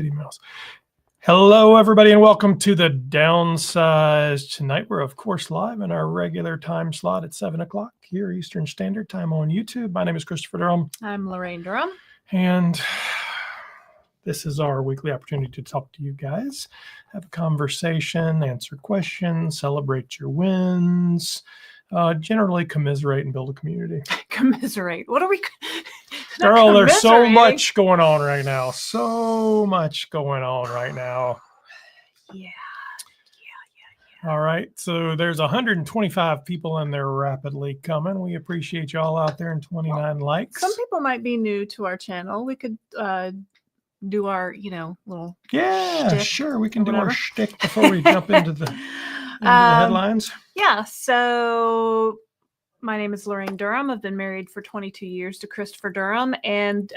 Kitty Mouse. Hello, everybody, and welcome to the Downsized. Tonight, we're, of course, live in our regular time slot at 7 o'clock here Eastern Standard Time on YouTube. My name is Christopher Durham. I'm Lorraine Durham. And this is our weekly opportunity to talk to you guys, have a conversation, answer questions, celebrate your wins, generally commiserate and build a community. Commiserate. What are we? Girl, there's so much going on right now. So much going on right now. Yeah. All right. So there's 125 people and they're rapidly coming. We appreciate y'all out there and 29 likes. Some people might be new to our channel. We could do our, little shtick, sure. We can do our shtick before we jump into the headlines. Yeah. So my name is Lorraine Durham. I've been married for 22 years to Christopher Durham, and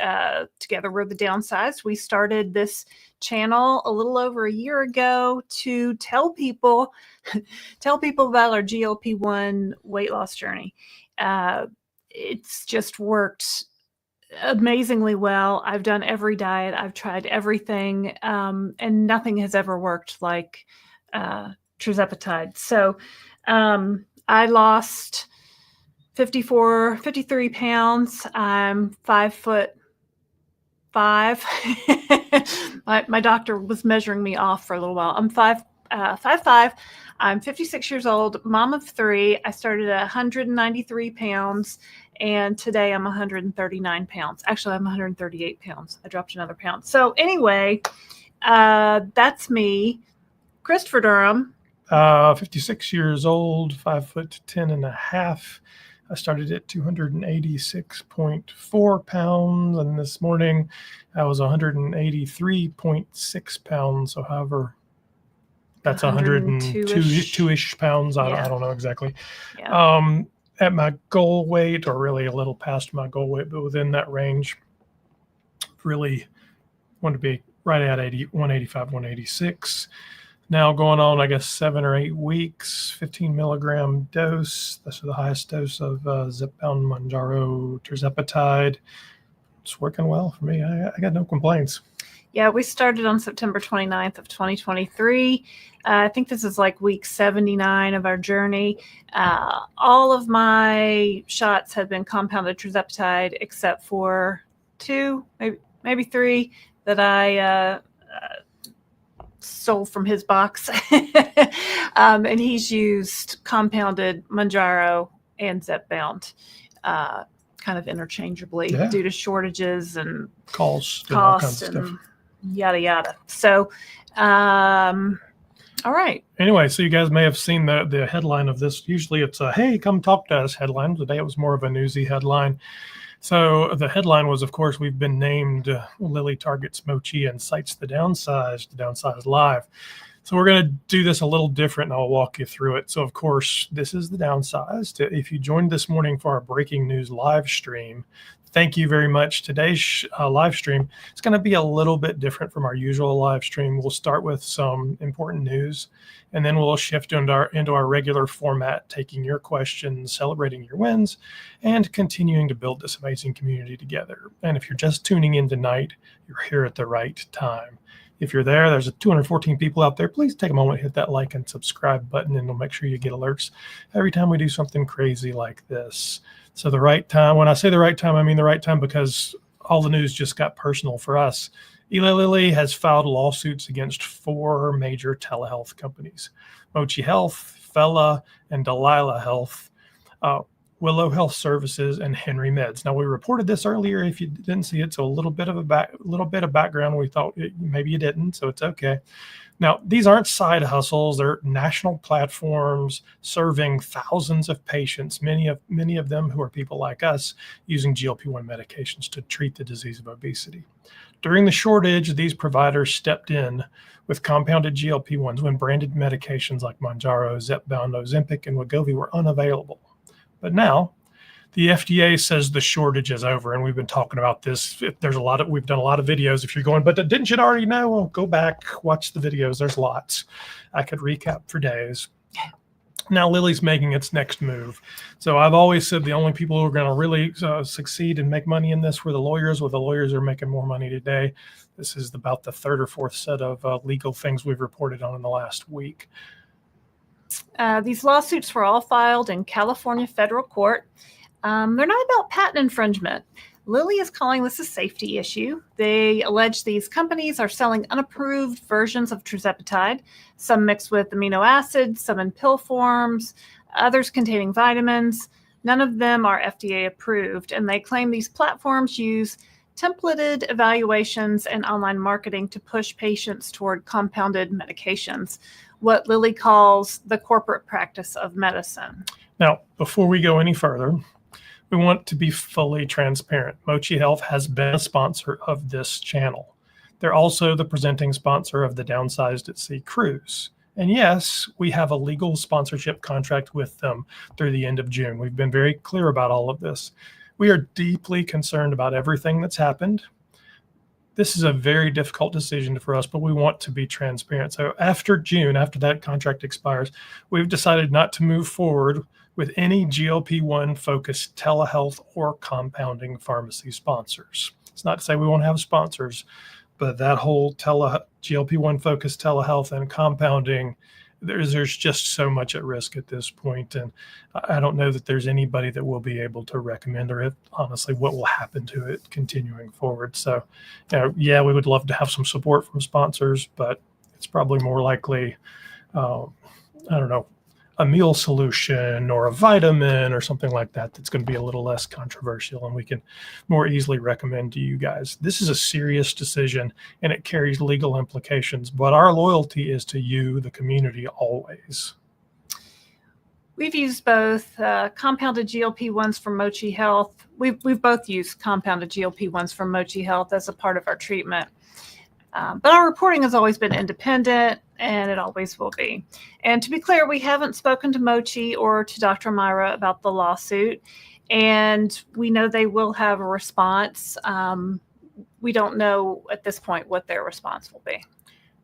together we're the Downsized. We started this channel a little over a year ago to tell people about our GLP-1 weight loss journey. It's just worked amazingly well. I've done every diet. I've tried everything, and nothing has ever worked like tirzepatide. So I lost 53 pounds. I'm 5'5". My doctor was measuring me off for a little while. I'm 5'5". I'm 56 years old, mom of 3. I started at 193 pounds, and today I'm 139 pounds. Actually, I'm 138 pounds. I dropped another pound. So anyway, that's me, Christopher Durham. 56 years old, 5'10.5". I started at 286.4 pounds, and this morning I was 183.6 pounds. So, however, that's 102-ish pounds. I don't know exactly. Yeah. At my goal weight, or really a little past my goal weight, but within that range, really want to be right at 185, 186. Now going on, I guess, 7 or 8 weeks, 15 milligram dose. That's the highest dose of Zepbound, Mounjaro, tirzepatide. It's working well for me. I got no complaints. Yeah, we started on September 29th of 2023. I think this is like week 79 of our journey. All of my shots have been compounded tirzepatide except for 2, maybe 3 that I stole from his box. And he's used compounded Mounjaro and Zepbound kind of interchangeably due to shortages and cost and all kinds of stuff. Yada yada. So all right. Anyway, so you guys may have seen the headline of this. Usually it's a hey, come talk to us headline. Today it was more of a newsy headline. So the headline was, of course, we've been named Lilly targets Mochi and Cites the Downsized live. So we're going to do this a little different, and I'll walk you through it. So, of course, this is the Downsized. If you joined this morning for our breaking news live stream, thank you very much. Today's live stream is going to be a little bit different from our usual live stream. We'll start with some important news, and then we'll shift into our regular format, taking your questions, celebrating your wins, and continuing to build this amazing community together. And if you're just tuning in tonight, you're here at the right time. If you're there, there's 214 people out there. Please take a moment, hit that like and subscribe button, and we'll make sure you get alerts every time we do something crazy like this. So the right time, when I say the right time, I mean the right time because all the news just got personal for us. Eli Lilly has filed lawsuits against 4 major telehealth companies: Mochi Health, Fella, and Delilah Health, Willow Health Services, and Henry Meds. Now, we reported this earlier if you didn't see it, so a little bit of background. We thought maybe you didn't, so it's okay. Now, these aren't side hustles. They're national platforms serving thousands of patients, many of them who are people like us, using GLP-1 medications to treat the disease of obesity. During the shortage, these providers stepped in with compounded GLP-1s when branded medications like Mounjaro, Zepbound, Ozempic, and Wegovy were unavailable. But now, the FDA says the shortage is over, and we've been talking about this. We've done a lot of videos. If you're going, but didn't you already know? Well, go back, watch the videos. There's lots. I could recap for days. Now Lilly's making its next move. So I've always said the only people who are going to really succeed and make money in this were the lawyers. Well, the lawyers are making more money today. This is about the third or fourth set of legal things we've reported on in the last week. These lawsuits were all filed in California federal court. They're not about patent infringement. Lilly is calling this a safety issue. They allege these companies are selling unapproved versions of tirzepatide, some mixed with amino acids, some in pill forms, others containing vitamins. None of them are FDA approved, and they claim these platforms use templated evaluations and online marketing to push patients toward compounded medications, what Lilly calls the corporate practice of medicine. Now, before we go any further, we want to be fully transparent. Mochi Health has been a sponsor of this channel. They're also the presenting sponsor of the Downsized at Sea cruise. And yes, we have a legal sponsorship contract with them through the end of June. We've been very clear about all of this. We are deeply concerned about everything that's happened. This is a very difficult decision for us, but we want to be transparent. So after June, after that contract expires, we've decided not to move forward with any GLP-1 focused telehealth or compounding pharmacy sponsors. It's not to say we won't have sponsors, but that whole GLP-1 focused telehealth and compounding, there's just so much at risk at this point. And I don't know that there's anybody that will be able to recommend, or honestly, what will happen to it continuing forward. So, yeah, we would love to have some support from sponsors, but it's probably more likely, I don't know, a meal solution or a vitamin or something like that that's going to be a little less controversial and we can more easily recommend to you guys. This is a serious decision and it carries legal implications, but our loyalty is to you, the community, always. We've used both compounded GLP-1s from Mochi Health. We've both used compounded GLP-1s from Mochi Health as a part of our treatment. But our reporting has always been independent, and it always will be. And to be clear, we haven't spoken to Mochi or to Dr. Myra about the lawsuit, and we know they will have a response. We don't know at this point what their response will be.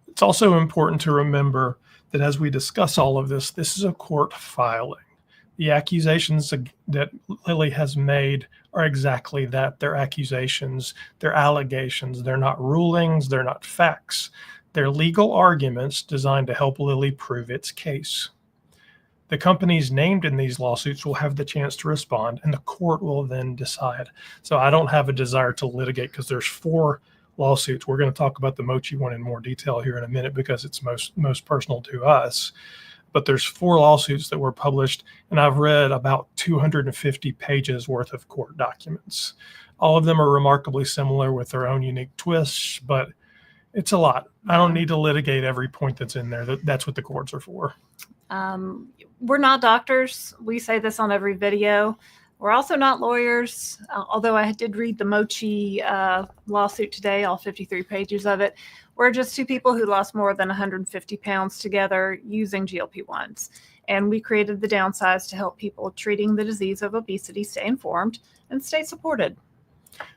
It's also important to remember that as we discuss all of this, this is a court filing. The accusations that Lilly has made are exactly that. They're accusations, they're allegations, they're not rulings, they're not facts. They're legal arguments designed to help Lilly prove its case. The companies named in these lawsuits will have the chance to respond, and the court will then decide. So I don't have a desire to litigate because there's 4 lawsuits. We're going to talk about the Mochi one in more detail here in a minute because it's most personal to us. But there's 4 lawsuits that were published, and I've read about 250 pages worth of court documents. All of them are remarkably similar with their own unique twists, but it's a lot. I don't need to litigate every point that's in there. That's what the courts are for. We're not doctors. We say this on every video. We're also not lawyers, although I did read the Mochi lawsuit today, all 53 pages of it. We're just 2 people who lost more than 150 pounds together using GLP-1s. And we created the Downsized to help people treating the disease of obesity stay informed and stay supported.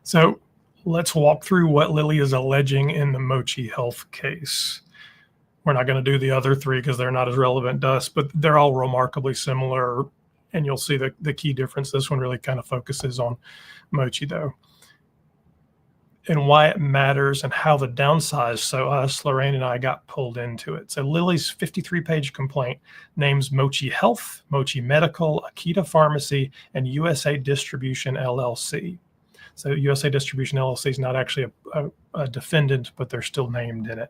So let's walk through what Lilly is alleging in the Mochi Health case. We're not going to do the other 3 because they're not as relevant to us, but they're all remarkably similar. And you'll see the key difference. This one really kind of focuses on Mochi, though, and why it matters and how the Downsized, so us, Lorraine and I, got pulled into it. So Lilly's 53-page complaint names Mochi Health, Mochi Medical, Akita Pharmacy, and USA Distribution LLC. So USA Distribution LLC is not actually a defendant, but they're still named in it.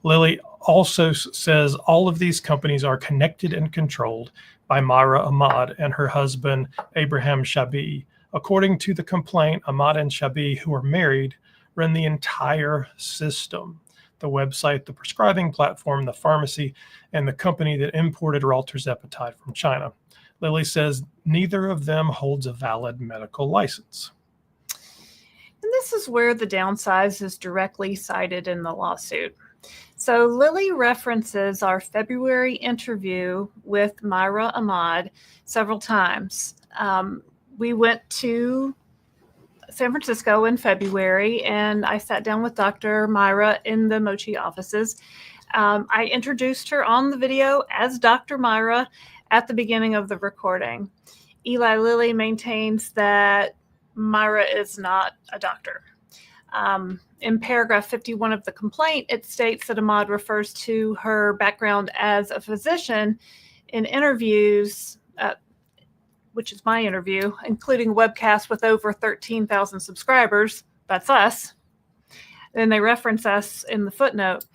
Lilly also says all of these companies are connected and controlled by Myra Ahmad and her husband, Abraham Shabi. According to the complaint, Ahmad and Shabi, who are married, run the entire system: the website, the prescribing platform, the pharmacy, and the company that imported raw tirzepatide from China. Lilly says neither of them holds a valid medical license. And this is where the Downsized is directly cited in the lawsuit. So Lilly references our February interview with Myra Ahmad several times. We went to San Francisco in February, and I sat down with Dr. Myra in the Mochi offices. I introduced her on the video as Dr. Myra, at the beginning of the recording. Eli Lilly maintains that Myra is not a doctor. In paragraph 51 of the complaint, it states that Ahmad refers to her background as a physician in interviews, which is my interview, including webcasts with over 13,000 subscribers. That's us. Then they reference us in the footnote.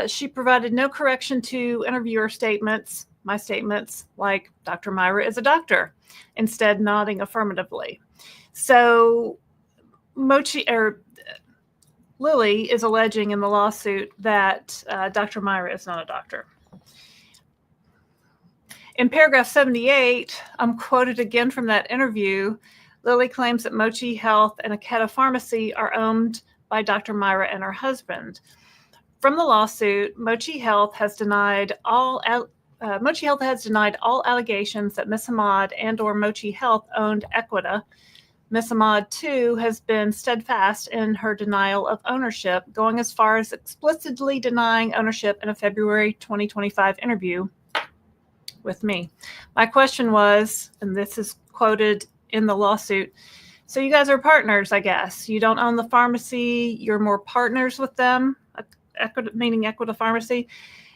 She provided no correction to interviewer statements, my statements, like Dr. Myra is a doctor, instead nodding affirmatively. So Lilly is alleging in the lawsuit that Dr. Myra is not a doctor. In paragraph 78, I'm quoted again from that interview. Lilly claims that Mochi Health and Akeda Pharmacy are owned by Dr. Myra and her husband. From the lawsuit, Mochi Health has denied all allegations that Ms. Ahmad and/or Mochi Health owned Equita. Ms. Ahmad, too, has been steadfast in her denial of ownership, going as far as explicitly denying ownership in a February 2025 interview with me. My question was, and this is quoted in the lawsuit, so you guys are partners, I guess. You don't own the pharmacy, you're more partners with them, meaning Equita Pharmacy?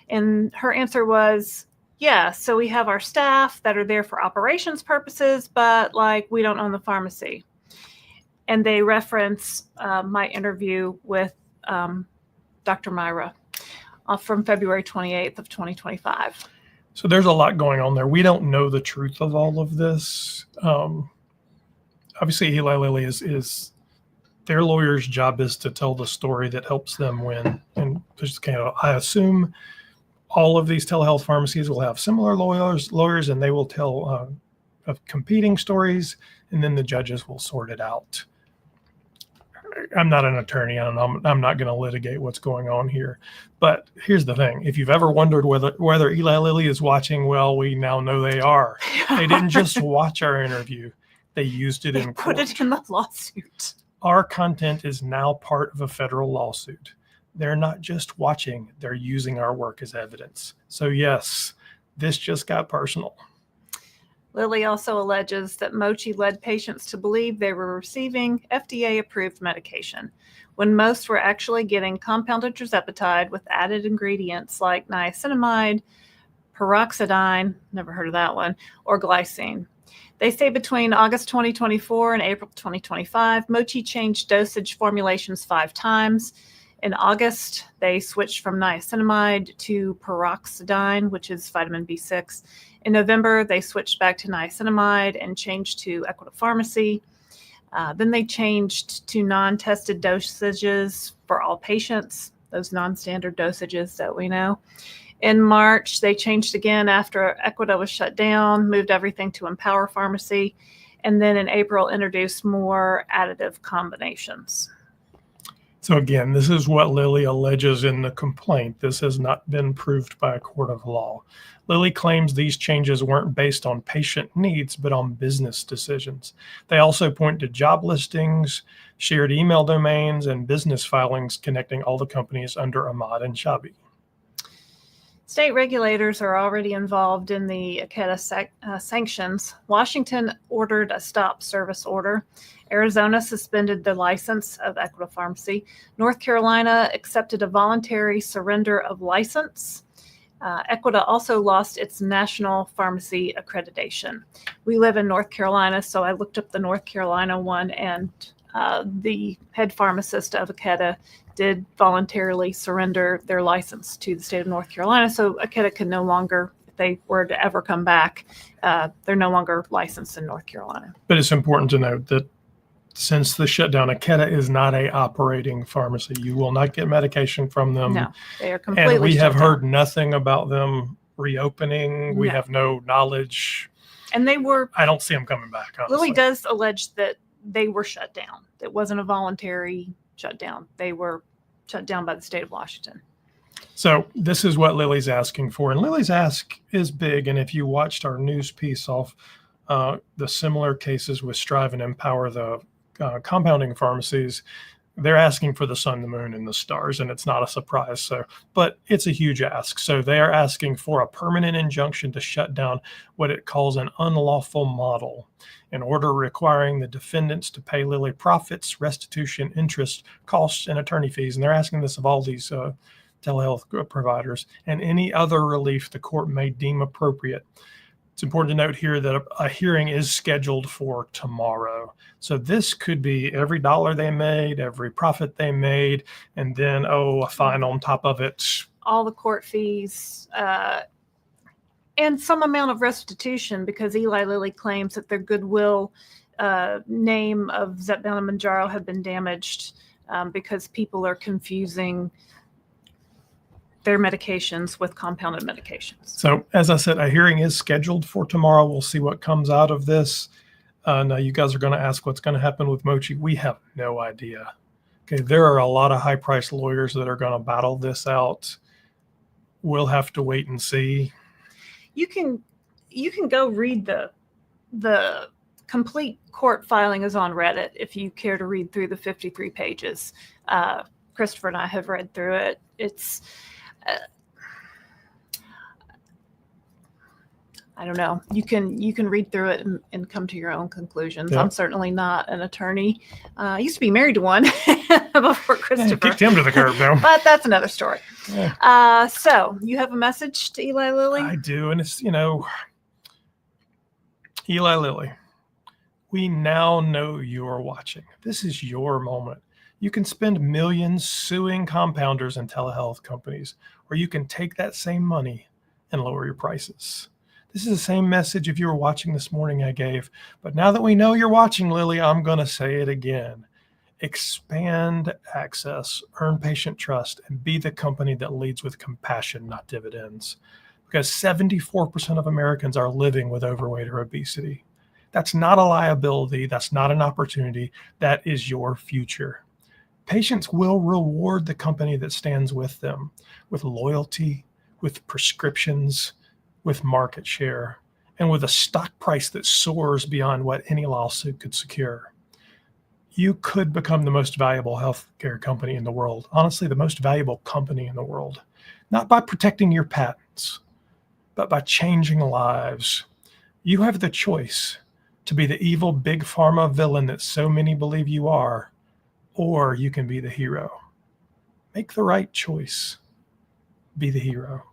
And her answer was, yeah, so we have our staff that are there for operations purposes, but we don't own the pharmacy. And they reference my interview with Dr. Myra from February 28th of 2025. So there's a lot going on there. We don't know the truth of all of this. Obviously, Eli Lilly is their lawyer's job is to tell the story that helps them win. And just I assume all of these telehealth pharmacies will have similar lawyers, and they will tell of competing stories, and then the judges will sort it out. I'm not an attorney, and I'm not going to litigate what's going on here. But here's the thing. If you've ever wondered whether Eli Lilly is watching, well, we now know they are. They didn't just watch our interview. They used it in court. Put it in the lawsuit. Our content is now part of a federal lawsuit. They're not just watching, they're using our work as evidence. So yes, this just got personal. Lilly also alleges that Mochi led patients to believe they were receiving FDA-approved medication, when most were actually getting compounded tirzepatide with added ingredients like niacinamide, peroxidine, never heard of that one, or glycine. They say between August 2024 and April 2025, Mochi changed dosage formulations 5 times. In August, they switched from niacinamide to peroxidine, which is vitamin B6. In November, they switched back to niacinamide and changed to Equita Pharmacy. Then they changed to non-tested dosages for all patients, those non-standard dosages that we know. In March, they changed again after Equita was shut down, moved everything to Empower Pharmacy, and then in April introduced more additive combinations. So again, this is what Lilly alleges in the complaint. This has not been proved by a court of law. Lilly claims these changes weren't based on patient needs, but on business decisions. They also point to job listings, shared email domains, and business filings connecting all the companies under Ahmad and Shabi. State regulators are already involved in the Akeda sanctions. Washington ordered a stop service order. Arizona suspended the license of Equita Pharmacy. North Carolina accepted a voluntary surrender of license. Equita also lost its national pharmacy accreditation. We live in North Carolina, so I looked up the North Carolina one, and the head pharmacist of Akeda did voluntarily surrender their license to the state of North Carolina. So Akeda can no longer, if they were to ever come back, they're no longer licensed in North Carolina. But it's important to note that since the shutdown, Akeda is not a operating pharmacy. You will not get medication from them. No, they are completely and we have shut heard down. Nothing about them reopening. We have no knowledge. And they were, I don't see them coming back, honestly. Lilly does allege that they were shut down. It wasn't a voluntary shutdown. They were shut down by the state of Washington. So this is what Lilly's asking for. And Lilly's ask is big. And if you watched our news piece off the similar cases with Strive and Empower, the compounding pharmacies, they're asking for the sun, the moon, and the stars, and it's not a surprise. So, but it's a huge ask. So they are asking for a permanent injunction to shut down what it calls an unlawful model, an order requiring the defendants to pay Lilly profits, restitution, interest, costs, and attorney fees. And they're asking this of all these telehealth providers and any other relief the court may deem appropriate. It's important to note here that a hearing is scheduled for tomorrow. So this could be every dollar they made, every profit they made, and then, a fine on top of it. All the court fees, and some amount of restitution, because Eli Lilly claims that their goodwill name of Zepbound and Mounjaro have been damaged because people are confusing their medications with compounded medications. So as I said, a hearing is scheduled for tomorrow. We'll see what comes out of this. Now you guys are going to ask what's going to happen with Mochi. We have no idea. Okay, there are a lot of high-priced lawyers that are going to battle this out. We'll have to wait and see. You can go read the complete court filing is on Reddit if you care to read through the 53 pages. Christopher and I have read through it. It's I don't know. You can read through it and come to your own conclusions. Yeah. I'm certainly not an attorney. I used to be married to one before Christopher. Kicked him to the curb, though. But that's another story. Yeah. So you have a message to Eli Lilly? I do, and it's, Eli Lilly, we now know you are watching. This is your moment. You can spend millions suing compounders and telehealth companies, or you can take that same money and lower your prices. This is the same message if you were watching this morning I gave, but now that we know you're watching, Lilly, I'm going to say it again. Expand access, earn patient trust, and be the company that leads with compassion, not dividends. Because 74% of Americans are living with overweight or obesity. That's not a liability. That's not an opportunity. That is your future. Patients will reward the company that stands with them with loyalty, with prescriptions, with market share, and with a stock price that soars beyond what any lawsuit could secure. You could become the most valuable healthcare company in the world. Honestly, the most valuable company in the world. Not by protecting your patents, but by changing lives. You have the choice to be the evil big pharma villain that so many believe you are, or you can be the hero. Make the right choice. Be the hero.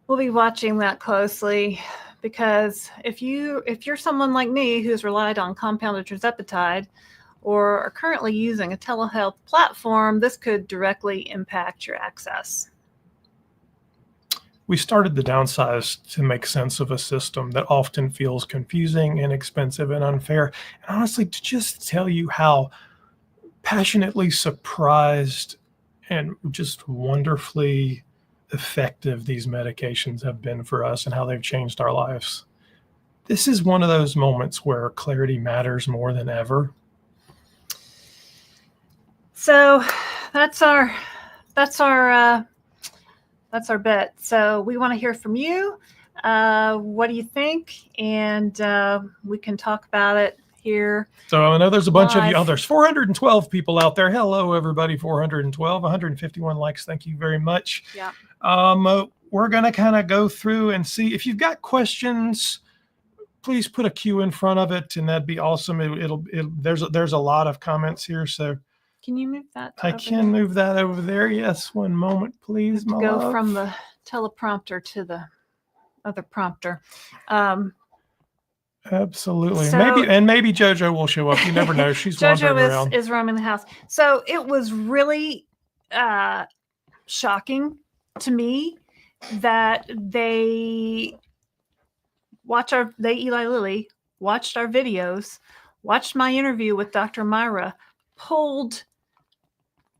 We'll be watching that closely, because if you're someone like me who's relied on compounded tirzepatide or are currently using a telehealth platform, this could directly impact your access. We started the Downsized to make sense of a system that often feels confusing, inexpensive, and unfair. And honestly, to just tell you how passionately surprised and just wonderfully effective these medications have been for us and how they've changed our lives. This is one of those moments where clarity matters more than ever. So that's our bet. So we want to hear from you. What do you think? And we can talk about it here. So I know there's a bunch of you. Live. Oh, there's 412 people out there. Hello, everybody. 412, 151 likes. Thank you very much. Yeah. We're going to kind of go through and see if you've got questions. Please put a Q in front of it, and that'd be awesome. There's a lot of comments here, so Can you move that? I can move that over there. Yes, one moment, please. My Go love. from the teleprompter to the other prompter. Absolutely. So- maybe JoJo will show up. You never know. She's wandering around. JoJo is roaming the house. So it was really shocking to me that Eli Lilly watched our videos, watched my interview with Dr. Myra, pulled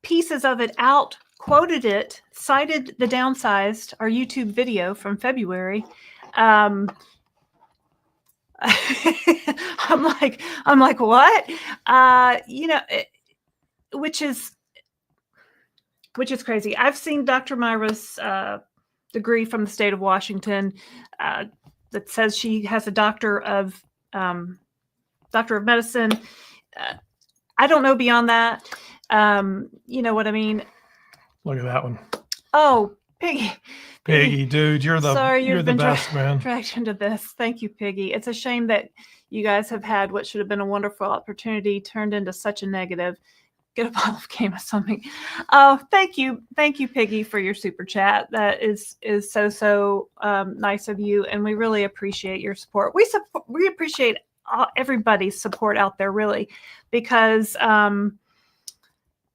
pieces of it out, quoted it, cited the Downsized, our YouTube video from February. I'm like, what? Which is crazy. I've seen Dr. Myra's degree from the state of Washington that says she has a doctor of medicine. I don't know beyond that. You know what I mean? Look at that one. Oh, Piggy. Piggy, dude, you're Sorry, the you've been best, man. dragged into this. Thank you, Piggy. It's a shame that you guys have had what should have been a wonderful opportunity turned into such a negative. Get a bottle of game or something. Oh, thank you, Piggy, for your super chat. That is so nice of you, and we really appreciate your support. We appreciate everybody's support out there, really, because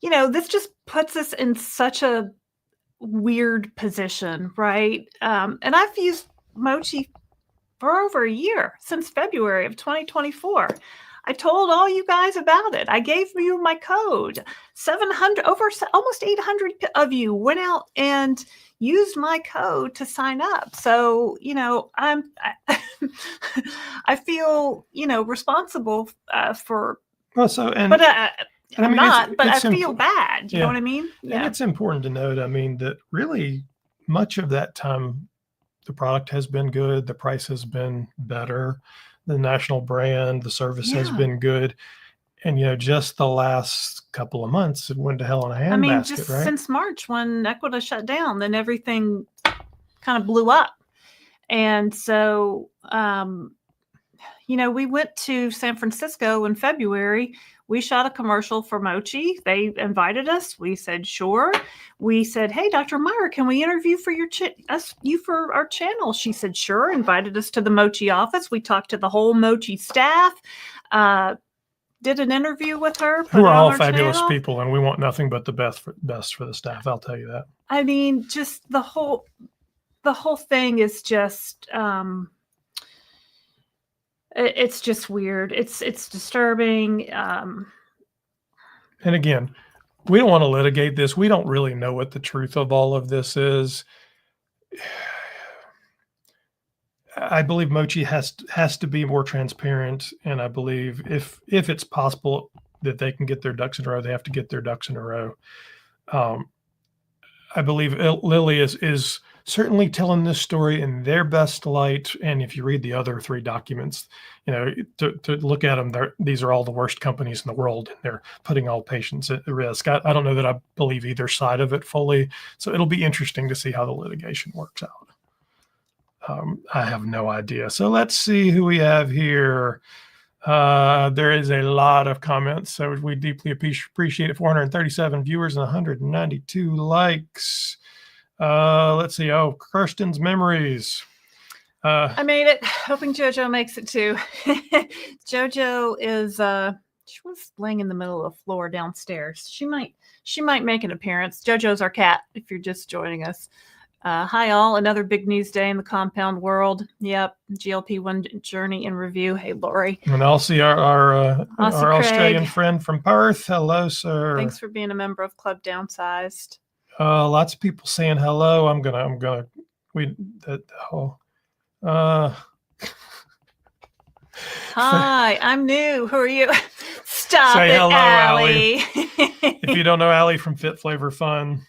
you know, this just puts us in such a weird position, right? And I've used Mochi for over a year, since February of 2024. I told all you guys about it. I gave you my code. 700, almost 800 of you went out and used my code to sign up. So, you know, I feel, you know, responsible for. Well, so but and I'm not, but I feel bad. You know what I mean? Yeah. And it's important to note, I mean, that really much of that time, the product has been good. The price has been better. The national brand, the service has been good. And, you know, just the last couple of months, it went to hell in a handbasket, I mean, just since March when Equita shut down, then everything kind of blew up. And so, you know, we went to San Francisco in February. We shot a commercial for Mochi. They invited us. We said, sure. We said, hey, Dr. Myra, can we interview for you for our channel? She said, sure. Invited us to the Mochi office. We talked to the whole Mochi staff. Did an interview with her. Who are all fabulous people, and we want nothing but the best for the staff. I'll tell you that. I mean, just the whole thing is just. It's just weird. It's disturbing. And again, we don't want to litigate this. We don't really know what the truth of all of this is. I believe Mochi has to be more transparent, and I believe if it's possible that they can get their ducks in a row, they have to get their ducks in a row. I believe Lilly is certainly telling this story in their best light. And if you read the other 3 documents, you know, to look at them, these are all the worst companies in the world. And they're putting all patients at risk. I don't know that I believe either side of it fully. So it'll be interesting to see how the litigation works out. I have no idea. So let's see who we have here. There is a lot of comments, so we deeply appreciate it. 437 viewers and 192 likes. Let's see. Oh, Kirsten's memories. I made it. Hoping JoJo makes it too. JoJo is she was laying in the middle of the floor downstairs. She might make an appearance. JoJo's our cat, if you're just joining us. Hi all, another big news day in the compound world. Yep, GLP-1 journey in review. Hey, Lori. And I'll see our Australian friend from Perth. Hello, sir. Thanks for being a member of Club Downsized. Lots of people saying hello. Hi, I'm new. Who are you? Stop say it, hello, Allie. If you don't know Allie from Fit Flavor Fun,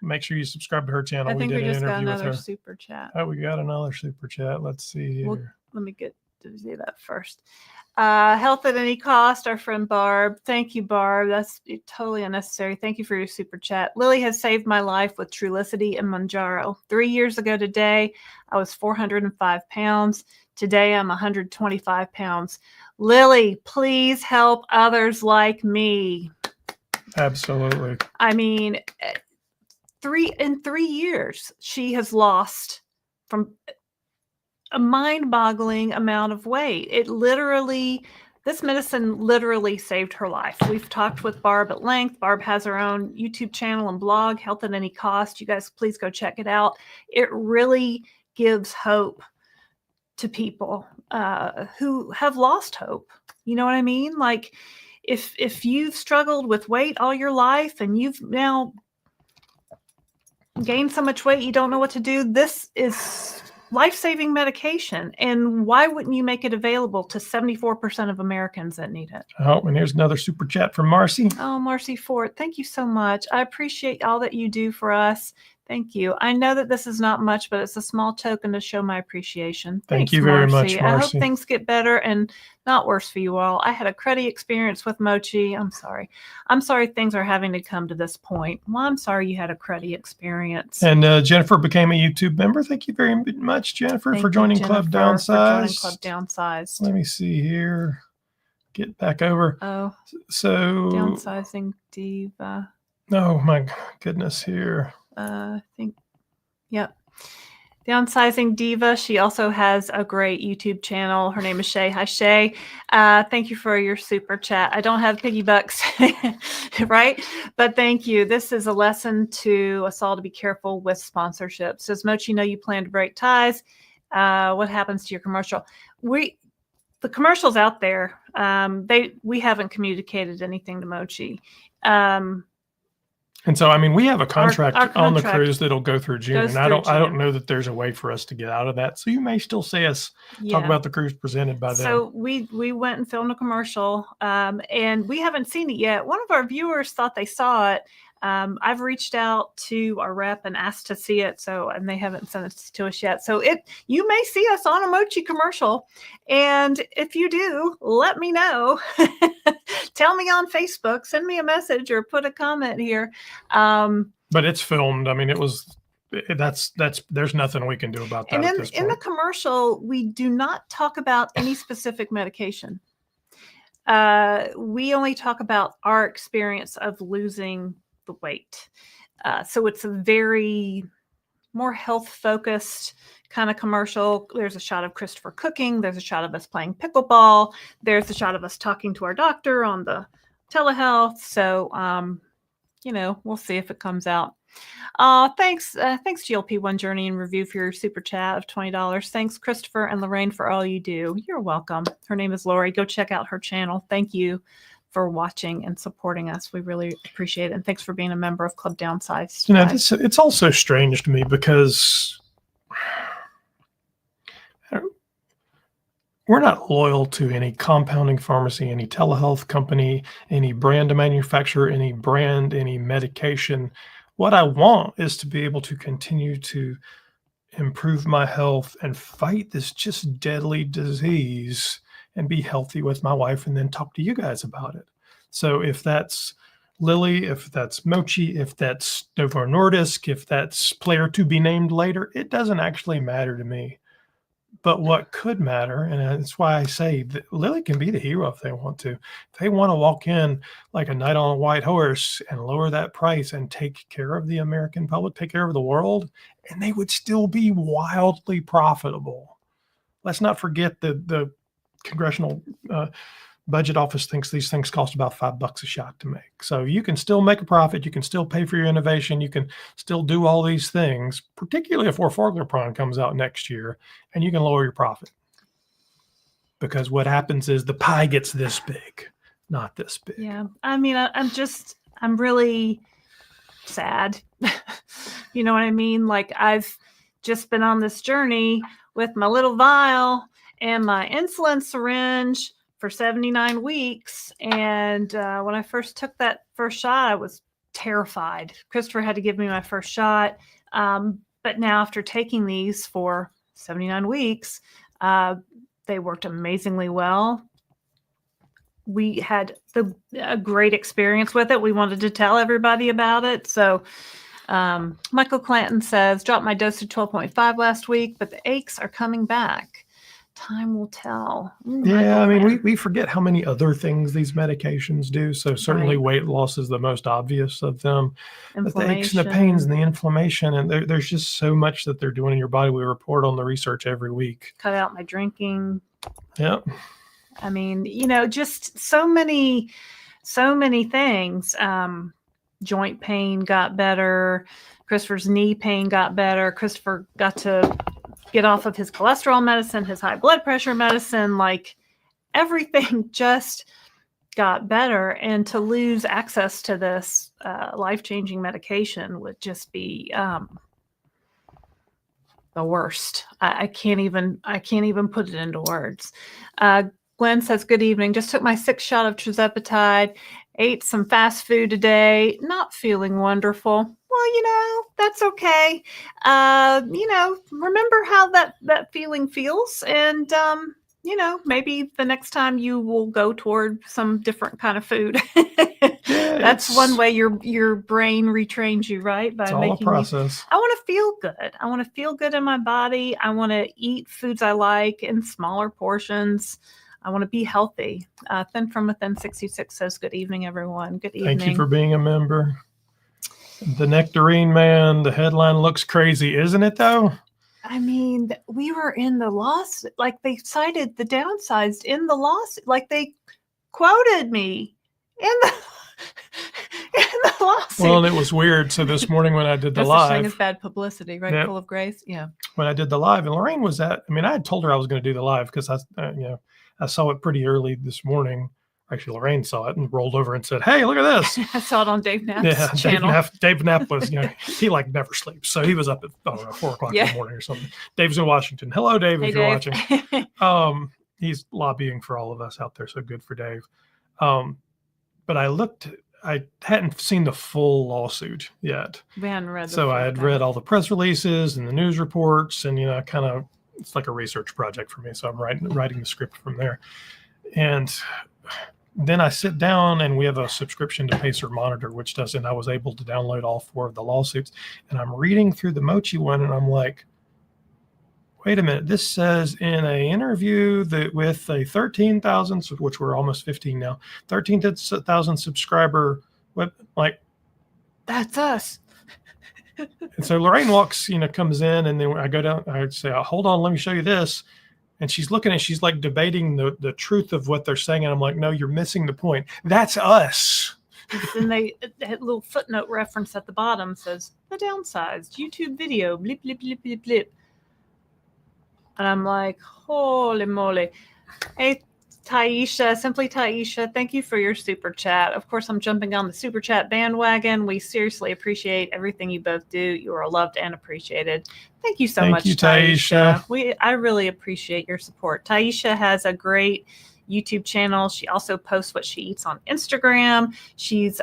make sure you subscribe to her channel. I think we just got another with her. super chat. Oh, we got another super chat. Let's see here. Let me get to do that first. Health at any cost, our friend Barb. Thank you, Barb. That's totally unnecessary. Thank you for your super chat. Lily has saved my life with Trulicity and Mounjaro. 3 years ago today, I was 405 pounds. Today, I'm 125 pounds. Lily, please help others like me. Absolutely. I mean, in 3 years, she has lost from a mind-boggling amount of weight. This medicine literally saved her life. We've talked with Barb at length. Barb has her own YouTube channel and blog, Health at Any Cost. You guys, please go check it out. It really gives hope to people who have lost hope. You know what I mean? Like, if you've struggled with weight all your life and you've now gained so much weight you don't know what to do, this is life-saving medication. And why wouldn't you make it available to 74% of Americans that need it? Oh, and here's another super chat from Marcy. Oh, Marcy Ford, thank you so much. I appreciate all that you do for us. Thank you. I know that this is not much, but it's a small token to show my appreciation. Thank Thanks, you very much, Marcy. I hope Marcy. things get better and not worse for you all. I had a cruddy experience with Mochi. I'm sorry. I'm sorry things are having to come to this point. Well, I'm sorry you had a cruddy experience. And Jennifer became a YouTube member. Thank you very much, Jennifer, Thank for you, joining Club Jennifer, for joining Downsized. Club Downsized. Let me see here. Get back over. Oh, So Downsizing Diva. oh my goodness here. I think, yep. Downsizing Diva. She also has a great YouTube channel. Her name is Shay. Hi, Shay. Thank you for your super chat. I don't have piggy bucks, right? But thank you. This is a lesson to us all to be careful with sponsorships. Does Mochi know you plan to break ties? What happens to your commercial? The commercial's out there. We haven't communicated anything to Mochi. And so, I mean, we have a contract our on the contract cruise that'll go through June, goes and I through don't June. know that there's a way for us to get out of that. So you may still see us talk about the cruise presented by them. So we went and filmed a commercial, and we haven't seen it yet. One of our viewers thought they saw it. I've reached out to our rep and asked to see it, and they haven't sent it to us yet. So you may see us on a Mochi commercial, and if you do, let me know. Tell me on Facebook, send me a message, or put a comment here. But it's filmed. I mean, there's nothing we can do about that. And at this point. in the commercial, we do not talk about any specific medication. We only talk about our experience of losing the weight. So it's a very more health focused kind of commercial. There's a shot of Christopher cooking. There's a shot of us playing pickleball. There's a shot of us talking to our doctor on the telehealth. So, we'll see if it comes out. Thanks GLP-1 Journey and Review for your super chat of $20. Thanks Christopher and Lorraine for all you do. You're welcome. Her name is Lori. Go check out her channel. Thank you for watching and supporting us. We really appreciate it. And thanks for being a member of Club Downsized. It's also strange to me because we're not loyal to any compounding pharmacy, any telehealth company, any brand manufacturer, any brand, any medication. What I want is to be able to continue to improve my health and fight this just deadly disease and be healthy with my wife and then talk to you guys about it. So if that's Lilly, if that's Mochi, if that's Novo Nordisk, if that's player to be named later, it doesn't actually matter to me. But what could matter, and that's why I say that Lilly can be the hero if they want to. If they want to walk in like a knight on a white horse and lower that price and take care of the American public, take care of the world, and they would still be wildly profitable. Let's not forget the congressional budget office thinks these things cost about $5 a shot to make. So you can still make a profit. You can still pay for your innovation. You can still do all these things, particularly if orforglipron comes out next year, and you can lower your profit. Because what happens is the pie gets this big, not this big. Yeah. I mean, I'm really sad. You know what I mean? Like I've just been on this journey with my little vial and my insulin syringe for 79 weeks. And when I first took that first shot, I was terrified. Christopher had to give me my first shot. But now after taking these for 79 weeks, they worked amazingly well. We had a great experience with it. We wanted to tell everybody about it. So Michael Clanton says, dropped my dose to 12.5 last week, but the aches are coming back. Time will tell. Yeah, I mean, we forget how many other things these medications do. So certainly weight loss is the most obvious of them. But the aches and the pains and the inflammation, and there's just so much that they're doing in your body. We report on the research every week. Cut out my drinking. Yep. I mean, just so many things. Joint pain got better. Christopher's knee pain got better. Christopher got to get off of his cholesterol medicine, his high blood pressure medicine, like everything just got better. And to lose access to this life-changing medication would just be the worst. I can't even put it into words. Glenn says, good evening. Just took my 6th shot of tirzepatide, ate some fast food today, not feeling wonderful. well, that's okay. Remember how that feeling feels, and maybe the next time you will go toward some different kind of food. Yeah, That's one way your brain retrains you, right? By it's all a making process. I want to feel good. I want to feel good in my body. I want to eat foods I like in smaller portions. I want to be healthy. Thin from Within 66 says, good evening, everyone. Good evening. Thank you for being a member. The Nectarine Man, the headline looks crazy, isn't it, though? I mean, we were in the lawsuit. Like, they cited the Downsized in the lawsuit. Like, they quoted me in the lawsuit. Well, and it was weird. So this morning when I did the no live, such thing as bad publicity, right? Yep. Full of grace. Yeah. When I did the live, and Lorraine was I had told her I was going to do the live because I saw it pretty early this morning. Actually, Lorraine saw it and rolled over and said, "Hey, look at this." I saw it on Dave Knapp's channel. Dave Knapp was, he like never sleeps. So he was up at 4 o'clock in the morning or something. Dave's in Washington. Hello, Dave, Hey, if you're Dave. watching. He's lobbying for all of us out there. So good for Dave. But I hadn't seen the full lawsuit yet. We hadn't read. So I had read all the press releases and the news reports, and it's like a research project for me. So I'm writing the script from there, and then I sit down, and we have a subscription to Pacer Monitor, which does, and I was able to download all 4 of the lawsuits, and I'm reading through the Mochi one, and I'm like, wait a minute, this says in an interview that with a 13,000, which we're almost 15 now, 13,000 subscriber web, like, that's us. And so Lorraine comes in, and then I go down, I say, hold on, let me show you this. And she's looking at, she's like debating the truth of what they're saying. And I'm like, no, you're missing the point. That's us. Then they had a little footnote reference at the bottom says, the Downsized YouTube video, blip, blip, blip, blip, blip. And I'm like, holy moly. Hey, Taisha, Simply Taisha, thank you for your super chat. Of course, I'm jumping on the super chat bandwagon. We seriously appreciate everything you both do. You are loved and appreciated. Thank you so much, Taisha. I really appreciate your support. Taisha has a great YouTube channel. She also posts what she eats on Instagram. She's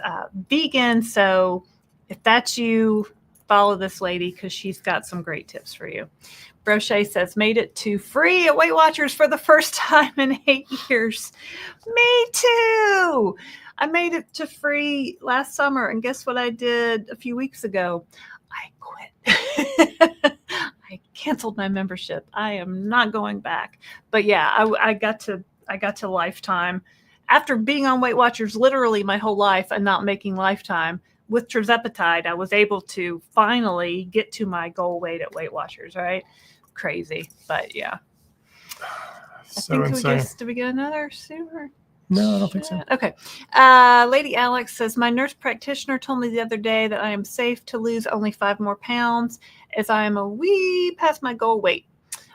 vegan. So if that's you, follow this lady because she's got some great tips for you. Brochet says, made it to free at Weight Watchers for the first time in 8 years. Me too. I made it to free last summer. And guess what I did a few weeks ago? I quit. I canceled my membership. I am not going back. But yeah, I got to Lifetime. After being on Weight Watchers literally my whole life and not making Lifetime, with tirzepatide, I was able to finally get to my goal weight at Weight Watchers, right? Crazy, but yeah. Did we get another super? No, I don't think so. Okay. Lady Alex says, my nurse practitioner told me the other day that I am safe to lose only 5 more pounds as I am a wee past my goal weight.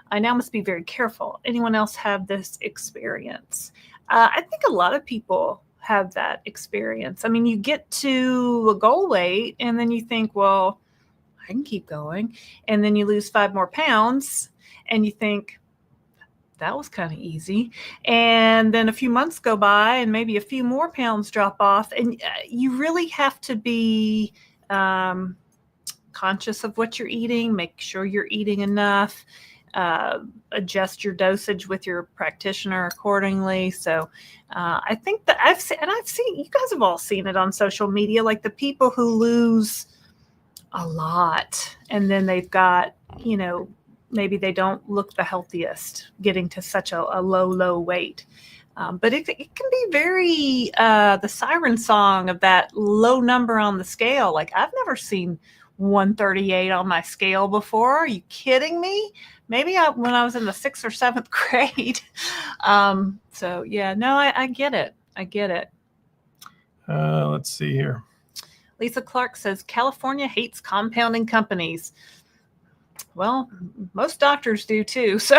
I now must be very careful. Anyone else have this experience? I think a lot of people have that experience. I mean, you get to a goal weight and then you think, well, I can keep going. And then you lose 5 more pounds and you think that was kind of easy. And then a few months go by and maybe a few more pounds drop off. And you really have to be conscious of what you're eating, make sure you're eating enough, adjust your dosage with your practitioner accordingly. So I think that I've seen, you guys have all seen it on social media, like the people who lose a lot and then they've got, maybe they don't look the healthiest getting to such a low weight. But it can be very, the siren song of that low number on the scale. Like, I've never seen 138 on my scale before. Are you kidding me? Maybe when I was in the 6th or 7th grade. So yeah, no, I get it. I get it. Let's see here. Lisa Clark says, California hates compounding companies. Well, most doctors do too. So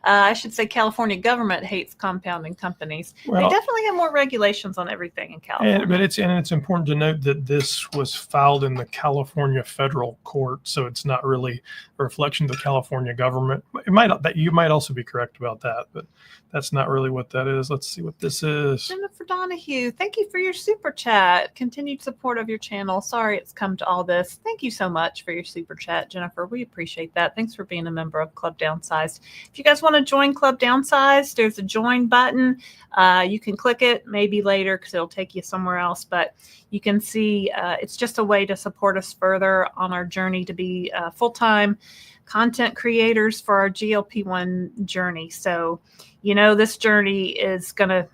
I should say California government hates compounding companies. They definitely have more regulations on everything in California. But it's important to note that this was filed in the California federal court, so it's not really a reflection of the California government. You might also be correct about that, but that's not really what that is. Let's see what this is. Jennifer Donahue, thank you for your super chat. Continued support of your channel. Sorry it's come to all this. Thank you so much for your super chat, Jennifer. We appreciate that. Thanks for being a member of Club Downsized. If you guys want to join Club Downsized, there's a join button. You can click it maybe later because it'll take you somewhere else, but you can see it's just a way to support us further on our journey to be full-time content creators for our GLP-1 journey. So, this journey is going to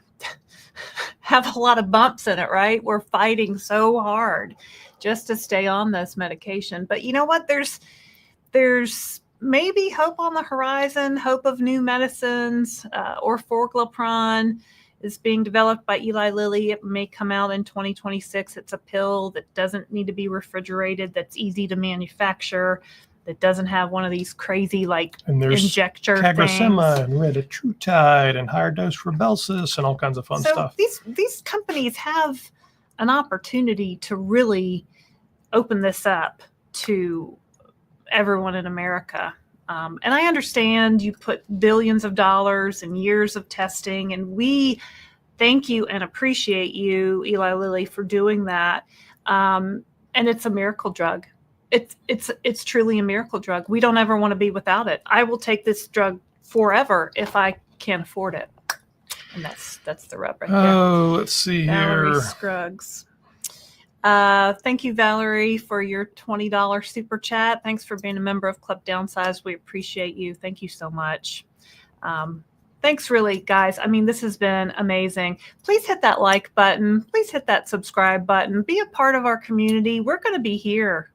have a lot of bumps in it, right? We're fighting so hard just to stay on this medication. But you know what? There's maybe hope on the horizon, hope of new medicines, or orforglipron is being developed by Eli Lilly. It may come out in 2026. It's a pill that doesn't need to be refrigerated, that's easy to manufacture, that doesn't have one of these crazy injector Cagrosema things. and retatrutide and higher dose Rybelsus and all kinds of fun stuff. These companies have an opportunity to really open this up to everyone in America. And I understand you put billions of dollars and years of testing, and we thank you and appreciate you, Eli Lilly, for doing that. And it's a miracle drug. It's truly a miracle drug. We don't ever want to be without it. I will take this drug forever if I can't afford it. And that's the rub right there. Oh, let's see Valerie here. Scruggs. Thank you, Valerie, for your $20 super chat. Thanks for being a member of Club Downsized. We appreciate you. Thank you so much. Thanks, really, guys. I mean, this has been amazing. Please hit that like button. Please hit that subscribe button. Be a part of our community. We're going to be here.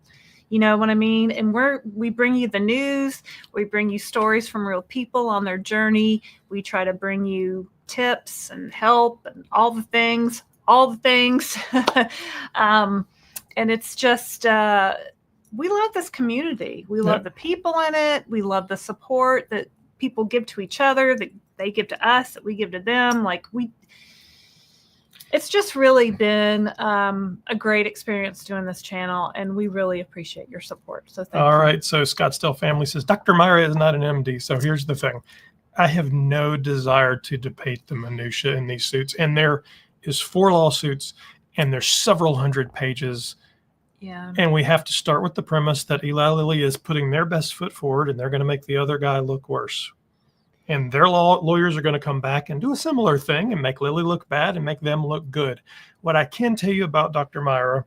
You know what I mean? And we bring you the news. We bring you stories from real people on their journey. We try to bring you tips and help and all the things. And it's just, we love this community. We love the people in it. We love the support that people give to each other, that they give to us, that we give to them. It's just really been a great experience doing this channel, and we really appreciate your support. So thank you. All right. So Scottsdale Family says, Dr. Myra is not an MD. So here's the thing. I have no desire to debate the minutia in these suits. And there is 4 lawsuits, and there's several hundred pages. Yeah. And we have to start with the premise that Eli Lilly is putting their best foot forward, and they're going to make the other guy look worse. And their lawyers are going to come back and do a similar thing and make Lilly look bad and make them look good. What I can tell you about Dr. Myra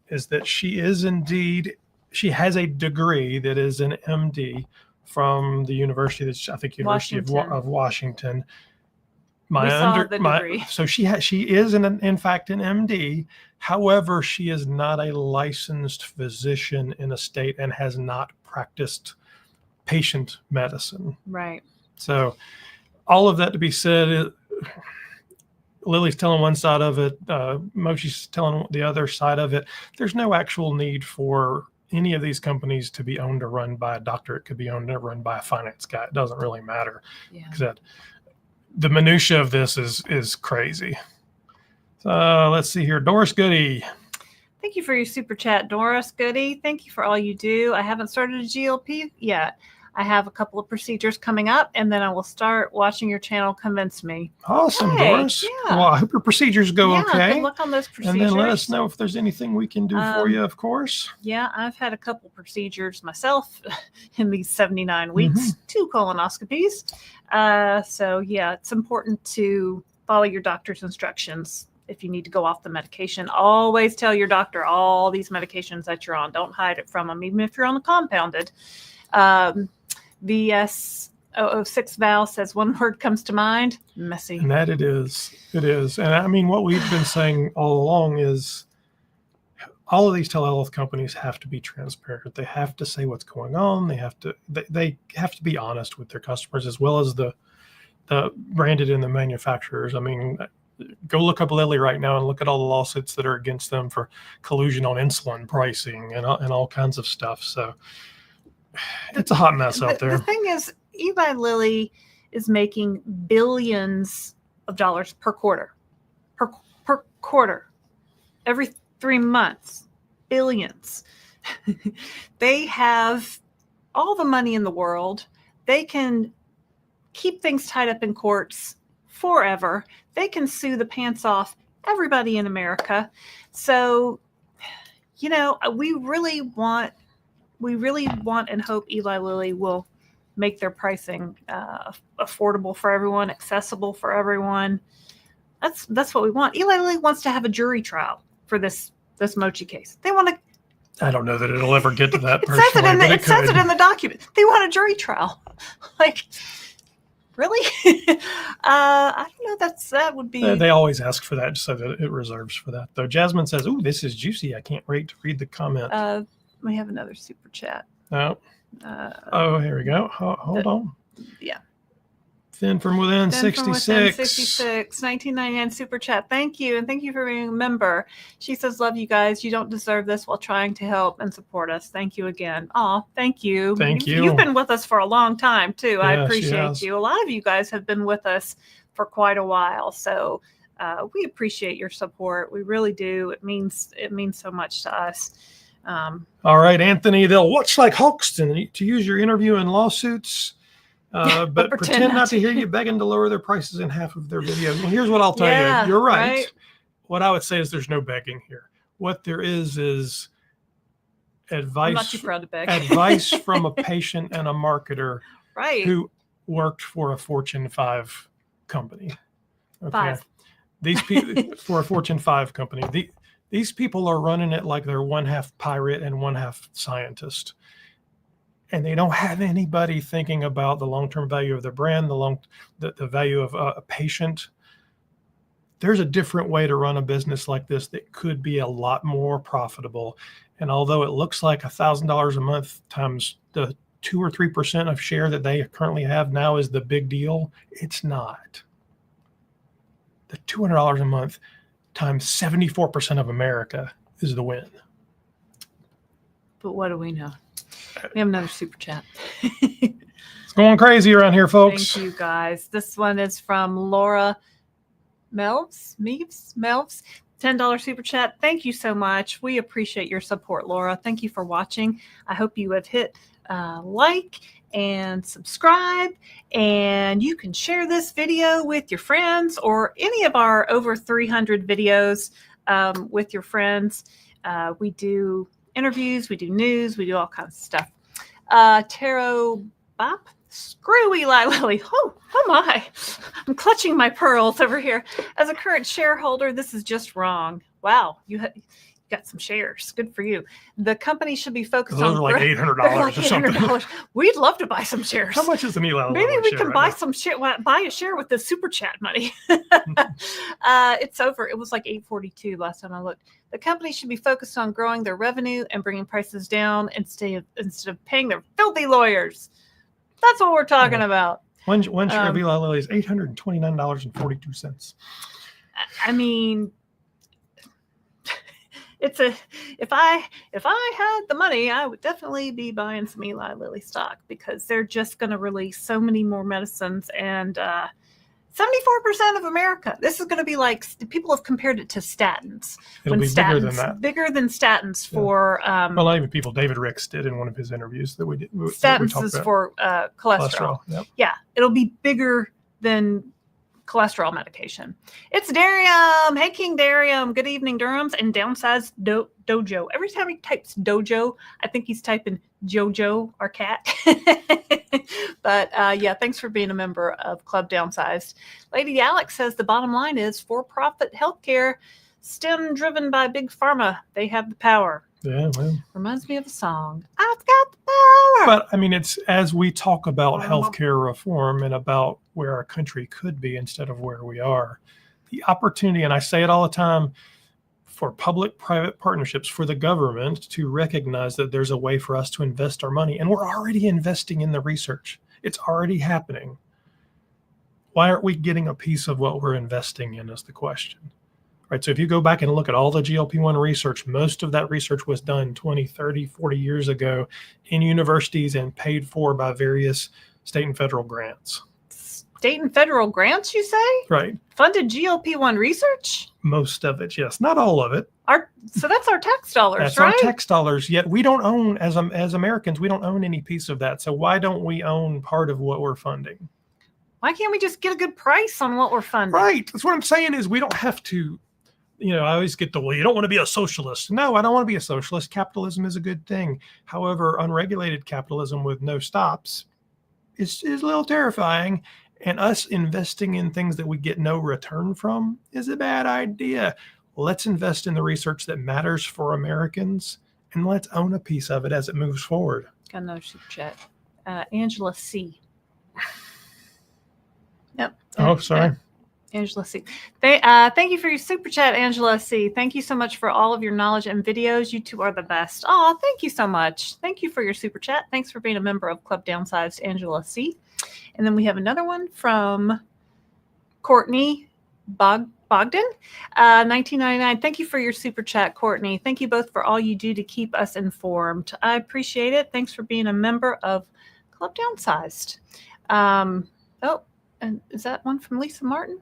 is that she has a degree that is an MD from the University of Washington. So she is in fact an MD. However, she is not a licensed physician in a state and has not practiced patient medicine. Right. So all of that to be said, Lily's telling one side of it, Mochi's telling the other side of it. There's no actual need for any of these companies to be owned or run by a doctor. It could be owned or run by a finance guy. It doesn't really matter. Yeah. The minutia of this is crazy. So let's see here. Doris Goody. Thank you for your super chat, Doris Goody. Thank you for all you do. I haven't started a GLP yet. I have a couple of procedures coming up, and then I will start watching your channel. Convince me. Awesome, Doris. Yeah. Well, I hope your procedures go okay. Good luck on those procedures. And then let us know if there's anything we can do for you, of course. Yeah, I've had a couple procedures myself in these 79 weeks, 2 colonoscopies. So, yeah, it's important to follow your doctor's instructions. If you need to go off the medication, always tell your doctor all these medications that you're on. Don't hide it from them, even if you're on the compounded. VS006 Val says one word comes to mind: messy. And that it is. It is. And I mean, what we've been saying all along is all of these telehealth companies have to be transparent. They have to say what's going on. They have to be honest with their customers, as well as the branded and the manufacturers. I mean, go look up Lilly right now and look at all the lawsuits that are against them for collusion on insulin pricing and all kinds of stuff. So it's a hot mess out The there. thing is, Eli Lilly is making billions of dollars per quarter. Per quarter. Every 3 months. Billions. They have all the money in the world. They can keep things tied up in courts forever. They can sue the pants off everybody in America. So, you know, we really want and hope Eli Lilly will make their pricing affordable for everyone, accessible for everyone. That's what we want. Eli Lilly wants to have a jury trial for this Mochi case. They want to. I don't know that it'll ever get to that. It says it in the document. They want a jury trial. Like, really? I don't know. That would be. They always ask for that so that it reserves for that. Though Jasmine says, "Ooh, this is juicy. I can't wait to read the comment." We have another super chat. Oh, here we go. Hold on. Yeah. Thin from within, 66. 1999 super chat. Thank you. And thank you for being a member. She says, love you guys. You don't deserve this while trying to help and support us. Thank you again. Oh, thank you. Thank you. You've been with us for a long time, too. Yeah, I appreciate you. A lot of you guys have been with us for quite a while. So we appreciate your support. We really do. It means so much to us. All right, Anthony, they'll watch like Hoxton to use your interview in lawsuits. But pretend not to hear you begging to lower their prices in half of their videos. Well, here's what I'll tell you. You're right. What I would say is there's no begging here. What there is advice. I'm not too proud to beg. Advice from a patient and a marketer who worked for a Fortune 5 company. Okay. 5. These people for a Fortune 5 company. These people are running it like they're one half pirate and one half scientist. And they don't have anybody thinking about the long-term value of their brand, the value of a patient. There's a different way to run a business like this that could be a lot more profitable. And although it looks like $1,000 a month times the 2 or 3% of share that they currently have now is the big deal, it's not. The $200 a month times 74% of America is the win. But what do we know? We have another super chat. It's going crazy around here, folks. Thank you, guys. This one is from Laura Melvs. $10 super chat. Thank you so much. We appreciate your support, Laura. Thank you for watching. I hope you have hit like and subscribe, and you can share this video with your friends or any of our over 300 videos with your friends. We do interviews, we do news, we do all kinds of stuff. Tarot Bop, screw Eli Lilly. Oh my, I'm clutching my pearls over here. As a current shareholder, this is just wrong. Wow, you got some shares. Good for you. The company should be focused on. Those are like $800 or something. We'd love to buy some shares. How much is an Eli Lilly? Maybe we share can right buy now? some share. Buy a share with the super chat money. It's over. It was like $8.42 last time I looked. The company should be focused on growing their revenue and bringing prices down instead of paying their filthy lawyers. That's what we're talking about. One share of Eli Lilly is $829.42. I mean, if I had the money, I would definitely be buying some Eli Lilly stock because they're just going to release so many more medicines, and 74% of America. This is going to be like, people have compared it to statins. It'll be bigger than that. Bigger than statins for. Well, not even people. David Ricks did in one of his interviews that we did. Statins is for cholesterol. Yep. Yeah, it'll be bigger than cholesterol medication. It's Darium. Hey, King Darium. Good evening, Durhams. And Downsized Dojo. Every time he types Dojo, I think he's typing Jojo, our cat. But yeah, thanks for being a member of Club Downsized. Lady Alex says the bottom line is for-profit healthcare, STEM driven by Big Pharma. They have the power. Yeah, well. Reminds me of a song. I've got the power. But I mean, it's as we talk about healthcare reform and about where our country could be instead of where we are, the opportunity, and I say it all the time, for public-private partnerships, for the government to recognize that there's a way for us to invest our money. And we're already investing in the research. It's already happening. Why aren't we getting a piece of what we're investing in is the question. right? So if you go back and look at all the GLP-1 research, most of that research was done 20, 30, 40 years ago in universities and paid for by various state and federal grants. State and federal grants, you say? Right. Funded GLP-1 research? Most of it, yes. Not all of it. So that's our tax dollars, That's right? our tax dollars. Yet we don't own, as Americans, we don't own any piece of that. So why don't we own part of what we're funding? Why can't we just get a good price on what we're funding? Right. That's what I'm saying is we don't have to, I always get well, you don't want to be a socialist. No, I don't want to be a socialist. Capitalism is a good thing. However, unregulated capitalism with no stops is a little terrifying. And us investing in things that we get no return from is a bad idea. Let's invest in the research that matters for Americans, and let's own a piece of it as it moves forward. Got another super chat. Angela C. Yep. Oh, sorry. Angela C. Thank you for your super chat, Angela C. Thank you so much for all of your knowledge and videos. You two are the best. Oh, thank you so much. Thank you for your super chat. Thanks for being a member of Club Downsized, Angela C. And then we have another one from Courtney Bogdan, 1999. Thank you for your super chat, Courtney. Thank you both for all you do to keep us informed. I appreciate it. Thanks for being a member of Club Downsized. And is that one from Lisa Martin?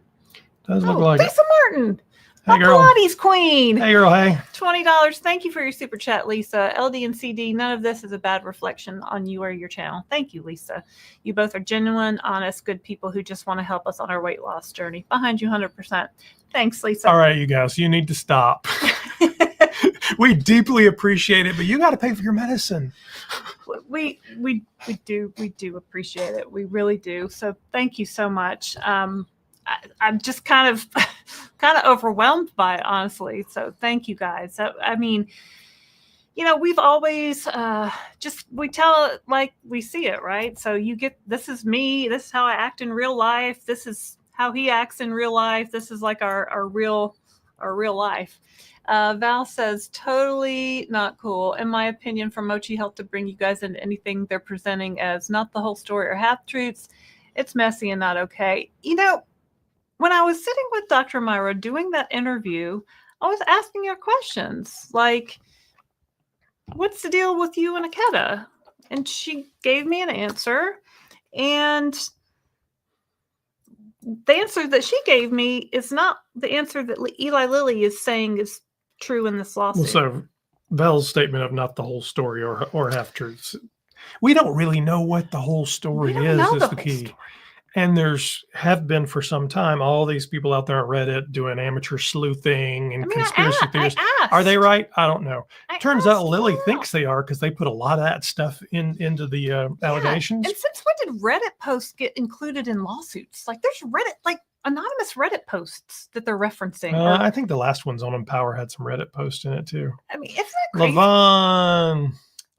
Does look like Lisa Martin. Hey, girl. Pilates queen. Hey, girl. Hey. $20. Thank you for your super chat, Lisa. LD and CD, none of this is a bad reflection on you or your channel. Thank you, Lisa. You both are genuine, honest, good people who just want to help us on our weight loss journey. Behind you 100%. Thanks, Lisa. All right, you guys, you need to stop. We deeply appreciate it, but you got to pay for your medicine. We do appreciate it. We really do. So thank you so much. I'm just kind of overwhelmed by it, honestly. So thank you guys. I mean, we've always we tell it like we see it, right? So this is me. This is how I act in real life. This is how he acts in real life. This is like our real life. Val says, totally not cool, in my opinion, for Mochi Health to bring you guys into anything they're presenting as not the whole story or half truths. It's messy and not okay. When I was sitting with Dr. Myra doing that interview, I was asking her questions like, what's the deal with you and Aketa? And she gave me an answer. And the answer that she gave me is not the answer that Eli Lilly is saying is true in this lawsuit. So Val's statement of not the whole story or half truths. We don't really know what the whole story is the key. Story. And have been for some time all these people out there on Reddit doing amateur sleuthing and conspiracy theories. Are they right? I don't know. Turns out Lilly thinks they are because they put a lot of that stuff into the allegations. And since when did Reddit posts get included in lawsuits? Like there's anonymous Reddit posts that they're referencing. I think the last one's on Empower had some Reddit posts in it too. I mean, isn't that crazy?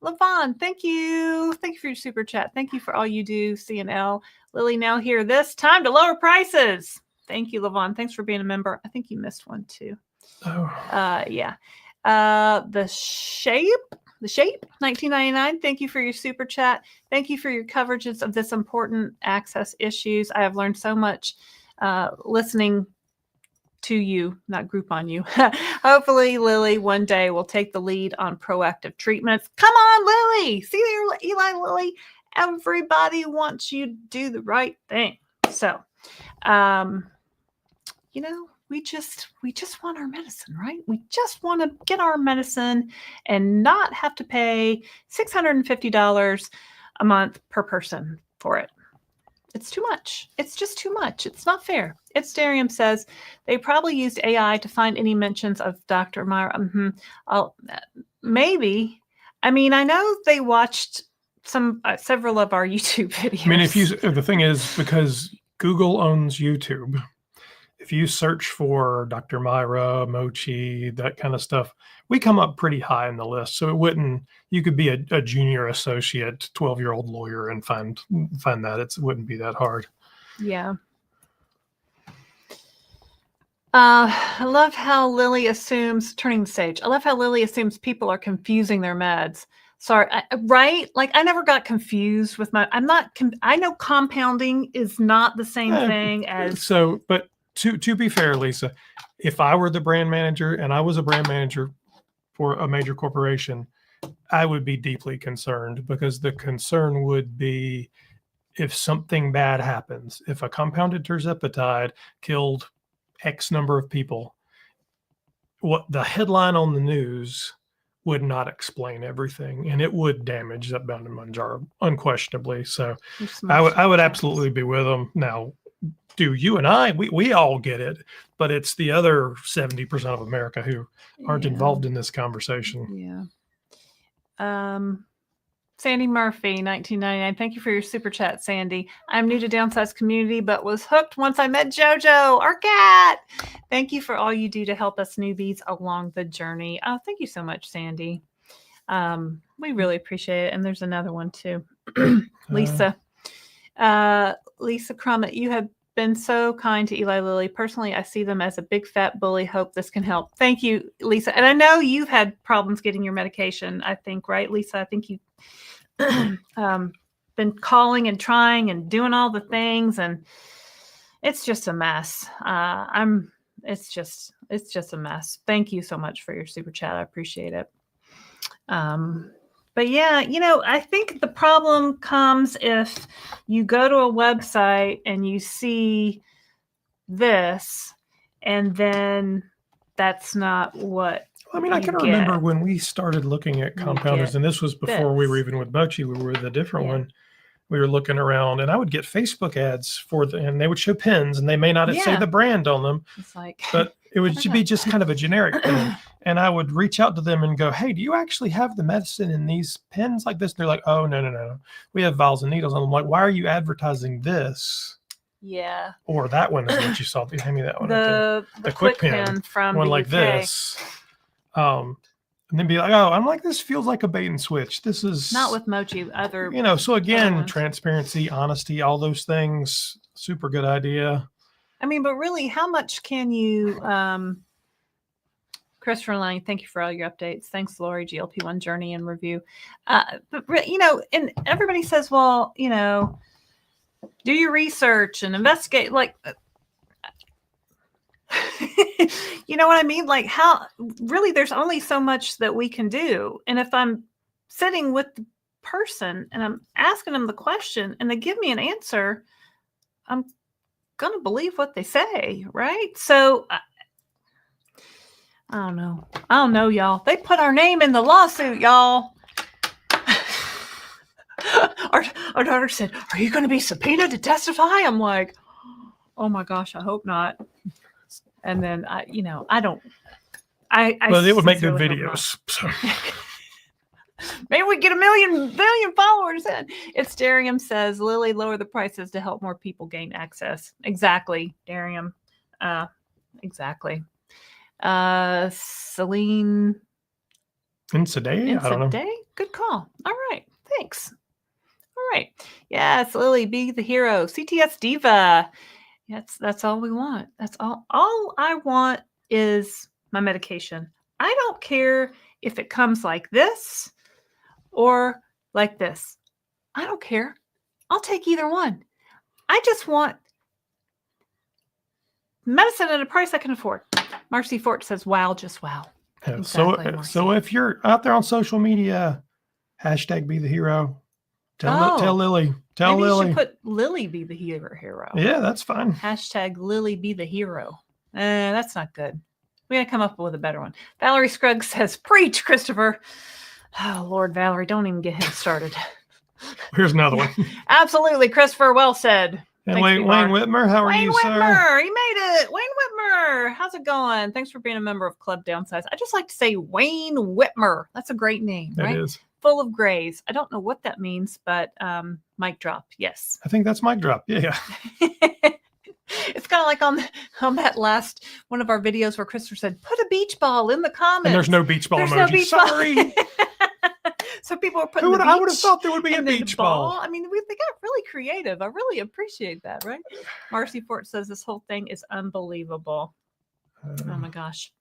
Levon, thank you. Thank you for your super chat. Thank you for all you do, CNL. Lily, now hear this. Time to lower prices. Thank you, Levon. Thanks for being a member. I think you missed one too. Oh. Yeah. The shape, 1999. Thank you for your super chat. Thank you for your coverages of this important access issues. I have learned so much listening to you, not group on you. Hopefully, Lily one day will take the lead on proactive treatments. Come on, Lily. See there, Eli Lilly. Everybody wants you to do the right thing. So, we just want our medicine, right? We just want to get our medicine and not have to pay $650 a month per person for it. It's too much. It's just too much. It's not fair. It's Darium says they probably used AI to find any mentions of Dr. Myra. Maybe. I mean, I know they watched several of our YouTube videos. I mean, the thing is, because Google owns YouTube, if you search for Dr. Myra, Mochi, that kind of stuff, we come up pretty high in the list. So you could be a junior associate, 12-year-old lawyer and find that. It wouldn't be that hard. Yeah. I love how Lily assumes, turning the stage, I love how Lily assumes people are confusing their meds. Sorry, right? Like I never got confused with I know compounding is not the same thing as. But to be fair, Lisa, if I were the brand manager and I was a brand manager for a major corporation, I would be deeply concerned, because the concern would be if something bad happens, if a compounded tirzepatide killed X number of people, what the headline on the news would not explain everything, and it would damage Zepbound and Mounjaro unquestionably. So I would absolutely be with them. Now, do you and I, we all get it, but it's the other 70% of America who aren't involved in this conversation. Yeah. Sandy Murphy, 1999. Thank you for your super chat, Sandy. I'm new to Downsized community, but was hooked once I met JoJo, our cat. Thank you for all you do to help us newbies along the journey. Oh, thank you so much, Sandy. We really appreciate it. And there's another one too. Lisa. Lisa Crummett, you have been so kind to Eli Lilly. Personally, I see them as a big fat bully. Hope this can help. Thank you, Lisa. And I know you've had problems getting your medication, I think, right, Lisa? I think you been calling and trying and doing all the things, and it's just a mess. It's just a mess. Thank you so much for your super chat. I appreciate it. But yeah, I think the problem comes if you go to a website and you see this, and then that's not what. I mean, I can remember when we started looking at compounders, and this was before we were even with Mochi. We were with a different one. We were looking around, and I would get Facebook ads and they would show pens, and they may not say the brand on them, but it would be just kind of a generic pen. And I would reach out to them and go, "Hey, do you actually have the medicine in these pens like this?" And they're like, "Oh, no. We have vials and needles." And I'm like, "Why are you advertising this?" Yeah. Or that one is what you saw. Hand me that one. The quick pen from one the like UK. This. And then be like, "Oh, I'm like, this feels like a bait and switch. This is not with Mochi, other, so again, transparency, honesty, all those things, super good idea. I mean, but really, how much can you, Christopher Lang, thank you for all your updates. Thanks, Lori, GLP-1 Journey and Review. But, and everybody says, well, do your research and investigate, like, you know what I mean? Like, how really there's only so much that we can do. And if I'm sitting with the person and I'm asking them the question and they give me an answer, I'm going to believe what they say. Right. So I don't know, y'all. They put our name in the lawsuit, y'all. Our daughter said, "Are you going to be subpoenaed to testify?" I'm like, oh my gosh, I hope not. And then I don't. Well, it would make good videos. So. Maybe we get a million followers in. It's Darium says, Lilly, lower the prices to help more people gain access. Exactly, Darium. Exactly. Celine. Insiday? I don't know. Good call. All right. Thanks. All right. Yes, Lilly, be the hero. CTS Diva. That's all we want. That's all. All I want is my medication. I don't care if it comes like this or like this. I don't care. I'll take either one. I just want medicine at a price I can afford. Marcy Fort says, wow, just wow. Yeah, exactly, so if you're out there on social media, hashtag be the hero. Tell Lilly. Maybe Lilly. You should put Lilly be the hero. Yeah, that's fine. Hashtag Lilly be the hero. That's not good. We got to come up with a better one. Valerie Scruggs says, preach, Christopher. Oh, Lord, Valerie, don't even get him started. Here's another one. Absolutely, Christopher. Well said. And Wayne Whitmer, how are you, sir? Wayne Whitmer, he made it. Wayne Whitmer, how's it going? Thanks for being a member of Club Downsized. I just like to say Wayne Whitmer. That's a great name, right? It is. Full of grays. I don't know what that means, but mic drop. Yes. I think that's mic drop. Yeah. It's kind of like on that last one of our videos where Christopher said, put a beach ball in the comments. And there's no beach ball emoji. No beach Sorry. So people are putting I would have thought there would be a beach ball. I mean, they got really creative. I really appreciate that, right? Marcy Fort says this whole thing is unbelievable. Oh my gosh.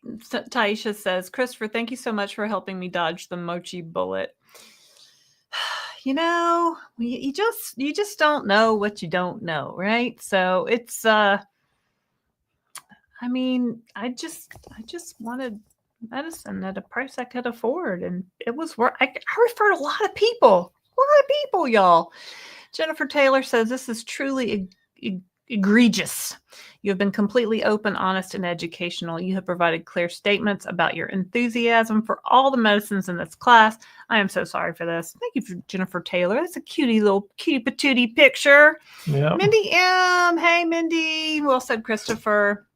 Taisha says, Christopher, thank you so much for helping me dodge the Mochi bullet. you just don't know what you don't know, right? So it's I just wanted medicine at a price I could afford, and it was worth. I referred a lot of people, y'all. Jennifer Taylor says this is truly egregious. You have been completely open, honest, and educational. You have provided clear statements about your enthusiasm for all the medicines in this class. I am so sorry for this. Thank you, for Jennifer Taylor. That's a cutie patootie picture. Yeah. Mindy M. Hey, Mindy. Well said, Christopher.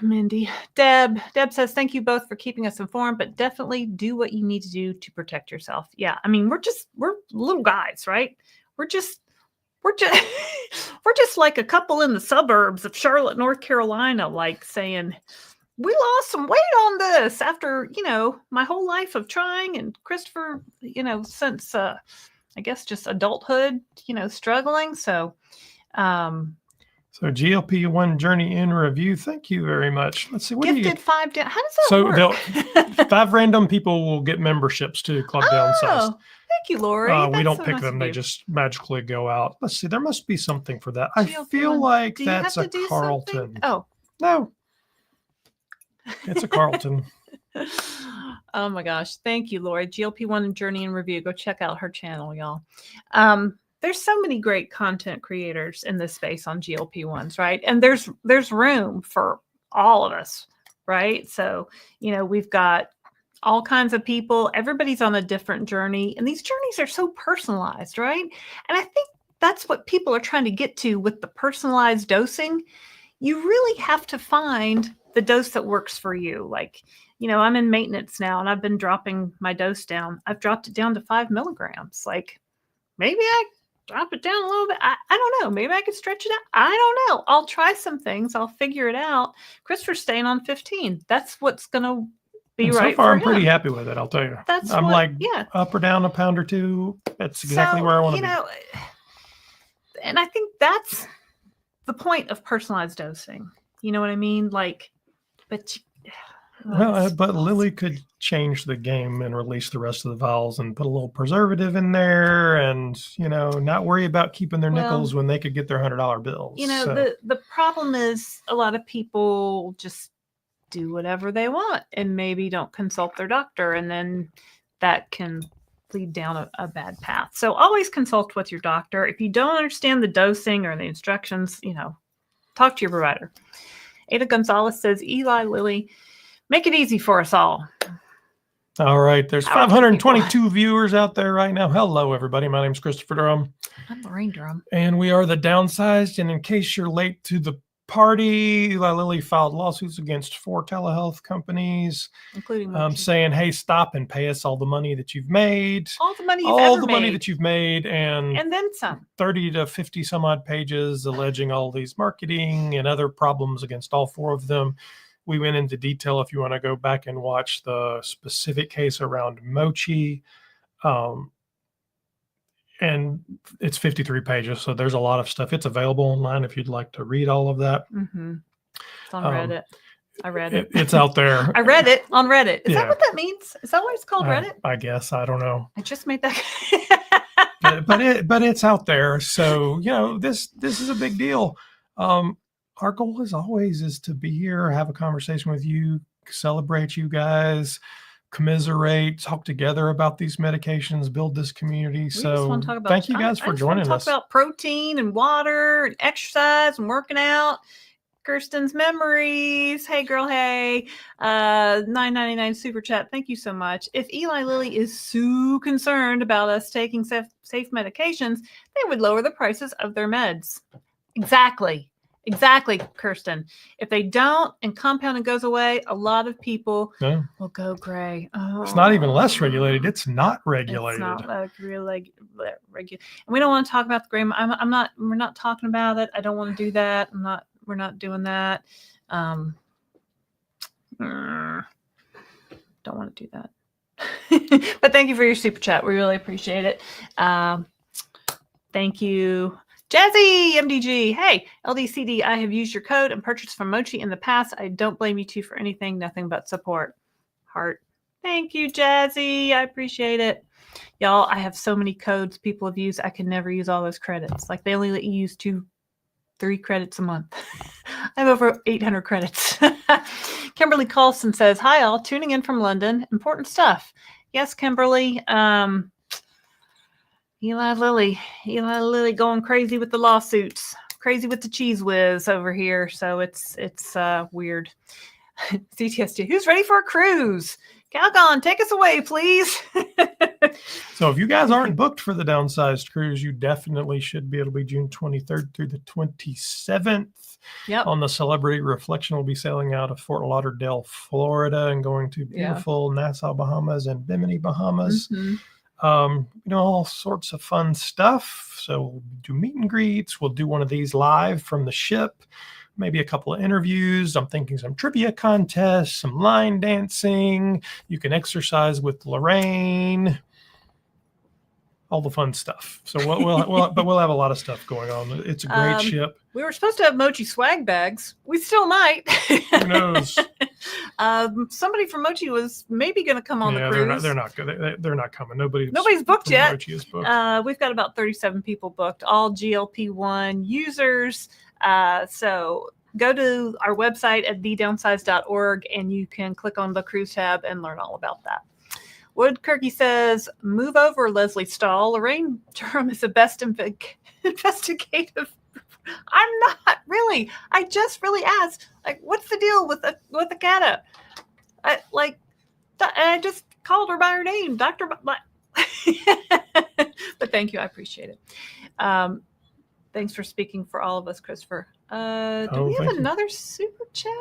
Mindy. Deb says, thank you both for keeping us informed, but definitely do what you need to do to protect yourself. Yeah, we're little guys, right? We're just like a couple in the suburbs of Charlotte, North Carolina, like saying, we lost some weight on this after, my whole life of trying, and Christopher, since I guess just adulthood, struggling. So So GLP-1 journey in review. Thank you very much. Let's see. What gifted do you? 5 down. How does that work? 5 random people will get memberships to Club Downsized. Thank you, Lori. We don't so pick nice them; of they you. just magically go out. Let's see. There must be something for that. I GLP-1. feel like Do you that's a have to do Carlton. something? Oh, No, it's a Carlton. Oh my gosh. Thank you, Lori. GLP-1 Journey in Review. Go check out her channel, y'all. There's so many great content creators in this space on GLP-1s, right? And there's room for all of us, right? So, we've got all kinds of people. Everybody's on a different journey, and these journeys are so personalized, right? And I think that's what people are trying to get to with the personalized dosing. You really have to find the dose that works for you. Like, I'm in maintenance now, and I've been dropping my dose down. I've dropped it down to 5 milligrams. Like, maybe I drop it down a little bit. I don't know. Maybe I could stretch it out. I don't know. I'll try some things. I'll figure it out. Christopher's staying on 15. That's what's going to be And right so far, for I'm pretty him. happy with it. I'll tell you. That's I'm yeah. up or down a pound or two. That's exactly where I want to be. And I think that's the point of personalized dosing. You know what I mean? Like, but Lilly could change the game and release the rest of the vials and put a little preservative in there, and not worry about keeping their nickels when they could get their $100 bills. The problem is a lot of people just do whatever they want and maybe don't consult their doctor, and then that can lead down a bad path. So always consult with your doctor. If you don't understand the dosing or the instructions, talk to your provider. Ada Gonzalez says, Eli Lilly, make it easy for us all. All right. There's 522 viewers out there right now. Hello, everybody. My name's Christopher Durham. I'm Lorraine Durham. And we are the Downsized. And in case you're late to the party, Eli Lilly filed lawsuits against 4 telehealth companies, including saying, hey, stop and pay us all the money that you've made. All the money money that you've made. And then some. 30 to 50 some odd pages alleging all these marketing and other problems against all 4 of them. We went into detail if you want to go back and watch the specific case around Mochi. And it's 53 pages, so there's a lot of stuff. It's available online if you'd like to read all of that. Mm-hmm. It's on Reddit. I read it. It's out there. I read it on Reddit. Is that what that means? Is that why it's called Reddit? I guess. I don't know. I just made that. but it's out there. So, this is a big deal. Our goal as always is to be here, have a conversation with you, celebrate you guys, commiserate, talk together about these medications, build this community. So thank you guys for joining us. Talk about protein and water and exercise and working out. Kirsten's memories. Hey girl, hey. $9.99 super chat. Thank you so much. If Eli Lilly is so concerned about us taking safe medications, they would lower the prices of their meds. Exactly, Kirsten. If they don't and compounding goes away, a lot of people will go gray. Oh. It's not even less regulated. It's not regulated. It's not like really regulated. And we don't want to talk about the gray. We're not talking about it. I don't want to do that. We're not doing that. Don't want to do that. But thank you for your super chat. We really appreciate it. Thank you. Jazzy MDG, hey, LDCD, I have used your code and purchased from Mochi in the past. I don't blame you two for anything, nothing but support. Heart. Thank you, Jazzy. I appreciate it. Y'all, I have so many codes people have used. I can never use all those credits. Like they only let you use 3 credits a month. I have over 800 credits. Kimberly Carlson says, hi all, tuning in from London. Important stuff. Yes, Kimberly. Eli Lilly going crazy with the lawsuits. Crazy with the cheese whiz over here. So it's weird. CTSD. Who's ready for a cruise? Calgon, take us away, please. So if you guys aren't booked for the Downsized cruise, you definitely should be. It'll be June 23rd through the 27th. Yep. On the Celebrity Reflection, we'll be sailing out of Fort Lauderdale, Florida, and going to beautiful Nassau, Bahamas, and Bimini, Bahamas. All sorts of fun stuff. So we'll do meet and greets. We'll do one of these live from the ship. Maybe a couple of interviews. I'm thinking some trivia contests, some line dancing. You can exercise with Lorraine. All the fun stuff. So we'll have a lot of stuff going on. It's a great ship. We were supposed to have Mochi swag bags. We still might. Who knows? Somebody from Mochi was maybe going to come on the cruise. They're not good. They're not coming. Nobody's booked yet. Mochi is booked. We've got about 37 people booked, all GLP-1 users. So go to our website at thedownsized.org and you can click on the cruise tab and learn all about that. Wood Kirky says, move over, Leslie Stahl. Lorraine Durham is the best investigative. I'm not really. I just really asked, like, what's the deal with the cat? I just called her by her name, Dr. But thank you. I appreciate it. Thanks for speaking for all of us, Christopher. Do we have another super chat?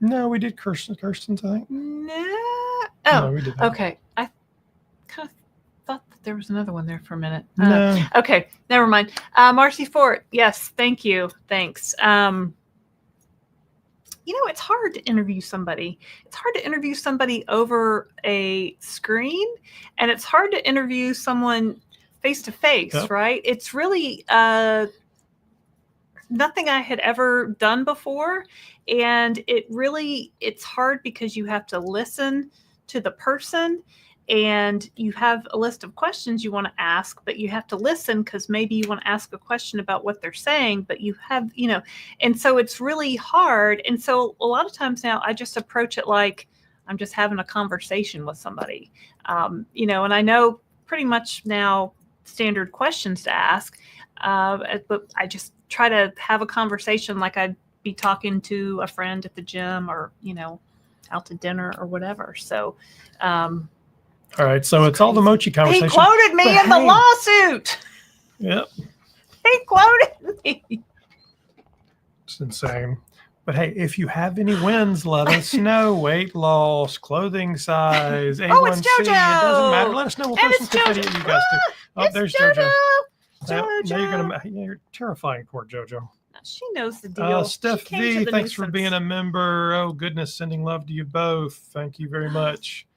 No, we did Kirsten's, I think. No. Oh, no, we didn't. Okay. I kind of thought that there was another one there for a minute. No. Okay, never mind. Marcy Fort. Yes, thank you. Thanks. It's hard to interview somebody. It's hard to interview somebody over a screen, and it's hard to interview someone face to face, right? It's really nothing I had ever done before. And it's hard because you have to listen to the person and you have a list of questions you want to ask, but you have to listen because maybe you want to ask a question about what they're saying, but you have, and so it's really hard. And so a lot of times now I just approach it like I'm just having a conversation with somebody, and I know pretty much now standard questions to ask, but I just try to have a conversation like I'd be talking to a friend at the gym or, out to dinner or whatever. So, all right. So it's all the Mochi conversation. He quoted me in the lawsuit. Yep. He quoted me. It's insane. But hey, if you have any wins, let us know. Weight loss, clothing size, A1C. Oh, it's JoJo. It doesn't matter. Let us know. We'll And post some confetti at you guys too. Oh, there's JoJo. JoJo. Now you're terrifying, poor JoJo. She knows the deal. Steph V, thanks for being a member. Oh, goodness, sending love to you both. Thank you very much.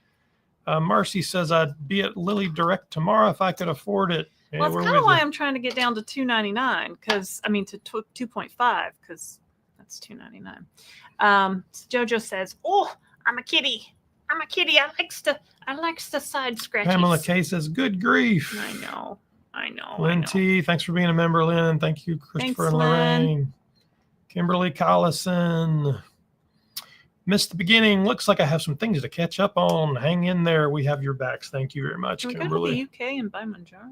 Marcy says, I'd be at Lilly Direct tomorrow if I could afford it. Yeah, well, it's kind of why I'm trying to get down to $2.99 to 2.5 because that's $2.99. JoJo says, "Oh, I'm a kitty. I likes the side scratches." Pamela K says, "Good grief." I know. Lynn T, thanks for being a member, Lynn. Thank you, Christopher and Lorraine. Kimberly Collison. Missed the beginning. Looks like I have some things to catch up on. Hang in there. We have your backs. Thank you very much, Can we Kimberly. go to the UK and buy Mounjaro?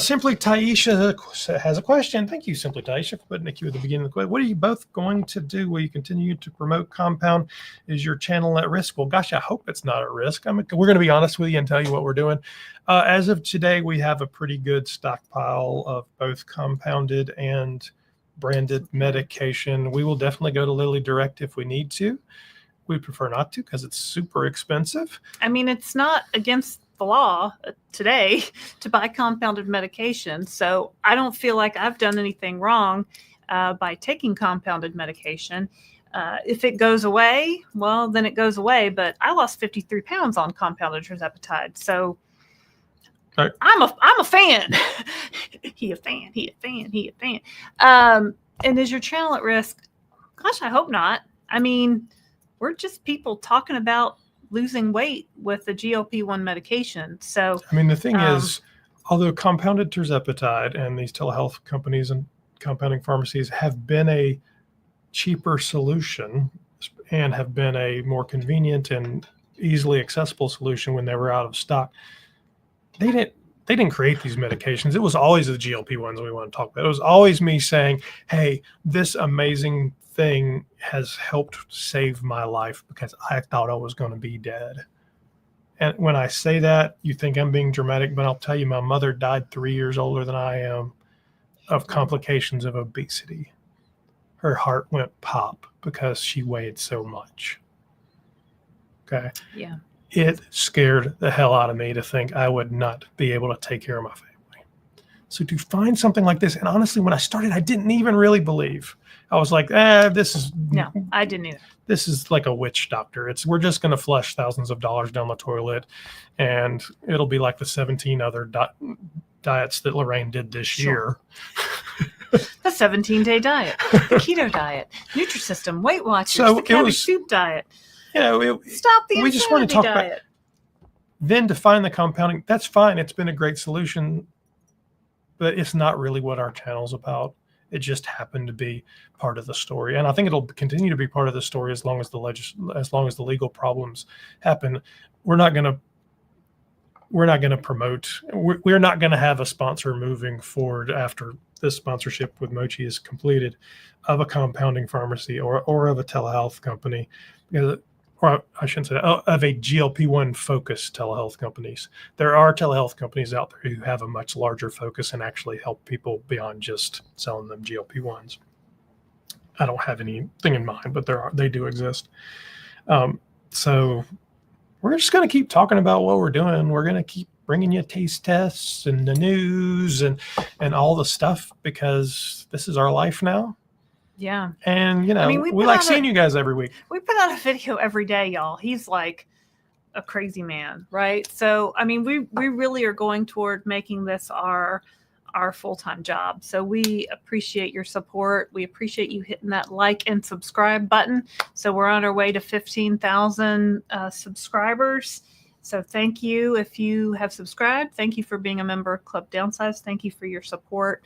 Simply Taisha has a question. Thank you, Simply Taisha, for putting the queue at the beginning of the question. What are you both going to do? Will you continue to promote Compound? Is your channel at risk? Well, gosh, I hope it's not at risk. We're going to be honest with you and tell you what we're doing. As of today, we have a pretty good stockpile of both compounded and branded medication. We will definitely go to Lilly Direct if we need to. We prefer not to because it's super expensive. I mean, it's not against the law today to buy compounded medication. So I don't feel like I've done anything wrong by taking compounded medication. If it goes away, well, then it goes away. But I lost 53 pounds on compounded tirzepatide. So right. I'm a fan. He a fan. And is your channel at risk? Gosh, I hope not. I mean, we're just people talking about losing weight with the GLP-1 medication. So, I mean, the thing is, although compounded tirzepatide and these telehealth companies and compounding pharmacies have been a cheaper solution and have been a more convenient and easily accessible solution when they were out of stock, they didn't create these medications. It was always the GLP-1s we want to talk about. It was always me saying, hey, this amazing thing has helped save my life because I thought I was going to be dead. And when I say that, you think I'm being dramatic, but I'll tell you, my mother died 3 years older than I am of complications of obesity. Her heart went pop because she weighed so much. Okay. Yeah. It scared the hell out of me to think I would not be able to take care of my family. So to find something like this, and honestly, when I started, I didn't even really believe. I was like, this is... No, I didn't either. This is like a witch doctor. We're just going to flush thousands of dollars down the toilet, and it'll be like the 17 other diets that Lorraine did this year. The 17-day diet, the keto diet, Nutrisystem, Weight Watchers, the cabbage soup diet. Stop the we just want to talk diet. about then to find the compounding. That's fine. It's been a great solution, but it's not really what our channel's about. It just happened to be part of the story, and I think it'll continue to be part of the story as long as the legal problems happen. We're not going to promote. We're not going to have a sponsor moving forward after this sponsorship with Mochi is completed of a compounding pharmacy or of a telehealth company, or I shouldn't say that, of a GLP-1 focused telehealth companies. There are telehealth companies out there who have a much larger focus and actually help people beyond just selling them GLP-1s. I don't have anything in mind, but they do exist. So we're just going to keep talking about what we're doing. We're going to keep bringing you taste tests and the news and all the stuff because this is our life now. Yeah. And, we like seeing you guys every week. We put out a video every day, y'all. He's like a crazy man, right? So, I mean, we really are going toward making this our full-time job. So we appreciate your support. We appreciate you hitting that like and subscribe button. So we're on our way to 15,000 subscribers. So thank you if you have subscribed. Thank you for being a member of Club Downsized. Thank you for your support.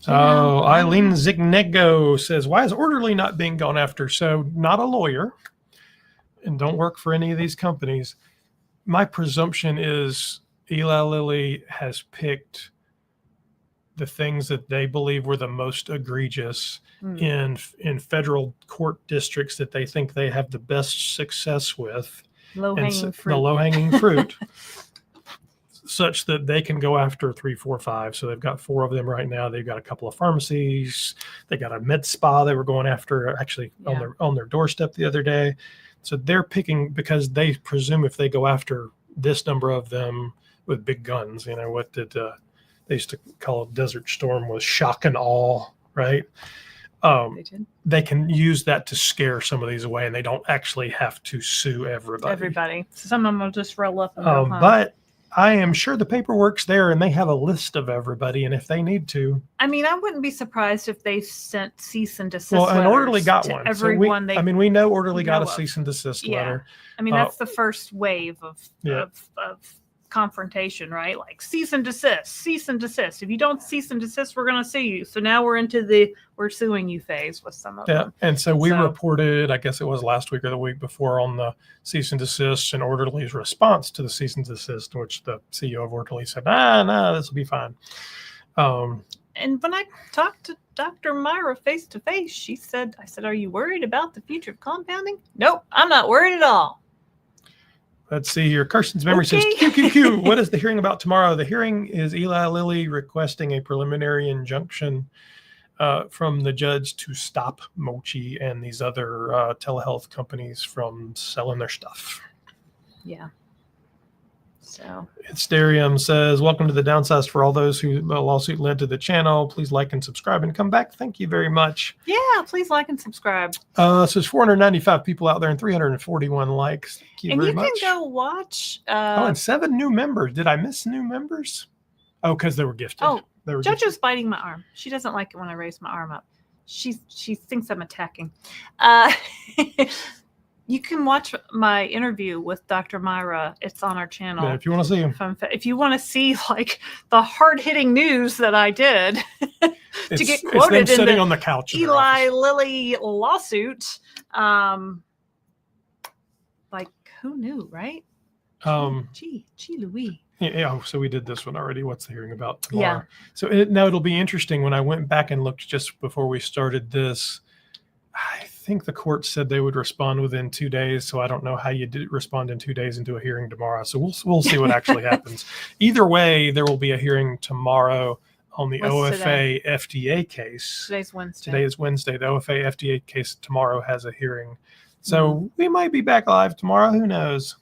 Eileen Zignego says, why is Orderly not being gone after? So not a lawyer and don't work for any of these companies. My presumption is Eli Lilly has picked the things that they believe were the most egregious in federal court districts that they think they have the best success with. Low-hanging fruit. The low-hanging fruit. Such that they can go after 3, 4, 5. So they've got 4 of them right now. They've got a couple of pharmacies. They got a med spa they were going after actually on their doorstep the other day. So they're picking because they presume if they go after this number of them with big guns, what did they used to call it Desert Storm was shock and awe, right? They can use that to scare some of these away, and they don't actually have to sue everybody. So some of them will just roll up and go home. But I am sure the paperwork's there and they have a list of everybody. And if they need to, I mean, I wouldn't be surprised if they sent cease and desist. Well, and Orderly got one. Everyone so we know Orderly got a cease and desist letter. I mean, that's the first wave of confrontation, right? Like cease and desist. If you don't cease and desist, we're going to sue you. So now we're into the we're suing you phase with some of them. And so we reported, I guess it was last week or the week before, on the cease and desist and Orderly's response to the cease and desist, which the CEO of Orderly said, no, this will be fine. And when I talked to Dr. Myra face to face, I said, are you worried about the future of compounding? Nope, I'm not worried at all. Let's see here. Carson's memory says, QQQ, what is the hearing about tomorrow? The hearing is Eli Lilly requesting a preliminary injunction from the judge to stop Mochi and these other telehealth companies from selling their stuff. Yeah. So Hysterium says, welcome to the Downsized. For all those who the lawsuit led to the channel, please like and subscribe and come back. Thank you very much. Yeah, please like and subscribe. So there's 495 people out there and 341 likes. Thank you very much. And you can go watch. And 7 new members. Did I miss new members? Oh, because they were gifted. JoJo's biting my arm. She doesn't like it when I raise my arm up. She thinks I'm attacking. Uh, you can watch my interview with Dr. Myra. It's on our channel. Yeah, if you want to see him. If you want to see like the hard-hitting news that I did to get quoted it's them in sitting the on the couch in their Eli office. Lilly lawsuit, like who knew, right? Gee, Louis. Yeah, so we did this one already. What's the hearing about tomorrow? Yeah. So now it'll be interesting. When I went back and looked just before we started this, I think the court said they would respond within 2 days. So I don't know how you did respond in 2 days into a hearing tomorrow. So we'll see what actually happens. Either way, there will be a hearing tomorrow on the What's OFA FDA case. Today's Wednesday. Today is Wednesday. The OFA FDA case tomorrow has a hearing. So we might be back live tomorrow. Who knows?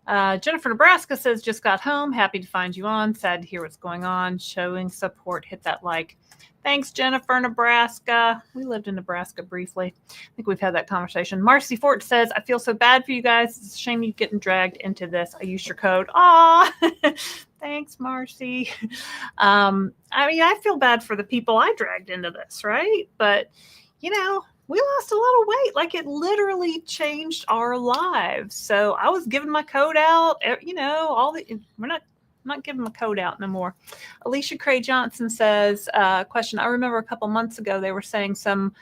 Jennifer Nebraska says, just got home. Happy to find you on. Sad to hear what's going on. Showing support. Hit that like. Thanks, Jennifer Nebraska. We lived in Nebraska briefly. I think we've had that conversation. Marcy Fort says, I feel so bad for you guys. It's a shame you're getting dragged into this. I used your code. Aw, thanks, Marcy. I mean, I feel bad for the people I dragged into this, right? But, we lost a lot of weight. Like it literally changed our lives. So I was giving my code out, we're not giving my code out no more. Alicia Cray Johnson says, question. I remember a couple months ago, they were saying some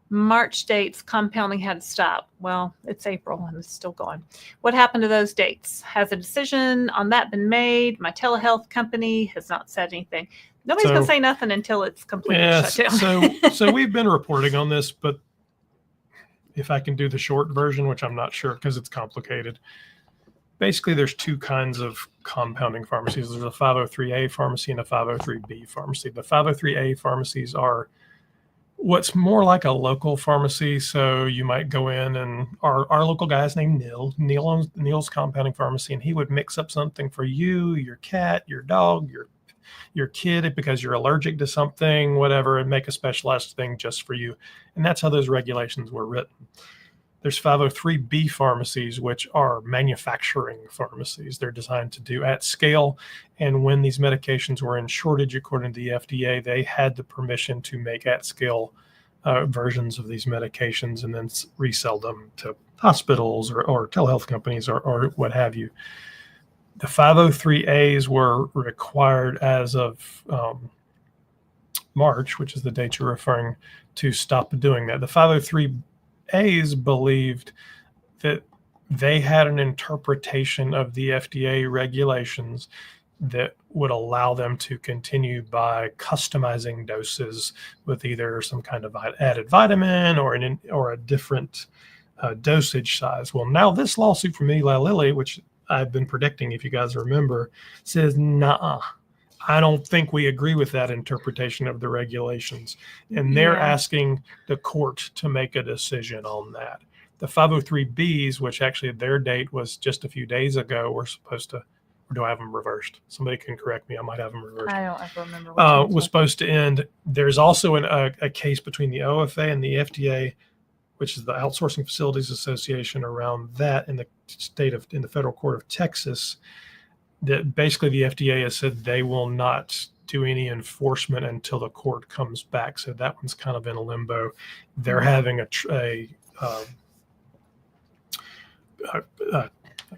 March dates compounding had to stop. Well, it's April and it's still going. What happened to those dates? Has a decision on that been made? My telehealth company has not said anything. Nobody's going to say nothing until it's completely shut down. So we've been reporting on this, but if I can do the short version, which I'm not sure because it's complicated. Basically, there's two kinds of compounding pharmacies. There's a 503A pharmacy and a 503B pharmacy. The 503A pharmacies are what's more like a local pharmacy. So you might go in and our local guy is named Neil. Neil owns Neil's compounding pharmacy, and he would mix up something for you, your cat, your dog, your kid because you're allergic to something, whatever, and make a specialized thing just for you. And that's how those regulations were written. There's 503B pharmacies, which are manufacturing pharmacies. They're designed to do at scale. And when these medications were in shortage, according to the FDA, they had the permission to make at scale versions of these medications and then resell them to hospitals or telehealth companies or what have you. The 503As were required as of March, which is the date you're referring to, stop doing that. The 503As believed that they had an interpretation of the FDA regulations that would allow them to continue by customizing doses with either some kind of added vitamin or a different dosage size. Well, now this lawsuit from Eli Lilly, which I've been predicting, if you guys remember, says, nah, I don't think we agree with that interpretation of the regulations. And they're asking the court to make a decision on that. The 503Bs, which actually their date was just a few days ago, were supposed to, or do I have them reversed? Somebody can correct me. I might have them reversed. I don't ever remember. Was supposed to end. There's also a case between the OFA and the FDA, which is the Outsourcing Facilities Association, around that in the federal court of Texas, that basically the FDA has said they will not do any enforcement until the court comes back. So that one's kind of in a limbo. They're having I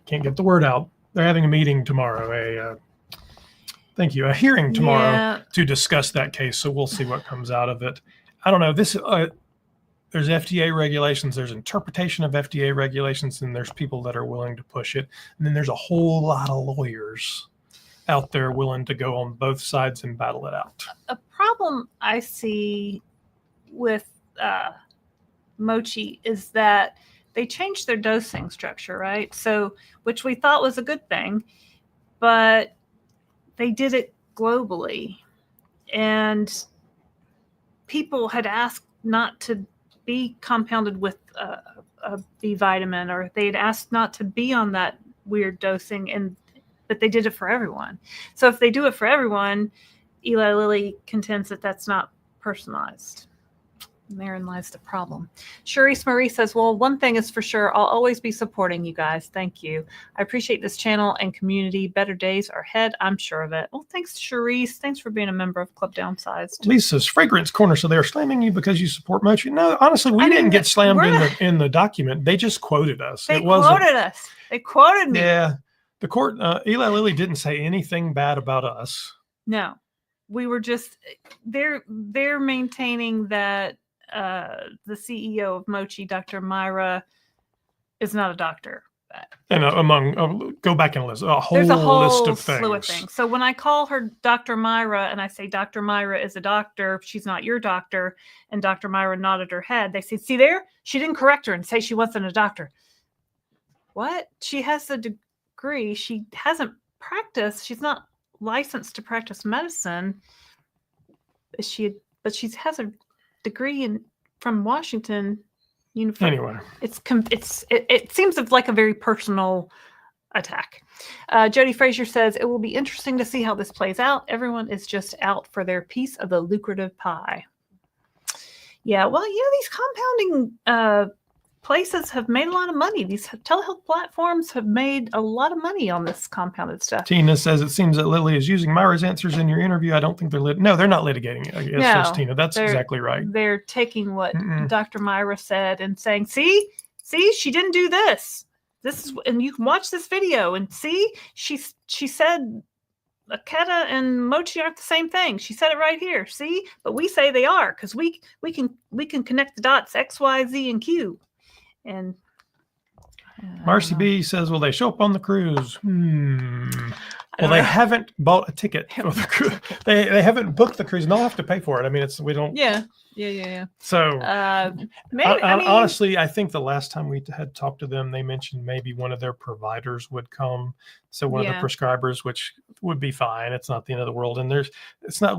can't get the word out. They're having a meeting tomorrow, a hearing tomorrow to discuss that case. So we'll see what comes out of it. I don't know. There's FDA regulations, there's interpretation of FDA regulations, and there's people that are willing to push it. And then there's a whole lot of lawyers out there willing to go on both sides and battle it out. A problem I see with Mochi is that they changed their dosing structure, right? So, which we thought was a good thing, but they did it globally. And people had asked not to be compounded with a B vitamin, or they'd asked not to be on that weird dosing, but they did it for everyone. So if they do it for everyone, Eli Lilly contends that that's not personalized. Therein lies the problem. Charisse Marie says, well, one thing is for sure, I'll always be supporting you guys. Thank you. I appreciate this channel and community. Better days are ahead. I'm sure of it. Well, thanks, Charisse. Thanks for being a member of Club Downsized. Lisa's Fragrance Corner. So they're slamming you because you support Mochi. No, honestly, we didn't get slammed in the document. They just quoted us. They quoted us. They quoted me. Yeah. The court, Eli Lilly didn't say anything bad about us. No. We were just, they're maintaining that the CEO of Mochi, Dr. Myra, is not a doctor. And go back and list there's a whole list of slew of things. So when I call her Dr. Myra and I say Dr. Myra is a doctor, she's not your doctor, and Dr. Myra nodded her head, they say, see there? She didn't correct her and say she wasn't a doctor. What? She has a degree. She hasn't practiced. She's not licensed to practice medicine. But she has a degree from Washington University. Anyway, it seems like a very personal attack. Jody Frazier says it will be interesting to see how this plays out. Everyone is just out for their piece of the lucrative pie. Yeah, well, these compounding places have made a lot of money. These telehealth platforms have made a lot of money on this compounded stuff. Tina says it seems that Lilly is using Myra's answers in your interview. I don't think they're no, they're not litigating it. Yes, yes, Tina, that's exactly right. They're taking what Dr. Myra said and saying, see, she didn't do this. This is, and you can watch this video and see, she said Aketa and Mochi aren't the same thing. She said it right here. See, but we say they are because we can connect the dots X, Y, Z, and Q. And Marcy B says, will they show up on the cruise? Well, they haven't bought a ticket for the cruise. They haven't booked the cruise, and they'll have to pay for it. I mean, we don't. Yeah. So, maybe, honestly, I think the last time we had talked to them, they mentioned maybe one of their providers would come. So one of the prescribers, which would be fine. It's not the end of the world. And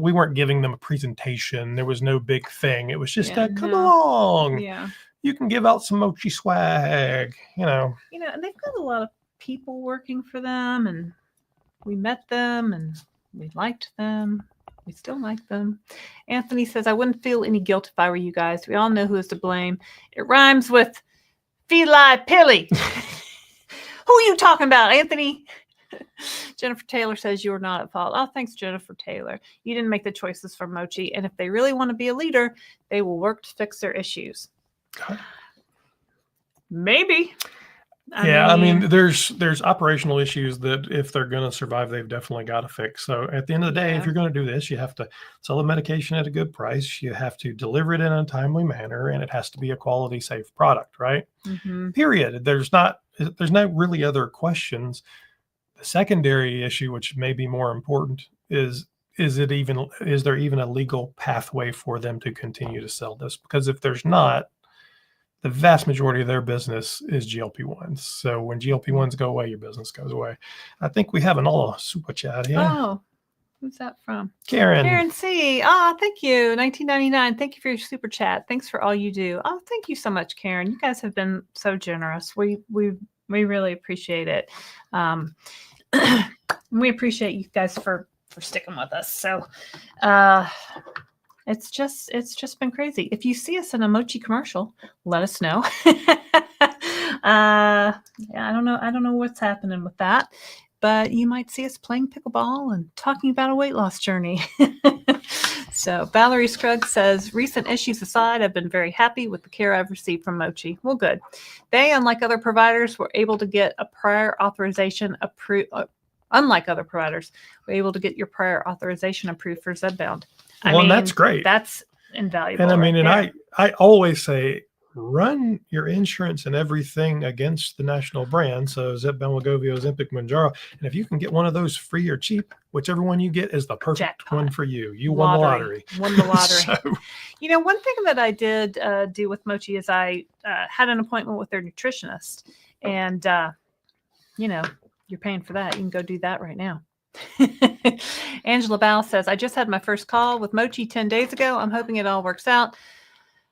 we weren't giving them a presentation. There was no big thing. It was just come along. Yeah. You can give out some Mochi swag, and they've got a lot of people working for them, and we met them and we liked them. We still like them. Anthony says, I wouldn't feel any guilt if I were you guys. We all know who is to blame. It rhymes with Feli Pilly. Who are you talking about, Anthony? Jennifer Taylor says you're not at fault. Oh, thanks, Jennifer Taylor. You didn't make the choices for Mochi. And if they really want to be a leader, they will work to fix their issues. Maybe. I mean, there's operational issues that if they're going to survive, they've definitely got to fix. So at the end of the day, if you're going to do this, you have to sell the medication at a good price. You have to deliver it in a timely manner, and it has to be a quality, safe product, right? Period. There's no really other questions. The secondary issue, which may be more important, is there even a legal pathway for them to continue to sell this? Because if there's not, the vast majority of their business is GLP-1s. So when GLP-1s go away, your business goes away. I think we have an all super chat here. Oh, who's that from? Karen. Karen C. Oh, thank you. 1999. Thank you for your super chat. Thanks for all you do. Oh, thank you so much, Karen. You guys have been so generous. We really appreciate it. We appreciate you guys for sticking with us. So, it's just been crazy. If you see us in a Mochi commercial, let us know. I don't know what's happening with that, but you might see us playing pickleball and talking about a weight loss journey. So Valerie Scruggs says, recent issues aside, I've been very happy with the care I've received from Mochi. Well, good. They, unlike other providers, were able to get a prior authorization approved. Unlike other providers, we're able to get your prior authorization approved for Zepbound. I mean, that's great. That's invaluable. And I mean, I always say, run your insurance and everything against the national brand. So Zepbound, Wegovy, Ozempic, Mounjaro. And if you can get one of those free or cheap, whichever one you get is the perfect Jackpot. one for you. You won the lottery. Won the lottery. So, one thing that I did do with Mochi is I had an appointment with their nutritionist. And, you're paying for that. You can go do that right now. Angela Bow says, I just had my first call with Mochi 10 days ago. I'm hoping it all works out,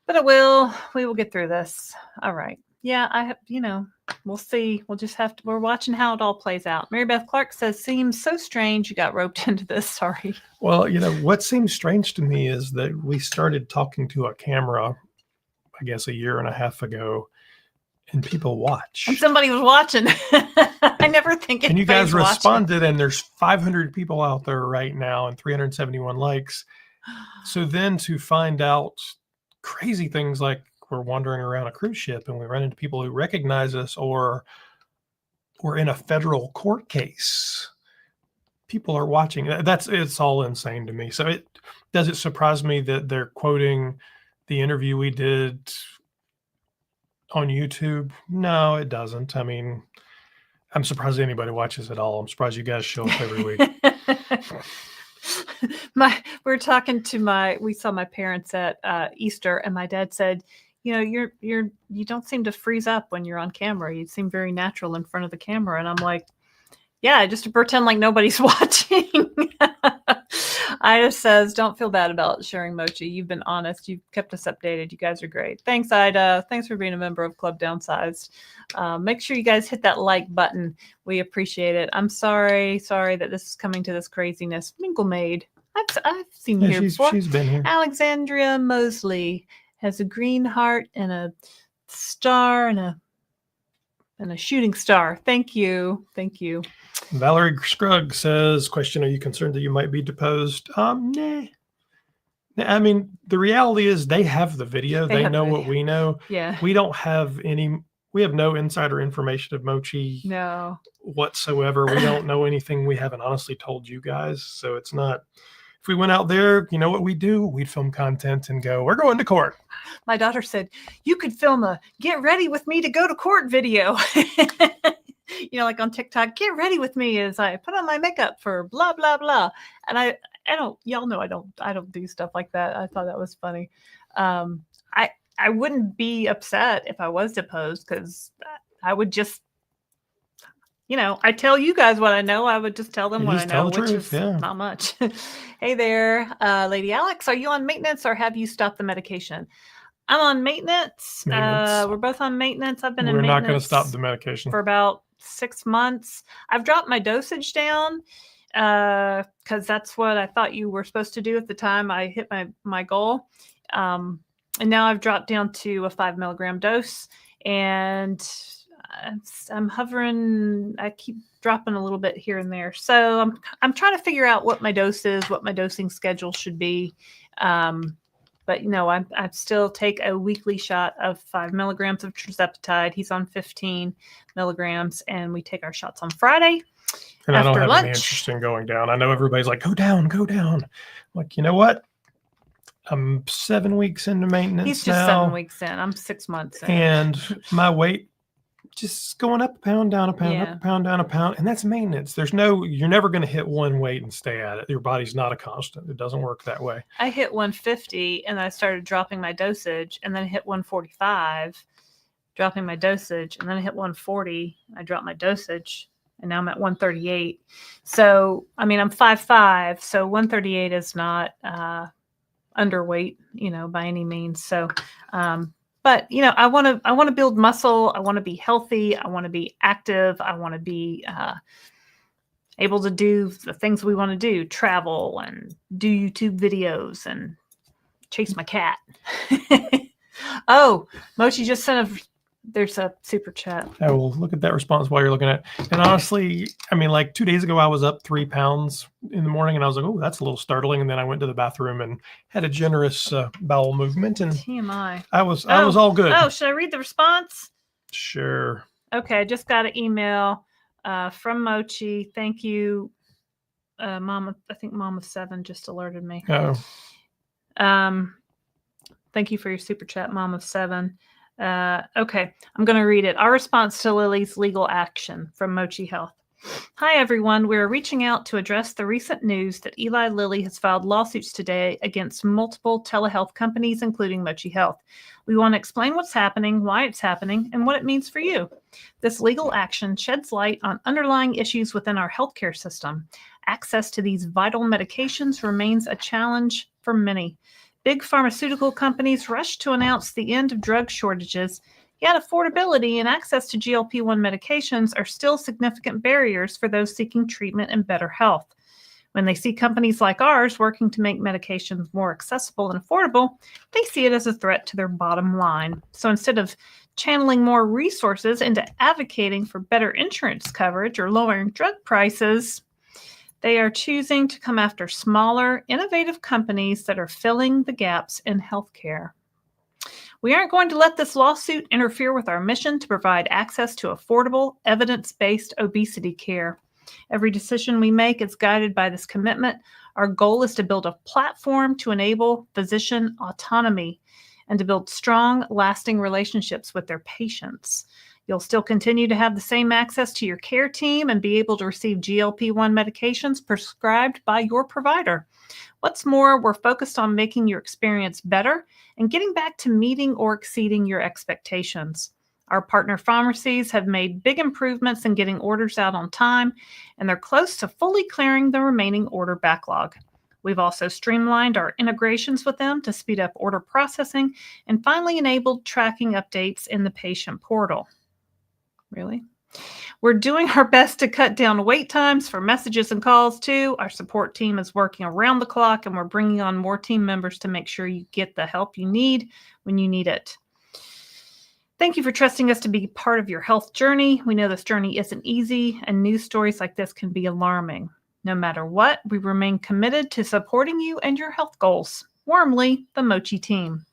but it will. We will get through this. All right. Yeah, I have, we'll see. We'll just we're watching how it all plays out. Mary Beth Clark says, seems so strange you got roped into this. Sorry. Well, what seems strange to me is that we started talking to a camera I guess, a year and a half ago, and people watch. And somebody was watching. I never think And you guys anybody's watching. responded, and there's 500 people out there right now and 371 likes. So then to find out crazy things like we're wandering around a cruise ship and we run into people who recognize us, or we're in a federal court case, people are watching. It's all insane to me. So does it surprise me that they're quoting the interview we did on YouTube? No, it doesn't. I mean, I'm surprised anybody watches it all. I'm surprised you guys show up every week. We saw my parents at Easter, and my dad said, you don't seem to freeze up when you're on camera. You seem very natural in front of the camera. And I'm like, yeah, just to pretend like nobody's watching. Ida says, don't feel bad about sharing Mochi. You've been honest. You've kept us updated. You guys are great. Thanks, Ida. Thanks for being a member of Club Downsized. Make sure you guys hit that like button. We appreciate it. I'm sorry that this is coming to this craziness. Mingle Maid. I've seen you here before. She's been here. Alexandria Mosley has a green heart and a star and a shooting star. Thank you. Valerie Scruggs says, question, are you concerned that you might be deposed? Nah. I mean, the reality is they have the video. They know what we know. Yeah. We don't have we have no insider information of Mochi whatsoever. We don't know anything we haven't honestly told you guys. So it's not, if we went out there, you know what we do? We'd film content and go, we're going to court. My daughter said, you could film a get ready with me to go to court video. Like on TikTok, get ready with me as I put on my makeup for blah, blah, blah. And I don't, y'all know I don't do stuff like that. I thought that was funny. I wouldn't be upset if I was deposed, because I would just, I tell you guys what I know. I would just tell them what I know, which is not much. Hey there, Lady Alex, are you on maintenance or have you stopped the medication? I'm on maintenance. We're both on maintenance. I've been in maintenance. We're not going to stop the medication for about 6 months. I've dropped my dosage down because that's what I thought you were supposed to do at the time I hit my goal. And now I've dropped down to a 5 milligram dose, and I'm hovering. I keep dropping a little bit here and there. So I'm trying to figure out what my dose is, what my dosing schedule should be. But I still take a weekly shot of 5 milligrams of tirzepatide. He's on 15 milligrams, and we take our shots on Friday. And after I don't have lunch. any interest in going down. I know everybody's like, go down. I'm like, you know what? I'm 7 weeks into maintenance. He's just 7 weeks in. I'm 6 months in. And my weight just going up a pound, down a pound, up a pound, down a pound. And that's maintenance. You're never going to hit one weight and stay at it. Your body's not a constant. It doesn't work that way. I hit 150 and I started dropping my dosage, and then I hit 145, dropping my dosage, and then I hit 140. I dropped my dosage, and now I'm at 138. So, I'm 5'5", so 138 is not underweight, by any means. So, but I want to build muscle. I want to be healthy. I want to be active. I want to be able to do the things we want to do, travel and do YouTube videos and chase my cat. Oh, Mochi just there's a super chat. I will look at that response while you're looking at it. And honestly, 2 days ago, I was up 3 pounds in the morning, and I was like, oh, that's a little startling. And then I went to the bathroom and had a generous bowel movement. And TMI. I was all good. Oh, should I read the response? Sure. Okay, I just got an email from Mochi. Thank you, Mom. I think Mom of 7 just alerted me. Oh. Thank you for your super chat, Mom of 7. Okay, I'm going to read it. Our response to Lily's legal action from Mochi Health. Hi, everyone. We're reaching out to address the recent news that Eli Lilly has filed lawsuits today against multiple telehealth companies, including Mochi Health. We want to explain what's happening, why it's happening, and what it means for you. This legal action sheds light on underlying issues within our healthcare system. Access to these vital medications remains a challenge for many. Big pharmaceutical companies rush to announce the end of drug shortages, yet affordability and access to GLP-1 medications are still significant barriers for those seeking treatment and better health. When they see companies like ours working to make medications more accessible and affordable, they see it as a threat to their bottom line. So instead of channeling more resources into advocating for better insurance coverage or lowering drug prices, they are choosing to come after smaller, innovative companies that are filling the gaps in healthcare. We aren't going to let this lawsuit interfere with our mission to provide access to affordable, evidence-based obesity care. Every decision we make is guided by this commitment. Our goal is to build a platform to enable physician autonomy and to build strong, lasting relationships with their patients. You'll still continue to have the same access to your care team and be able to receive GLP-1 medications prescribed by your provider. What's more, we're focused on making your experience better and getting back to meeting or exceeding your expectations. Our partner pharmacies have made big improvements in getting orders out on time, and they're close to fully clearing the remaining order backlog. We've also streamlined our integrations with them to speed up order processing and finally enabled tracking updates in the patient portal. Really? We're doing our best to cut down wait times for messages and calls too. Our support team is working around the clock, and we're bringing on more team members to make sure you get the help you need when you need it. Thank you for trusting us to be part of your health journey. We know this journey isn't easy, and news stories like this can be alarming. No matter what, we remain committed to supporting you and your health goals. Warmly, the Mochi team.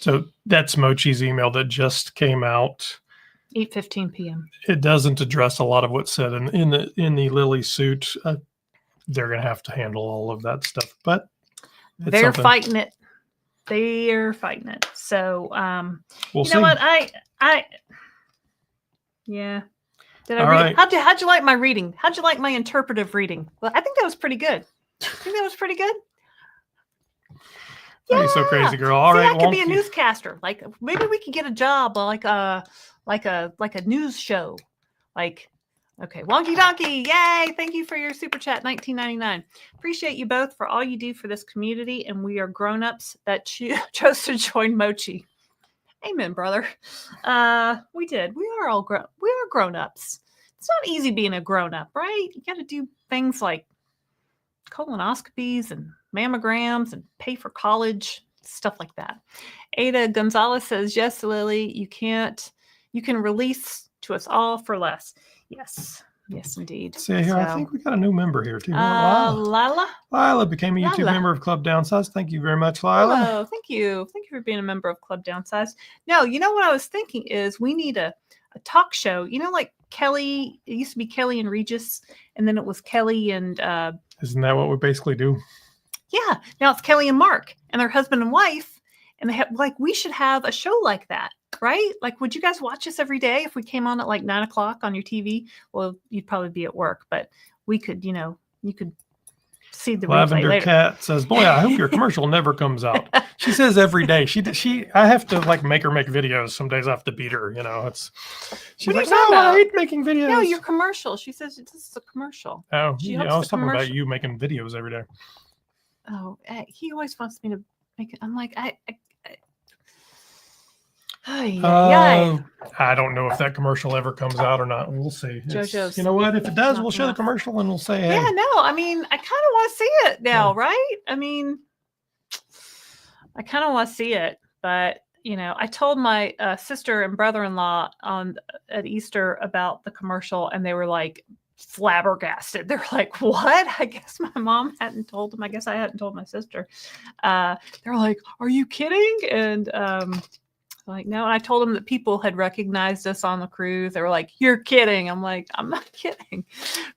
So that's Mochi's email that just came out. 8:15 p.m. It doesn't address a lot of what's said in the Lilly suit. They're going to have to handle all of that stuff, but they're fighting it. They're fighting it. So, we'll you know see. what? Yeah. Did I All read? right. How'd you like my reading? How'd you like my interpretive reading? Well, I think that was pretty good. I think that was pretty good. Yeah. You're so crazy, girl. All right. I could be a newscaster. Like maybe we could get a job like a news show. Okay, Wonky Donkey, yay! Thank you for your super chat, $19.99. Appreciate you both for all you do for this community, and we are grown-ups that chose to join Mochi. Amen, brother. We did. We are all grown-ups. It's not easy being a grown-up, right? You got to do things like colonoscopies and mammograms and pay for college, stuff like that. Ada Gonzalez says, yes, Lily, you can release to us all for less. Yes, indeed. See here, I think we got a new member here too. Lila became a YouTube member of Club Downsized. Thank you very much, Lila. Hello, thank you for being a member of Club Downsized. No, you know what I was thinking is we need a talk show. You know, like Kelly. It used to be Kelly and Regis, and then it was Kelly and. Isn't that what we basically do? Yeah. Now it's Kelly and Mark and their husband and wife, and they have we should have a show like that. Right? Like, would you guys watch us every day if we came on at 9 o'clock on your TV? Well, you'd probably be at work, but we could, you could see the Lavender replay later. Cat says, boy, I hope your commercial never comes out. She says every day. I have to make her make videos. Some days I have to beat her, She's like, no, I hate making videos. No, your commercial. She says this is a commercial. Oh, yeah, I was talking about you making videos every day. Oh, he always wants me to make it. I'm like, I don't know if that commercial ever comes out or not. We'll see. JoJo's. You know what? If it does, we'll show the commercial and we'll say, hey. Yeah, no, I mean, I kind of want to see it now, right? I mean, I kind of want to see it, but I told my sister and brother-in-law at Easter about the commercial, and they were like flabbergasted. They're like, what? I guess my mom hadn't told them. I guess I hadn't told my sister. They're like, are you kidding? And like, no. And I told them that people had recognized us on the cruise. They were like, you're kidding. I'm like, I'm not kidding.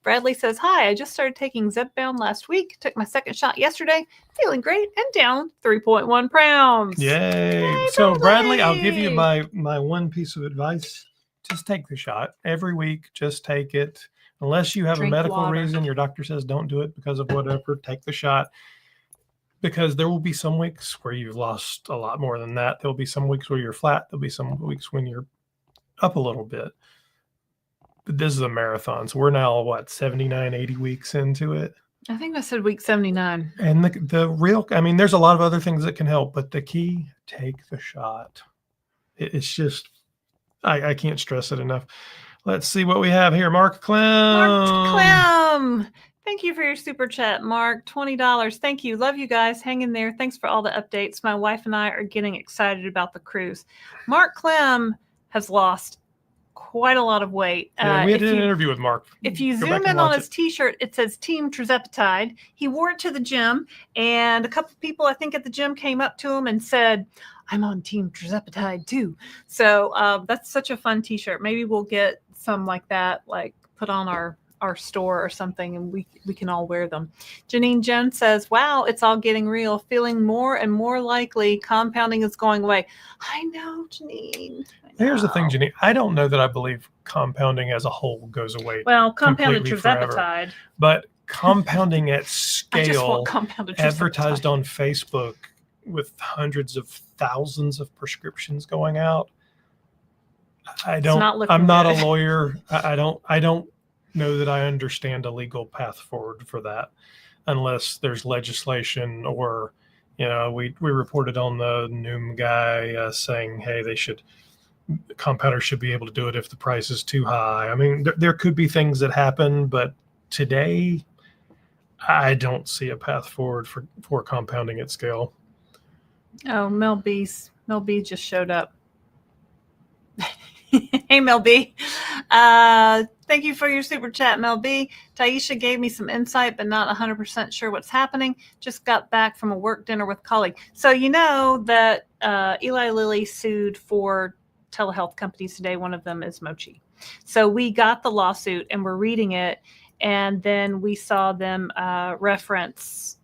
Bradley says, hi, I just started taking Zepbound last week. Took my second shot yesterday. Feeling great and down 3.1 pounds. Yay. So Bradley, I'll give you my one piece of advice. Just take the shot every week. Just take it. Unless you have a medical reason, your doctor says don't do it because of whatever, take the shot. Because there will be some weeks where you've lost a lot more than that. There'll be some weeks where you're flat. There'll be some weeks when you're up a little bit. But this is a marathon. So we're now, 79, 80 weeks into it? I think I said week 79. And the real, there's a lot of other things that can help. But the key, take the shot. It's just, I can't stress it enough. Let's see what we have here. Mark Clem. Thank you for your super chat, Mark. $20. Thank you. Love you guys. Hang in there. Thanks for all the updates. My wife and I are getting excited about the cruise. Mark Clem has lost quite a lot of weight. Yeah, we did an interview with Mark. If you zoom in on his t-shirt, it says Team Tirzepatide. He wore it to the gym, and a couple of people, I think, at the gym came up to him and said, I'm on Team Tirzepatide too. So that's such a fun t-shirt. Maybe we'll get some like that, like put on our store or something, and we can all wear them. Janine Jones says, wow, it's all getting real. Feeling more and more likely compounding is going away. I know, Janine. Here's the thing, Janine. I don't know that I believe compounding as a whole goes away. Well, compounded tirzepatide. But compounding at scale, I just want compounded advertised on Facebook with hundreds of thousands of prescriptions going out. I'm not a lawyer. I don't know that I understand a legal path forward for that, unless there's legislation or, we reported on the Noom guy saying, hey, compounders should be able to do it if the price is too high. I mean, there could be things that happen, but today I don't see a path forward for compounding at scale. Oh, Mel B just showed up. Hey, Mel B. Thank you for your super chat, Mel B. Taisha gave me some insight, but not 100% sure what's happening. Just got back from a work dinner with a colleague. So you know that Eli Lilly sued for telehealth companies today. One of them is Mochi. So we got the lawsuit and we're reading it. And then we saw them reference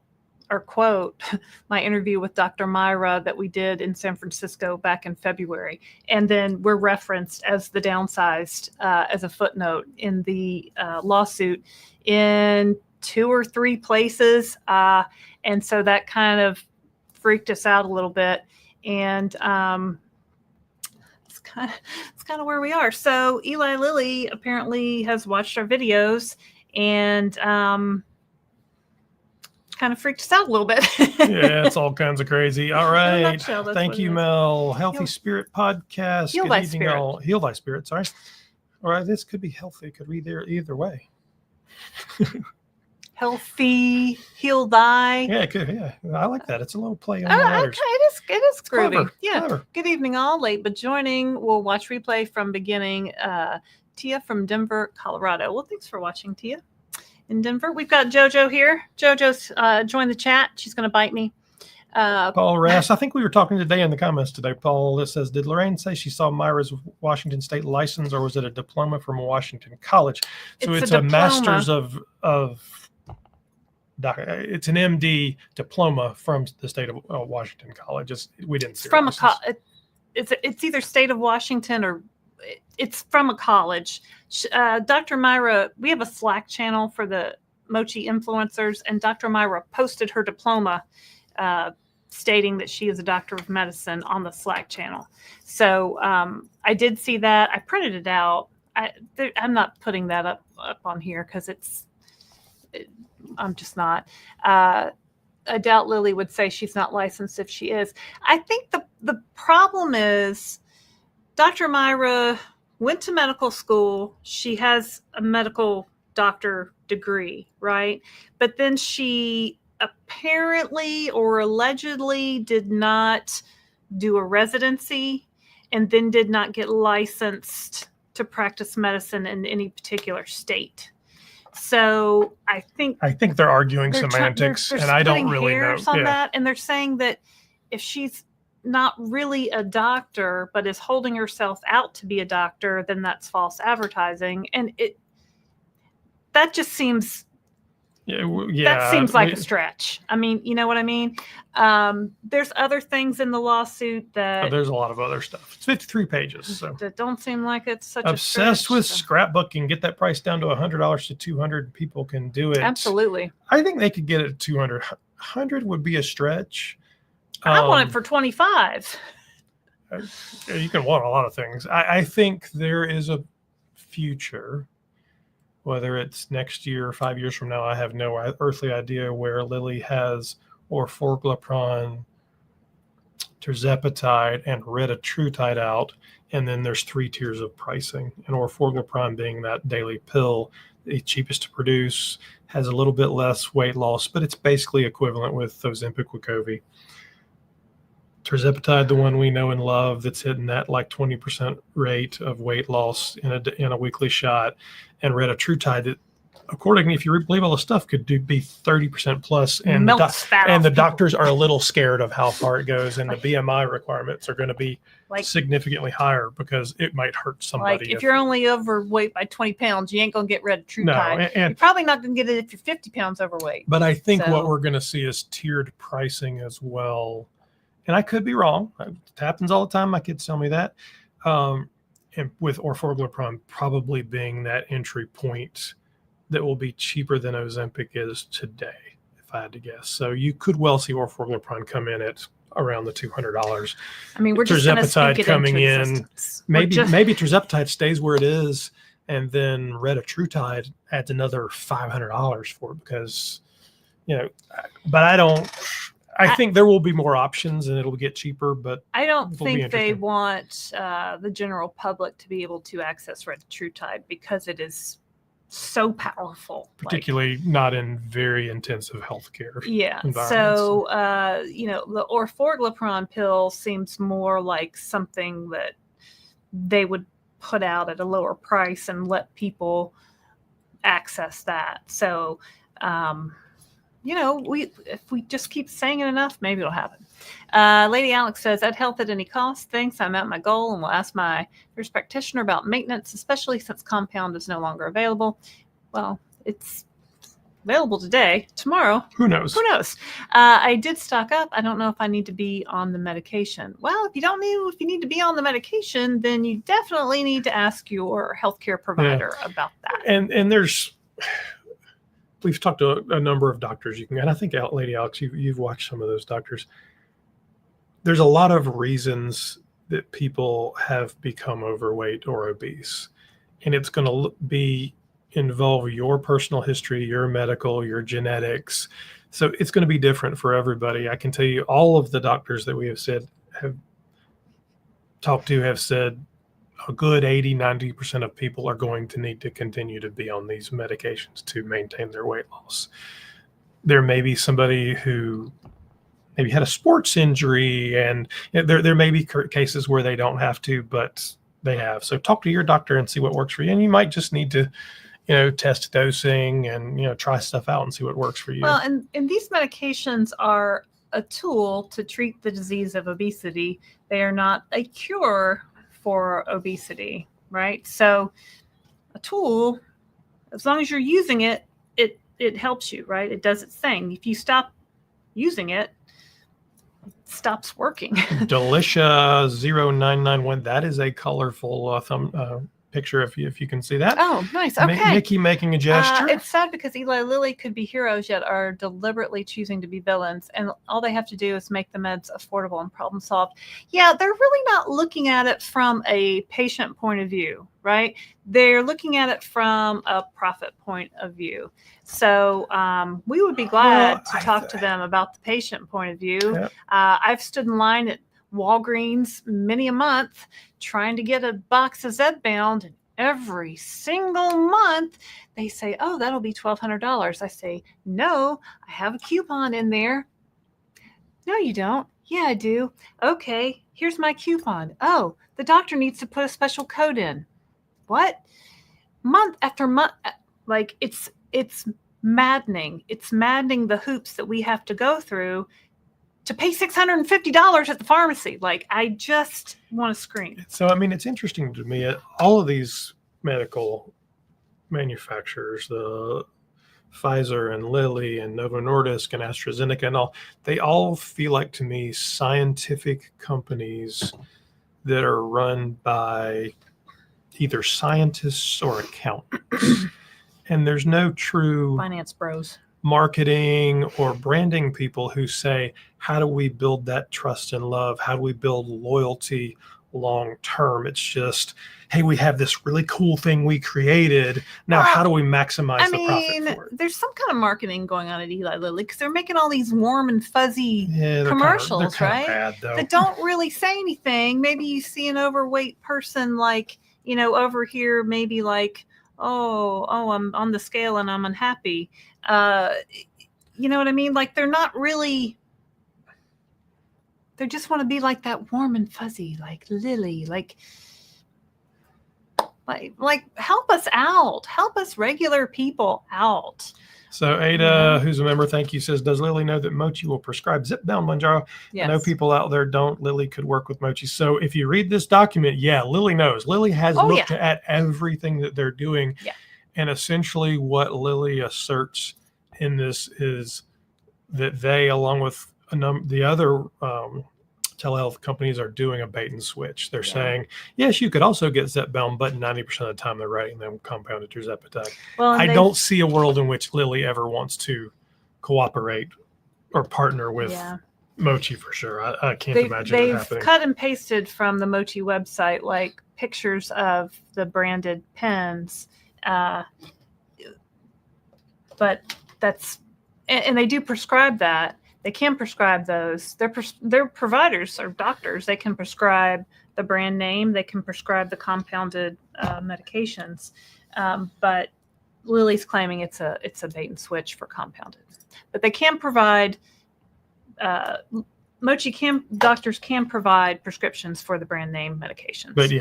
or quote my interview with Dr. Myra that we did in San Francisco back in February. And then we're referenced as the Downsized as a footnote in the lawsuit in 2 or 3 places. And so that kind of freaked us out a little bit. And it's kind of where we are. So Eli Lilly apparently has watched our videos and kind of freaked us out a little bit. Yeah, it's all kinds of crazy. All right. Thank you, Mel. Healthy Spirit Podcast. Heal Thy Spirit. Heal Thy Spirit, sorry. All right, this could be healthy. It could read there either way. Healthy, heal thy. Yeah, it could. Yeah, I like that. It's a little play on the letters. Okay, it is groovy. Clever, yeah. Clever. Good evening, all. Late but joining. We'll watch replay from beginning. Tia from Denver, Colorado. Well, thanks for watching, Tia. In Denver, we've got JoJo here. JoJo's joined the chat. She's going to bite me. Paul Rass, I think we were talking today in the comments today. Paul, this says, did Lorraine say she saw Myra's Washington State license, or was it a diploma from a Washington college? So it's a master's of it's an MD diploma from the state of Washington College. We didn't see from it's either state of Washington or it's from a college. Dr. Myra, we have a Slack channel for the Mochi influencers, and Dr. Myra posted her diploma stating that she is a doctor of medicine on the Slack channel. So I did see that. I printed it out. I'm not putting that up on here because I'm just not. I doubt Lily would say she's not licensed if she is. I think the problem is Dr. Myra went to medical school. She has a medical doctor degree, right? But then she apparently or allegedly did not do a residency and then did not get licensed to practice medicine in any particular state. So I think they're arguing semantics, and I don't really know. On that, and they're saying that if she's not really a doctor, but is holding herself out to be a doctor, then that's false advertising, and that just seems. That seems like a stretch. I mean, you know what I mean? There's other things in the lawsuit that... there's a lot of other stuff. It's 53 pages. So. That don't seem like it's such a stretch. Obsessed with scrapbooking. Get that price down to $100 to $200. People can do it. Absolutely. I think they could get it at $200. $100 would be a stretch. I want it for $25. You can want a lot of things. I think there is a future... Whether it's next year or 5 years from now, I have no earthly idea, where Lilly has orforglipron, tirzepatide, and retatrutide out, and then there's 3 tiers of pricing. And orforglipron being that daily pill, the cheapest to produce, has a little bit less weight loss, but it's basically equivalent with Ozempic, Wegovy. Tirzepatide, the one we know and love, that's hitting that like 20% rate of weight loss in a weekly shot, and retatrutide, that, according, if you believe all the stuff, could be 30% plus, and the doctors are a little scared of how far it goes, and the BMI requirements are going to be significantly higher because it might hurt somebody. Like if you're only overweight by 20 pounds, you ain't going to get retatrutide. No, and you're probably not going to get it if you're 50 pounds overweight. But I think what we're going to see is tiered pricing as well. And I could be wrong. It happens all the time. My kids tell me that. And with orforglipron probably being that entry point that will be cheaper than Ozempic is today, if I had to guess. So you could well see orforglipron come in at around the $200. I mean, we're just tirzepatide coming in. Maybe tirzepatide stays where it is, and then retatrutide adds another $500 for it because, but I think there will be more options and it'll get cheaper, but I don't think they want the general public to be able to access retatrutide because it is so powerful, particularly not in very intensive healthcare. Yeah. So, the orforglipron pill seems more like something that they would put out at a lower price and let people access that. So, if we just keep saying it enough, maybe it'll happen. Lady Alex says, "Add health at any cost. Thanks. I'm at my goal and will ask my nurse practitioner about maintenance, especially since compound is no longer available." Well, it's available today. Tomorrow, who knows? I did stock up. I don't know if I need to be on the medication. Well, if you need to be on the medication, then you definitely need to ask your healthcare provider about that. And we've talked to a number of doctors and I think, Lady Alex, you've watched some of those doctors. There's a lot of reasons that people have become overweight or obese, and it's going to involve your personal history, your medical, your genetics. So it's going to be different for everybody. I can tell you all of the doctors that we have talked to have said a good 80-90% of people are going to need to continue to be on these medications to maintain their weight loss. There may be somebody who maybe had a sports injury, and there may be cases where they don't have to, but they have. So talk to your doctor and see what works for you. And you might just need to, test dosing and, try stuff out and see what works for you. Well, and these medications are a tool to treat the disease of obesity. They are not a cure for obesity, right? So a tool, as long as you're using it, it helps you, right? It does its thing. If you stop using it, it stops working. Delicia 0991, that is a colorful picture if you can see that. Oh, nice. Okay. Nikki making a gesture. It's sad because Eli Lilly could be heroes, yet are deliberately choosing to be villains. And all they have to do is make the meds affordable and problem solved. Yeah, they're really not looking at it from a patient point of view, right? They're looking at it from a profit point of view. So we would be glad to talk to them about the patient point of view. Yep. I've stood in line at Walgreens many a month trying to get a box of Zepbound, and every single month they say, "Oh, that'll be $1,200. I say, "No, I have a coupon in there." "No, you don't." "Yeah, I do." "Okay, here's my coupon." "Oh, the doctor needs to put a special code in." What? Month after month, like it's maddening. It's maddening the hoops that we have to go through to pay $650 at the pharmacy. Like, I just want to scream. So, I mean, it's interesting to me, all of these medical manufacturers, the Pfizer and Lilly and Novo Nordisk and AstraZeneca and all, they all feel like, to me, scientific companies that are run by either scientists or accountants. And there's no true finance bros, marketing or branding people who say, how do we build that trust and love? How do we build loyalty long term? It's just, hey, we have this really cool thing we created. Now, how do we maximize the profit for it? There's some kind of marketing going on at Eli Lilly because they're making all these warm and fuzzy commercials, right? Bad, that don't really say anything. Maybe you see an overweight person like, over here, maybe like, I'm on the scale and I'm unhappy. You know what I mean? Like they're not really. They just want to be like that warm and fuzzy, like Lily, like help us out, help us regular people out. So Ada, who's a member, thank you, says, does Lily know that Mochi will prescribe Zepbound Mounjaro? Yes. I know people out there don't. Lily could work with Mochi. So if you read this document, Lily knows. Lily has looked at everything that they're doing. Yeah. And essentially what Lily asserts in this is that they, along with the other telehealth companies, are doing a bait and switch. They're saying, yes, you could also get Zepbound, but 90% of the time they're writing them compounded tirzepatide. Well, I don't see a world in which Lily ever wants to cooperate or partner with Mochi for sure. I can't imagine it happening. They've cut and pasted from the Mochi website like pictures of the branded pens, but that's, and they do prescribe that. They can prescribe those. They're providers or doctors. They can prescribe the brand name. They can prescribe the compounded medications. But Lily's claiming it's a bait and switch for compounded. But they can provide. Doctors can provide prescriptions for the brand name medications. But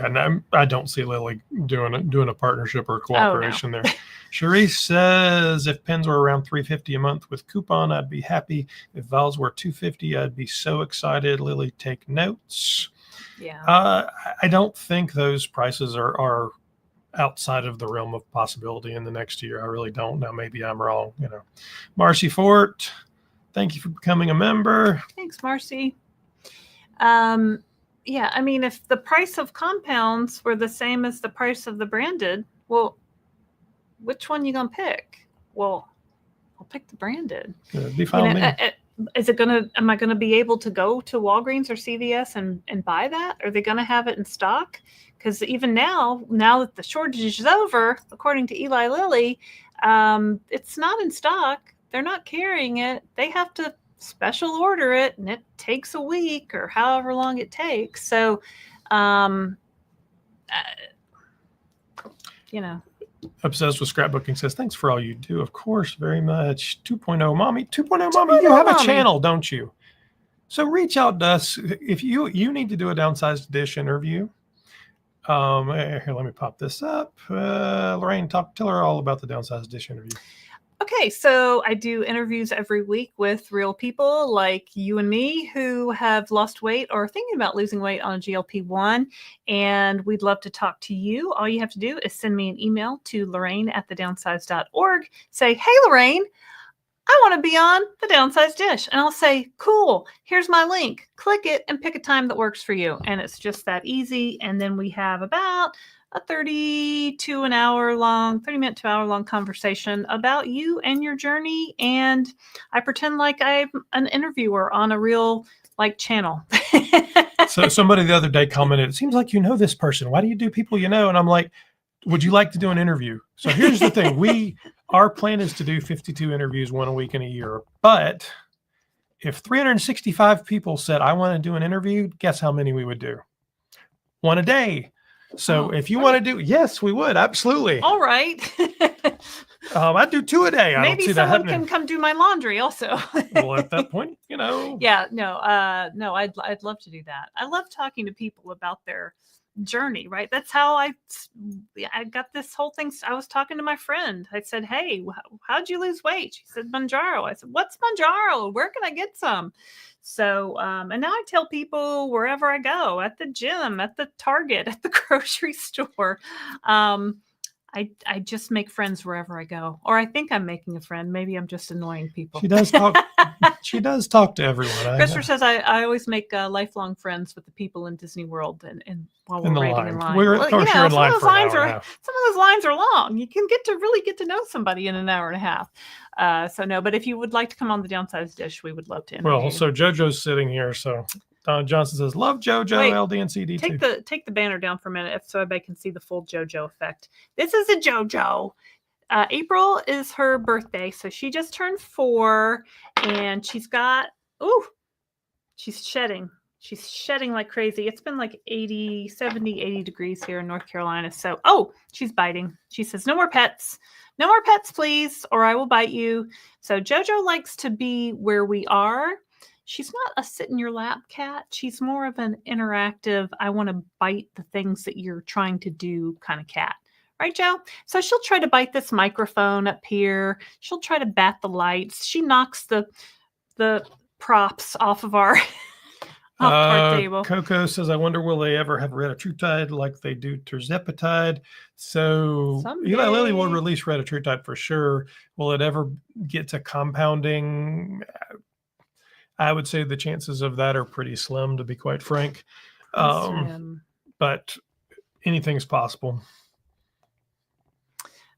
I don't see Lily doing a partnership or cooperation there. Sharice says, if pens were around $350 a month with coupon, I'd be happy. If vials were $250, I'd be so excited. Lily, take notes. Yeah. I don't think those prices are outside of the realm of possibility in the next year. I really don't. Now, maybe I'm wrong. Marcy Fort, thank you for becoming a member. Thanks, Marcy. I mean, if the price of compounds were the same as the price of the branded, well, which one you gonna pick? Well, I'll pick the branded. It'd be fine. Am I gonna be able to go to Walgreens or CVS and buy that? Are they gonna have it in stock? Because even now that the shortage is over, according to Eli Lilly, it's not in stock. They're not carrying it. They have to special order it, and it takes a week or however long it takes. So, Obsessed with Scrapbooking says, thanks for all you do. Of course, very much. 2.0 Mommy. 2.0 Mommy, you have a channel, don't you? So reach out to us. If you need to do a Downsized Dish interview. Here, let me pop this up. Lorraine, tell her all about the Downsized Dish interview. Okay, so I do interviews every week with real people like you and me who have lost weight or are thinking about losing weight on a GLP-1, and we'd love to talk to you. All you have to do is send me an email to Lorraine@thedownsized.org. Say, hey, Lorraine, I want to be on the Downsized Dish. And I'll say, cool, here's my link. Click it and pick a time that works for you. And it's just that easy. And then we have about a 30 minute to hour long conversation about you and your journey. And I pretend like I'm an interviewer on a real channel. So somebody the other day commented, it seems like you know this person. Why do you do people you know? And I'm like, would you like to do an interview? So here's the thing. Our plan is to do 52 interviews, one a week in a year. But if 365 people said, I want to do an interview, guess how many we would do? One a day. So if you want to do, yes, we would. Absolutely. All right. I'd do 2 a day. Maybe someone can come do my laundry also. Well, at that point, Yeah, no, I'd love to do that. I love talking to people about their journey, right? That's how I got this whole thing. I was talking to my friend. I said, hey, how'd you lose weight? She said, Mounjaro. I said, what's Mounjaro? Where can I get some? So, and now I tell people wherever I go, at the gym, at the Target, at the grocery store, I just make friends wherever I go, or I think I'm making a friend. Maybe I'm just annoying people. She does talk. She does talk to everyone. Christopher says I always make lifelong friends with the people in Disney World, and while we're waiting in line. You're in line for an hour and a half. Some of those lines are long. You can really get to know somebody in an hour and a half. So no, but if you would like to come on the Downsized Dish, we would love to interview. Well, so JoJo's sitting here, so. Don Johnson says, love JoJo, Wait, LD and CD too. Take the banner down for a minute so everybody can see the full JoJo effect. This is a JoJo. April is her birthday, so she just turned 4, and she's shedding. She's shedding like crazy. It's been like 70, 80 degrees here in North Carolina. So, oh, she's biting. She says, no more pets. No more pets, please, or I will bite you. So Jojo likes to be where we are. She's not a sit in your lap cat. She's more of an interactive, I want to bite the things that you're trying to do kind of cat. Right, Joe? So she'll try to bite this microphone up here. She'll try to bat the lights. She knocks the props off of our table. Coco says, I wonder, will they ever have retatrutide like they do tirzepatide? So Someday. Eli Lilly will release retatrutide for sure. Will it ever get to compounding? I would say the chances of that are pretty slim, to be quite frank. But anything's possible.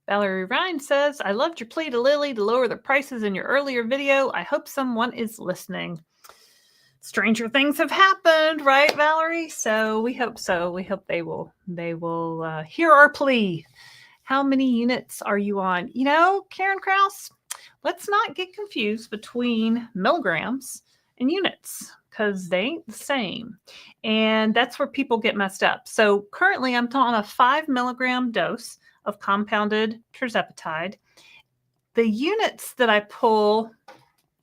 Valerie Ryan says, I loved your plea to Lilly to lower the prices in your earlier video. I hope someone is listening. Stranger things have happened, right, Valerie? So we hope so. We hope they will hear our plea. How many units are you on? You know, Karen Krause, let's not get confused between milligrams and units because they ain't the same. And that's where people get messed up. So currently I'm on a 5 milligram dose of compounded tirzepatide. The units that I pull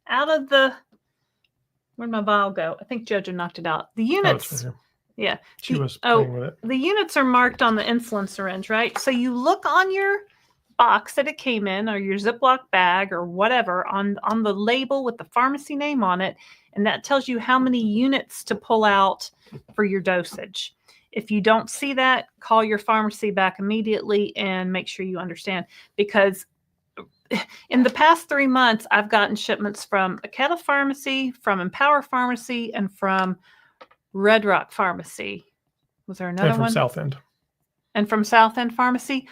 out of the, where'd my vial go? I think Jojo knocked it out. The units, yeah. She was playing with it. The units are marked on the insulin syringe, right? So you look on your box that it came in or your Ziploc bag or whatever on the label with the pharmacy name on it, and that tells you how many units to pull out for your dosage. If you don't see that, call your pharmacy back immediately and make sure you understand, because in the past 3 months, I've gotten shipments from Aketa Pharmacy, from Empower Pharmacy, and from Red Rock Pharmacy. Was there another one? And from South End. And from South End Pharmacy.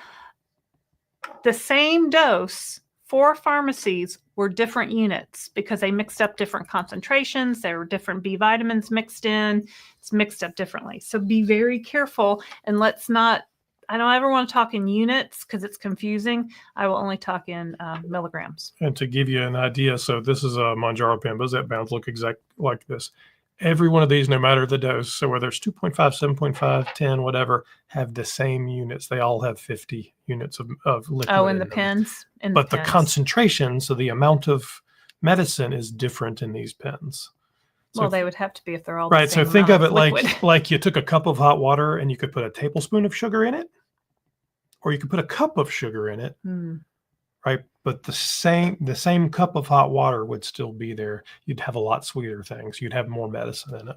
The same dose, 4 pharmacies were different units because they mixed up different concentrations. There were different B vitamins mixed in. It's mixed up differently. So be very careful, and let's not, I don't ever want to talk in units because it's confusing. I will only talk in milligrams. And to give you an idea, so this is a Mounjaro pen, but Zepbound look exact like this. Every one of these, no matter the dose, so whether it's 2.5, 7.5, 10, whatever, have the same units. They all have 50 units of liquid. Oh, in the pens? But the concentration, so the amount of medicine is different in these pens. So well, they would have to be if they're all right. The same So think of it liquid. like you took a cup of hot water and you could put a tablespoon of sugar in it, or you could put a cup of sugar in it, right? But the same cup of hot water would still be there. You'd have a lot sweeter things. You'd have more medicine in it.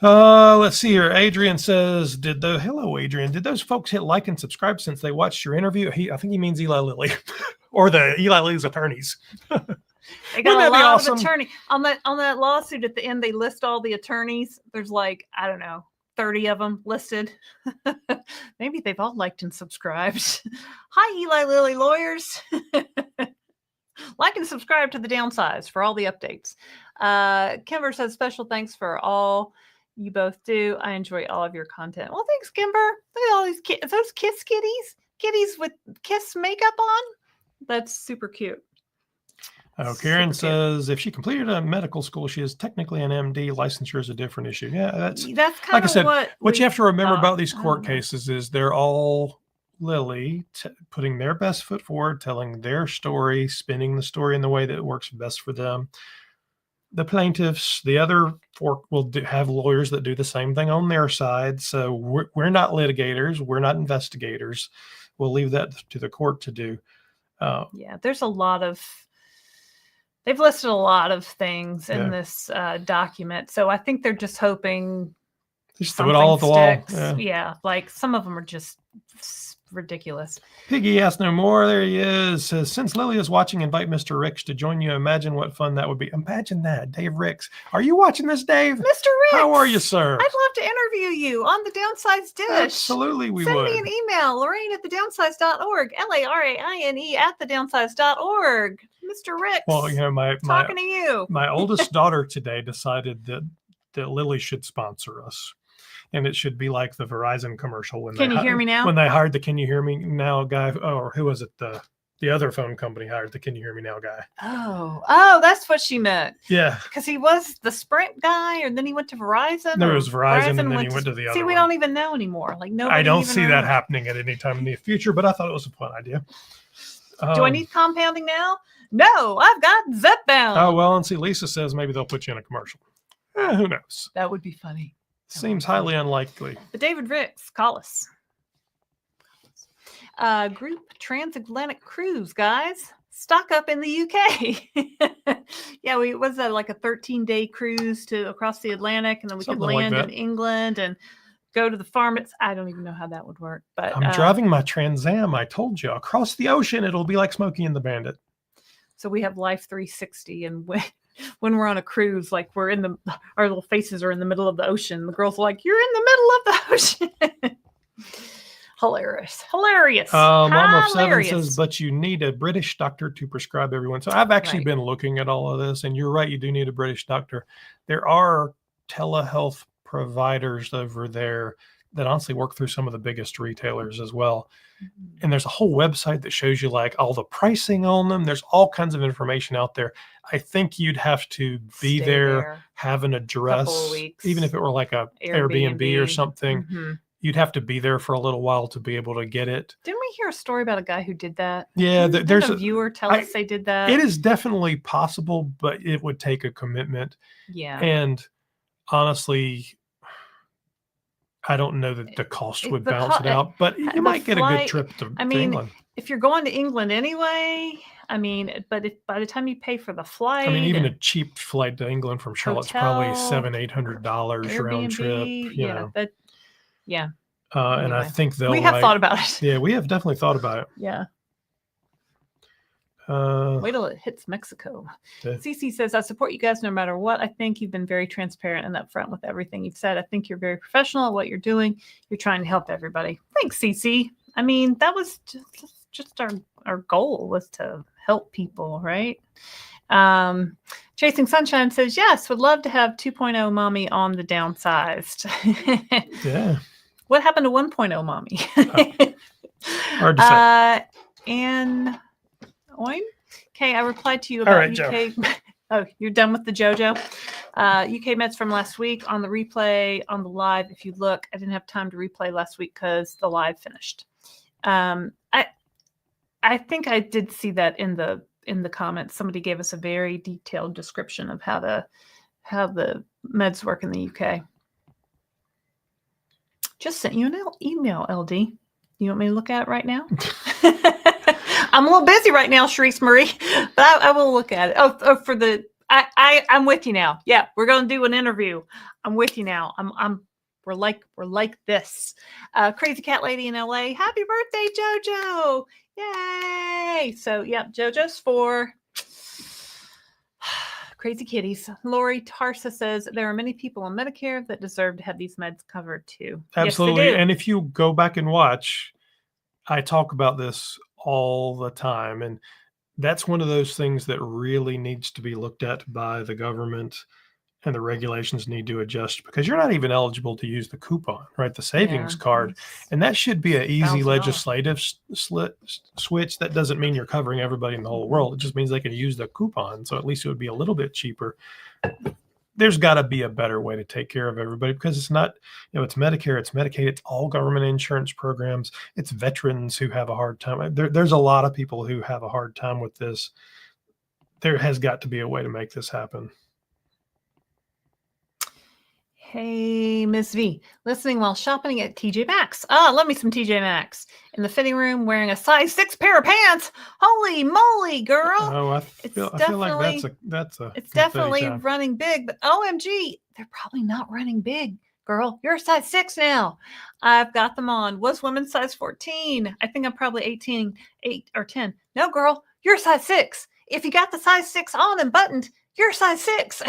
Let's see here. Adrian says, hello, Adrian. Did those folks hit like and subscribe since they watched your interview? I think he means Eli Lilly or the Eli Lilly's attorneys. They got a lot of attorney on that lawsuit at the end. They list all the attorneys. There's like, I don't know, 30 of them listed. Maybe they've all liked and subscribed. Hi, Eli Lilly lawyers. Like and subscribe to the Downsized for all the updates. Kimber says, special thanks for all you both do. I enjoy all of your content. Well, thanks, Kimber. Look at all these kids. Those kiss kitties with kiss makeup on. That's super cute. Oh, Karen says if she completed a medical school, she is technically an MD. Licensure is a different issue. Yeah, that's kind like of I said. What you have to remember about these Uh-huh. court cases is they're all Lilly putting their best foot forward, telling their story, spinning the story in the way that works best for them. The plaintiffs, the other fork, will have lawyers that do the same thing on their side. So we're not litigators. We're not investigators. We'll leave that to the court to do. Yeah, there's a lot of. They've listed a lot of things in this document. So I think they're just hoping just throw it all at the wall. Yeah, like some of them are just ridiculous. Piggy asked no more. There he is. Says, since Lily is watching, invite Mr. Ricks to join you. Imagine what fun that would be. Imagine that. Dave Ricks. Are you watching this, Dave? Mr. Ricks. How are you, sir? I'd love to interview you on the Downsized Dish. Absolutely, we would. Send me an email, Lorraine@thedownsized.org, Laraine @thedownsized.org. Mr. Ricks. Well, you know, talking to you. My oldest daughter today decided that Lily should sponsor us. And it should be like the Verizon commercial when Can you hear me now? When they hired the "Can you hear me now" guy, or who was it? The the other phone company hired the Can You Hear Me Now guy. Oh, that's what she meant. Yeah. Because he was the Sprint guy, and then he went to Verizon. No, it was Verizon, and then he went to the other See, we one. don't even know anymore. Like, nobody I don't even see that knows. happening at any time in the future, but I thought it was a fun idea. Do I need compounding now? No, I've got Zepbound. Oh, well, and see, Lisa says maybe they'll put you in a commercial. Who knows? That would be funny. Seems highly unlikely. But David Ricks, call us. Group transatlantic cruise, guys. Stock up in the UK. Yeah, it was like a 13-day cruise across the Atlantic, and then we Something could like land that. in England and go to the farm. I don't even know how that would work. But I'm driving my Trans Am. I told you, across the ocean, it'll be like Smokey and the Bandit. So we have Life 360, and when we're on a cruise, like our little faces are in the middle of the ocean. The girls are like, "You're in the middle of the ocean." Hilarious. Mom of 7 says, but you need a British doctor to prescribe everyone. So I've actually been looking at all of this, and you're right, you do need a British doctor. There are telehealth providers over there that honestly work through some of the biggest retailers as well. Mm-hmm. And there's a whole website that shows you like all the pricing on them. There's all kinds of information out there. I think you'd have to be there, have an address, even if it were like a Airbnb or something. Mm-hmm. You'd have to be there for a little while to be able to get it. Didn't we hear a story about a guy who did that? Yeah, there's a viewer tell us they did that. It is definitely possible, but it would take a commitment. Yeah. And honestly, I don't know that the cost would balance it out, but you might get a good trip to England. If you're going to England anyway, but if by the time you pay for the flight, even a cheap flight to England from Charlotte's probably $700-800 round trip. Yeah. Anyway. And I think we have thought about it. Yeah, we have definitely thought about it. Yeah. Wait till it hits Mexico. Yeah. Cece says, I support you guys no matter what. I think you've been very transparent and upfront with everything you've said. I think you're very professional at what you're doing. You're trying to help everybody. Thanks, Cece. That was just our goal was to help people, right? Chasing Sunshine says, yes, would love to have 2.0 mommy on the Downsized. Yeah. What happened to 1.0 mommy? Hard to say. And okay, I replied to you about UK. Oh, you're done with the JoJo? UK Meds from last week on the replay, on the live. If you look, I didn't have time to replay last week because the live finished. I think I did see that in the comments. Somebody gave us a very detailed description of how the meds work in the UK. Just sent you an email, LD. You want me to look at it right now? I'm a little busy right now, Sharice Marie, but I will look at it. I'm with you now. Yeah, we're going to do an interview. I'm with you now. We're like this. Crazy Cat Lady in LA. Happy birthday, JoJo. Yay. So yeah, JoJo's 4. Crazy kitties. Lori Tarsa says there are many people on Medicare that deserve to have these meds covered too. Absolutely. Yes, and if you go back and watch, I talk about this all the time. And that's one of those things that really needs to be looked at by the government, and the regulations need to adjust because you're not even eligible to use the coupon, right? The savings card. And that should be an easy legislative switch. That doesn't mean you're covering everybody in the whole world. It just means they can use the coupon. So at least it would be a little bit cheaper. There's got to be a better way to take care of everybody because it's not, it's Medicare, it's Medicaid, it's all government insurance programs. It's veterans who have a hard time. There's a lot of people who have a hard time with this. There has got to be a way to make this happen. Hey, Miss V, listening while shopping at TJ Maxx. Love me some TJ Maxx. In the fitting room, wearing a size 6 pair of pants. Holy moly, girl! Oh, I feel like that's a. It's definitely running big, but OMG, they're probably not running big, girl. You're a size 6 now. I've got them on. Was women's size 14? I think I'm probably 18, 8 or 10. No, girl, you're a size 6. If you got the size 6 on and buttoned, you're size 6.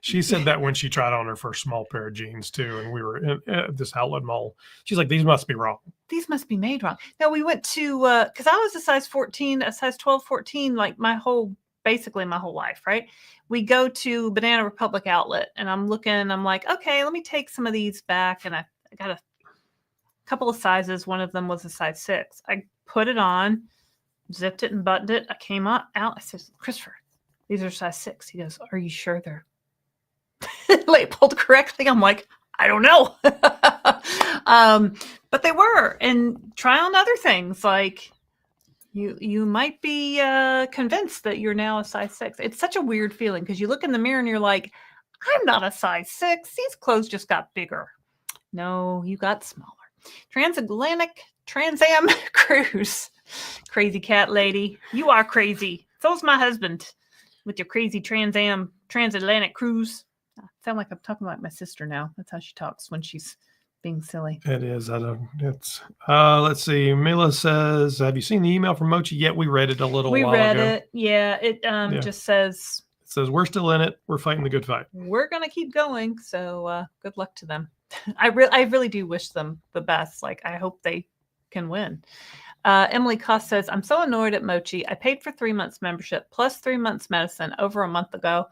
She said that when she tried on her first small pair of jeans too, and we were in this outlet mall. She's like, "These must be wrong. These must be made wrong." Now we went to because I was a size 14, a size 12, 14, like basically my whole life, right? We go to Banana Republic outlet, and I'm looking, and I'm like, okay, let me take some of these back, and I got a couple of sizes. One of them was a size 6. I put it on, zipped it and buttoned it. I came out. I said, Christopher, these are size 6. He goes, are you sure they're labeled correctly? I'm like, I don't know. But they were. And try on other things. Like you might be convinced that you're now a size 6. It's such a weird feeling because you look in the mirror and you're like, I'm not a size 6. These clothes just got bigger. No, you got smaller. Transatlantic Trans Am cruise. Crazy cat lady. You are crazy. So's my husband with your crazy Trans Am transatlantic cruise. I sound like I'm talking like my sister now. That's how she talks when she's being silly. It is. Let's see. Mila says, have you seen the email from Mochi yet? We read it a little while ago. We read it. Yeah. It just says, we're still in it. We're fighting the good fight. We're going to keep going. So good luck to them. I really do wish them the best. Like, I hope they can win. Emily Cost says, I'm so annoyed at Mochi. I paid for 3 months membership plus 3 months medicine over a month ago.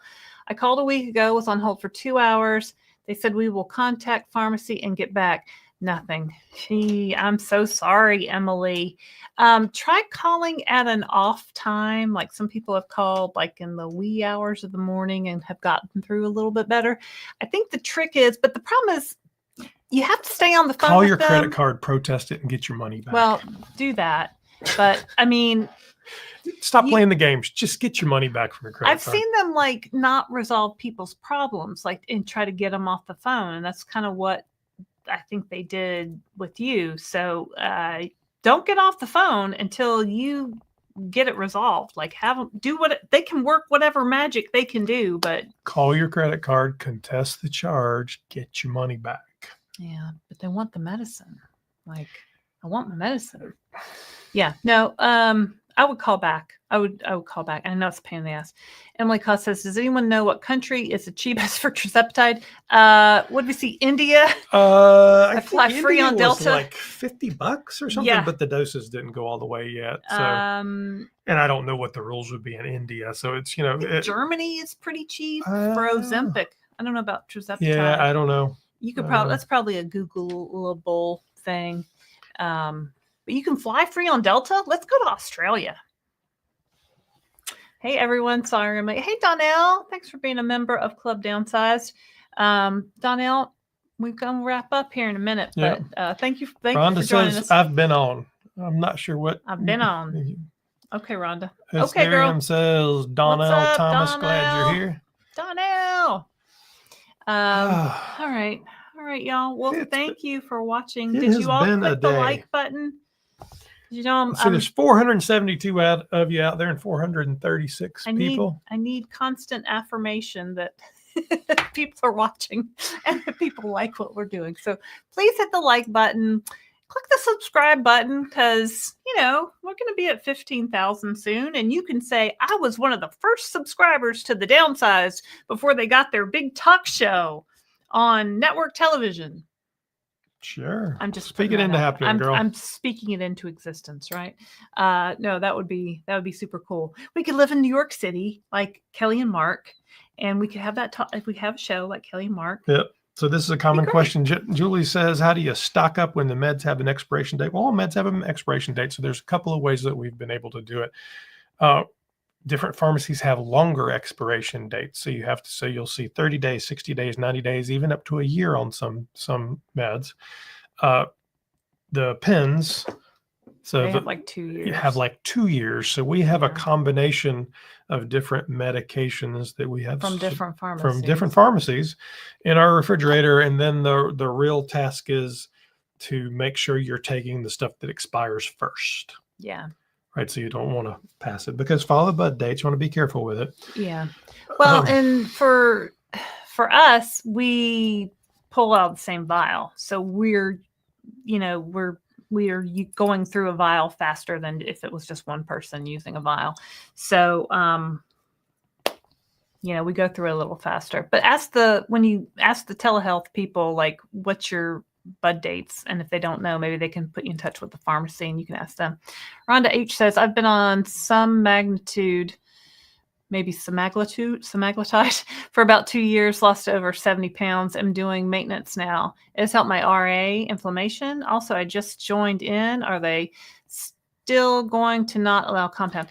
I called a week ago, was on hold for 2 hours. They said we will contact pharmacy and get back. Nothing. Gee, I'm so sorry, Emily. Try calling at an off time. Like some people have called like in the wee hours of the morning and have gotten through a little bit better. I think the trick is, but the problem is you have to stay on the phone. Call your credit card, protest it, and get your money back. Well, do that. But I mean, stop playing the games. Just get your money back from your credit card. I've seen them like not resolve people's problems, like and try to get them off the phone. And that's kind of what I think they did with you. So don't get off the phone until you get it resolved. Like have them do what they can work, whatever magic they can do. But call your credit card, contest the charge, get your money back. Yeah, but they want the medicine. Like, I want my medicine. Yeah, no, I would call back. I would call back. I know it's a pain in the ass. Emily Cost says, does anyone know what country is the cheapest for tirzepatide? What did we see? India? I fly free on Delta. Like $50 or something, but the doses didn't go all the way yet. So, and I don't know what the rules would be in India. So it's, Germany is pretty cheap for Ozempic. I don't know about tirzepatide. Yeah, I don't know. You could probably, that's probably a Googleable thing. But you can fly free on Delta. Let's go to Australia. Hey, everyone. Sorry. Hey, Donnell. Thanks for being a member of Club Downsized. Donnell, we're going to wrap up here in a minute. But thank you for joining us. I've been on. I'm not sure what. I've been on. Okay, Rhonda. Okay, girl. Says, Donnell Thomas, Donnell? glad you're here. Donnell. All right, y'all. Well, thank you for watching. Did you all click the like button? You know, so there's 472 of you out there and 436 people. I need constant affirmation that people are watching and that people like what we're doing. So please hit the like button. Click the subscribe button because, we're going to be at 15,000 soon. And you can say, I was one of the first subscribers to the Downsized before they got their big talk show on network television. Sure. I'm just speaking into happening, girl. I'm speaking it into existence, right? No, that would be super cool. We could live in New York City like Kelly and Mark, and we could have that talk if we have a show like Kelly and Mark. Yep. So this is a common question. Julie says, how do you stock up when the meds have an expiration date? Well, all meds have an expiration date. So there's a couple of ways that we've been able to do it. Different pharmacies have longer expiration dates. So you'll see 30 days, 60 days, 90 days, even up to a year on some meds. The pens. So they have like 2 years. You have like 2 years. So we have a combination of different medications that we have from different pharmacies in our refrigerator. And then the real task is to make sure you're taking the stuff that expires first. Yeah. Right. So you don't want to pass it because follow the bud dates. You want to be careful with it. Yeah. Well, and for us, we pull out the same vial. So we're going through a vial faster than if it was just one person using a vial. So, we go through a little faster, but when you ask the telehealth people, like, what's your bud dates? And if they don't know, maybe they can put you in touch with the pharmacy and you can ask them. Rhonda H says, I've been on some magnitude, maybe semaglutide for about 2 years, lost over 70 pounds. I'm doing maintenance now. It has helped my RA inflammation. Also, I just joined in. Are they still going to not allow compound.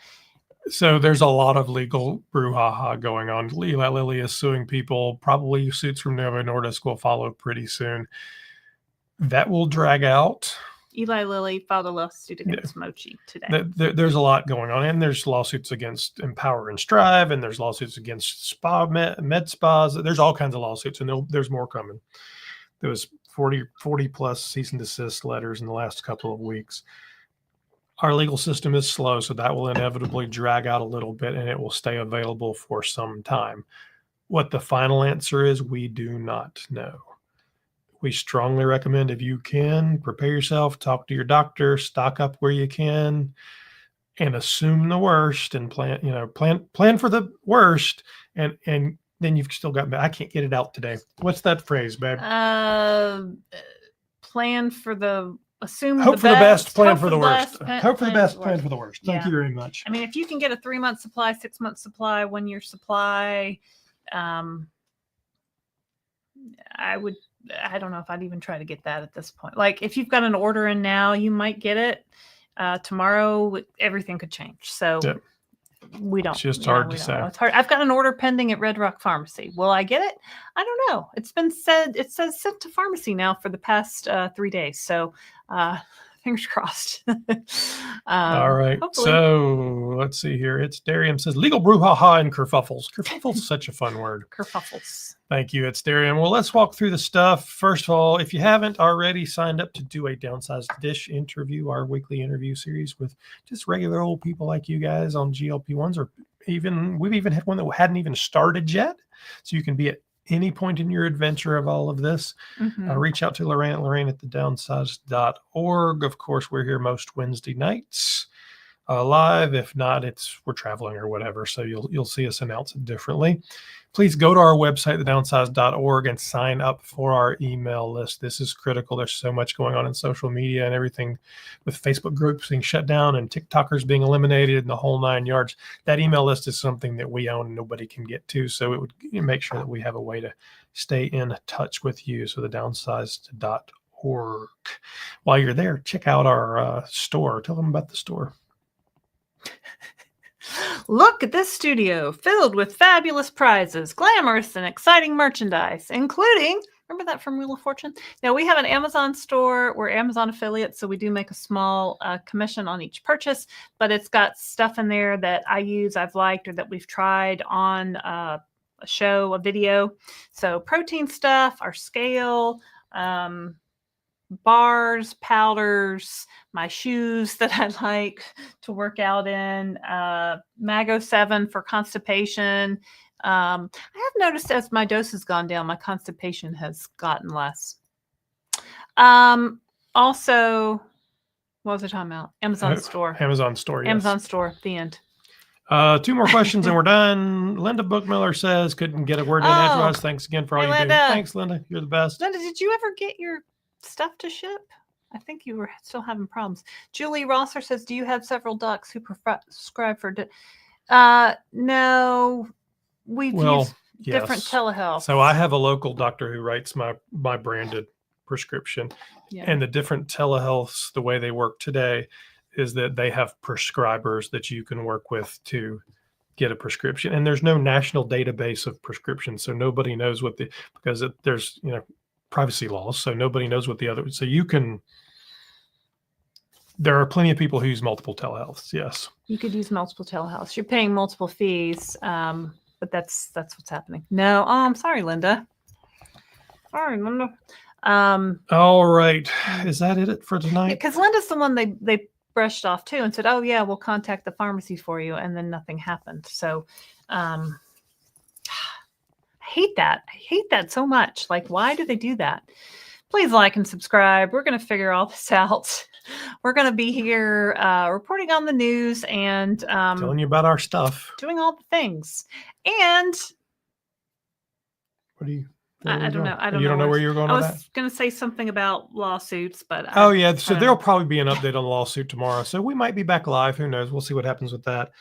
So there's a lot of legal brouhaha going on. Eli Lilly is suing people. Probably suits from Novo Nordisk will follow pretty soon. That will drag out. Eli Lilly filed a lawsuit against Mochi today. There's a lot going on, and there's lawsuits against Empower and Strive, and there's lawsuits against med spas. There's all kinds of lawsuits, and there's more coming. There was 40 plus cease and desist letters in the last couple of weeks. Our legal system is slow, so that will inevitably drag out a little bit, and it will stay available for some time. What the final answer is, we do not know. We strongly recommend, if you can, prepare yourself, talk to your doctor, stock up where you can, and assume the worst and plan for the worst, and then you've still got, I can't get it out today. What's that phrase, babe? Plan for the assume hope the for the best, plan hope for the worst. Hope for the best, plan worst. for the worst. Thank you very much. I mean, if you can get a 3-month supply, 6-month supply, 1-year supply, I don't know if I'd even try to get that at this point. Like, if you've got an order in now, you might get it tomorrow. Everything could change. So we don't. It's just hard to say. It's hard. I've got an order pending at Red Rock Pharmacy. Will I get it? I don't know. It's been said. It says sent to pharmacy now for the past 3 days. So fingers crossed. All right. Hopefully. So let's see here. It's Darium says legal brouhaha and kerfuffles. Kerfuffles is such a fun word. Kerfuffles. Thank you. It's Darium. Well, let's walk through the stuff. First of all, if you haven't already signed up to do a Downsized Dish interview, our weekly interview series with just regular old people like you guys on GLP-1s, or we've even had one that hadn't even started yet. So you can be at any point in your adventure of all of this, reach out to Lorraine at thedownsized.org. Of course, we're here most Wednesday nights live. If not, we're traveling or whatever, so you'll see us announce it differently. Please go to our website, thedownsized.org, and sign up for our email list. This is critical. There's so much going on in social media and everything, with Facebook groups being shut down and TikTokers being eliminated and the whole 9 yards. That email list is something that we own and nobody can get to. So it would make sure that we have a way to stay in touch with you. So thedownsized.org. While you're there, check out our store. Tell them about the store. Look at this studio filled with fabulous prizes, glamorous and exciting merchandise, including, remember that from Wheel of Fortune? Now, we have an Amazon store. We're Amazon affiliates, so we do make a small commission on each purchase, but it's got stuff in there that I use, I've liked, or that we've tried on a show, a video. So protein stuff, our scale, bars, powders, my shoes that I like to work out in, Mago 7 for constipation. I have noticed as my dose has gone down, my constipation has gotten less. Also, what was I talking about? Amazon store. Amazon store, yes. Amazon store, the end. 2 more questions and we're done. Linda Bookmiller says, couldn't get a word in edgewise. Thanks again for all you do. Thanks, Linda. You're the best. Linda, did you ever get your stuff to ship? I think you were still having problems. Julie Rosser says, do you have several docs who prescribe for no, we've used different telehealth. So I have a local doctor who writes my branded prescription. And the different telehealths, the way they work today is that they have prescribers that you can work with to get a prescription. And there's no national database of prescriptions. So nobody knows because there's, privacy laws. So nobody knows what there are plenty of people who use multiple telehealths. Yes. You could use multiple telehealths. You're paying multiple fees. But that's what's happening. No. Oh, I'm sorry, Linda. Sorry, Linda. All right. Is that it for tonight? Because Linda's the one they brushed off too and said, oh yeah, we'll contact the pharmacy for you. And then nothing happened. So, I hate that. I hate that so much. Like, why do they do that? Please like and subscribe. We're going to figure all this out. We're going to be here reporting on the news and telling you about our stuff, doing all the things. And what do you? I don't know. You don't know where you're going with that? I was going to say something about lawsuits, but so there'll probably be an update on the lawsuit tomorrow. So we might be back live. Who knows? We'll see what happens with that.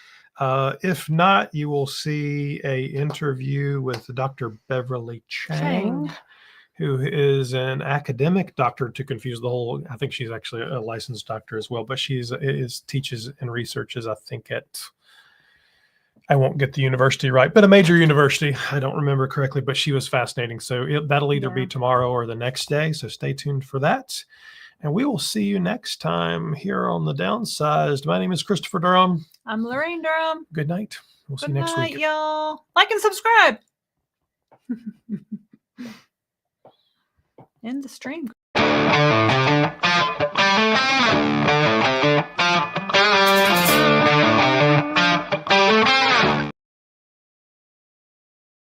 If not, you will see a interview with Dr. Beverly Chang who is an academic doctor, to confuse the whole. I think she's actually a licensed doctor as well, but teaches and researches, I think, at, I won't get the university right, but a major university. I don't remember correctly, but she was fascinating. So that'll either be tomorrow or the next day. So stay tuned for that. And we will see you next time here on The Downsized. My name is Christopher Durham. I'm Lorraine Durham. Good night. We'll see Good you next night, week. y'all. Like and subscribe. End the stream.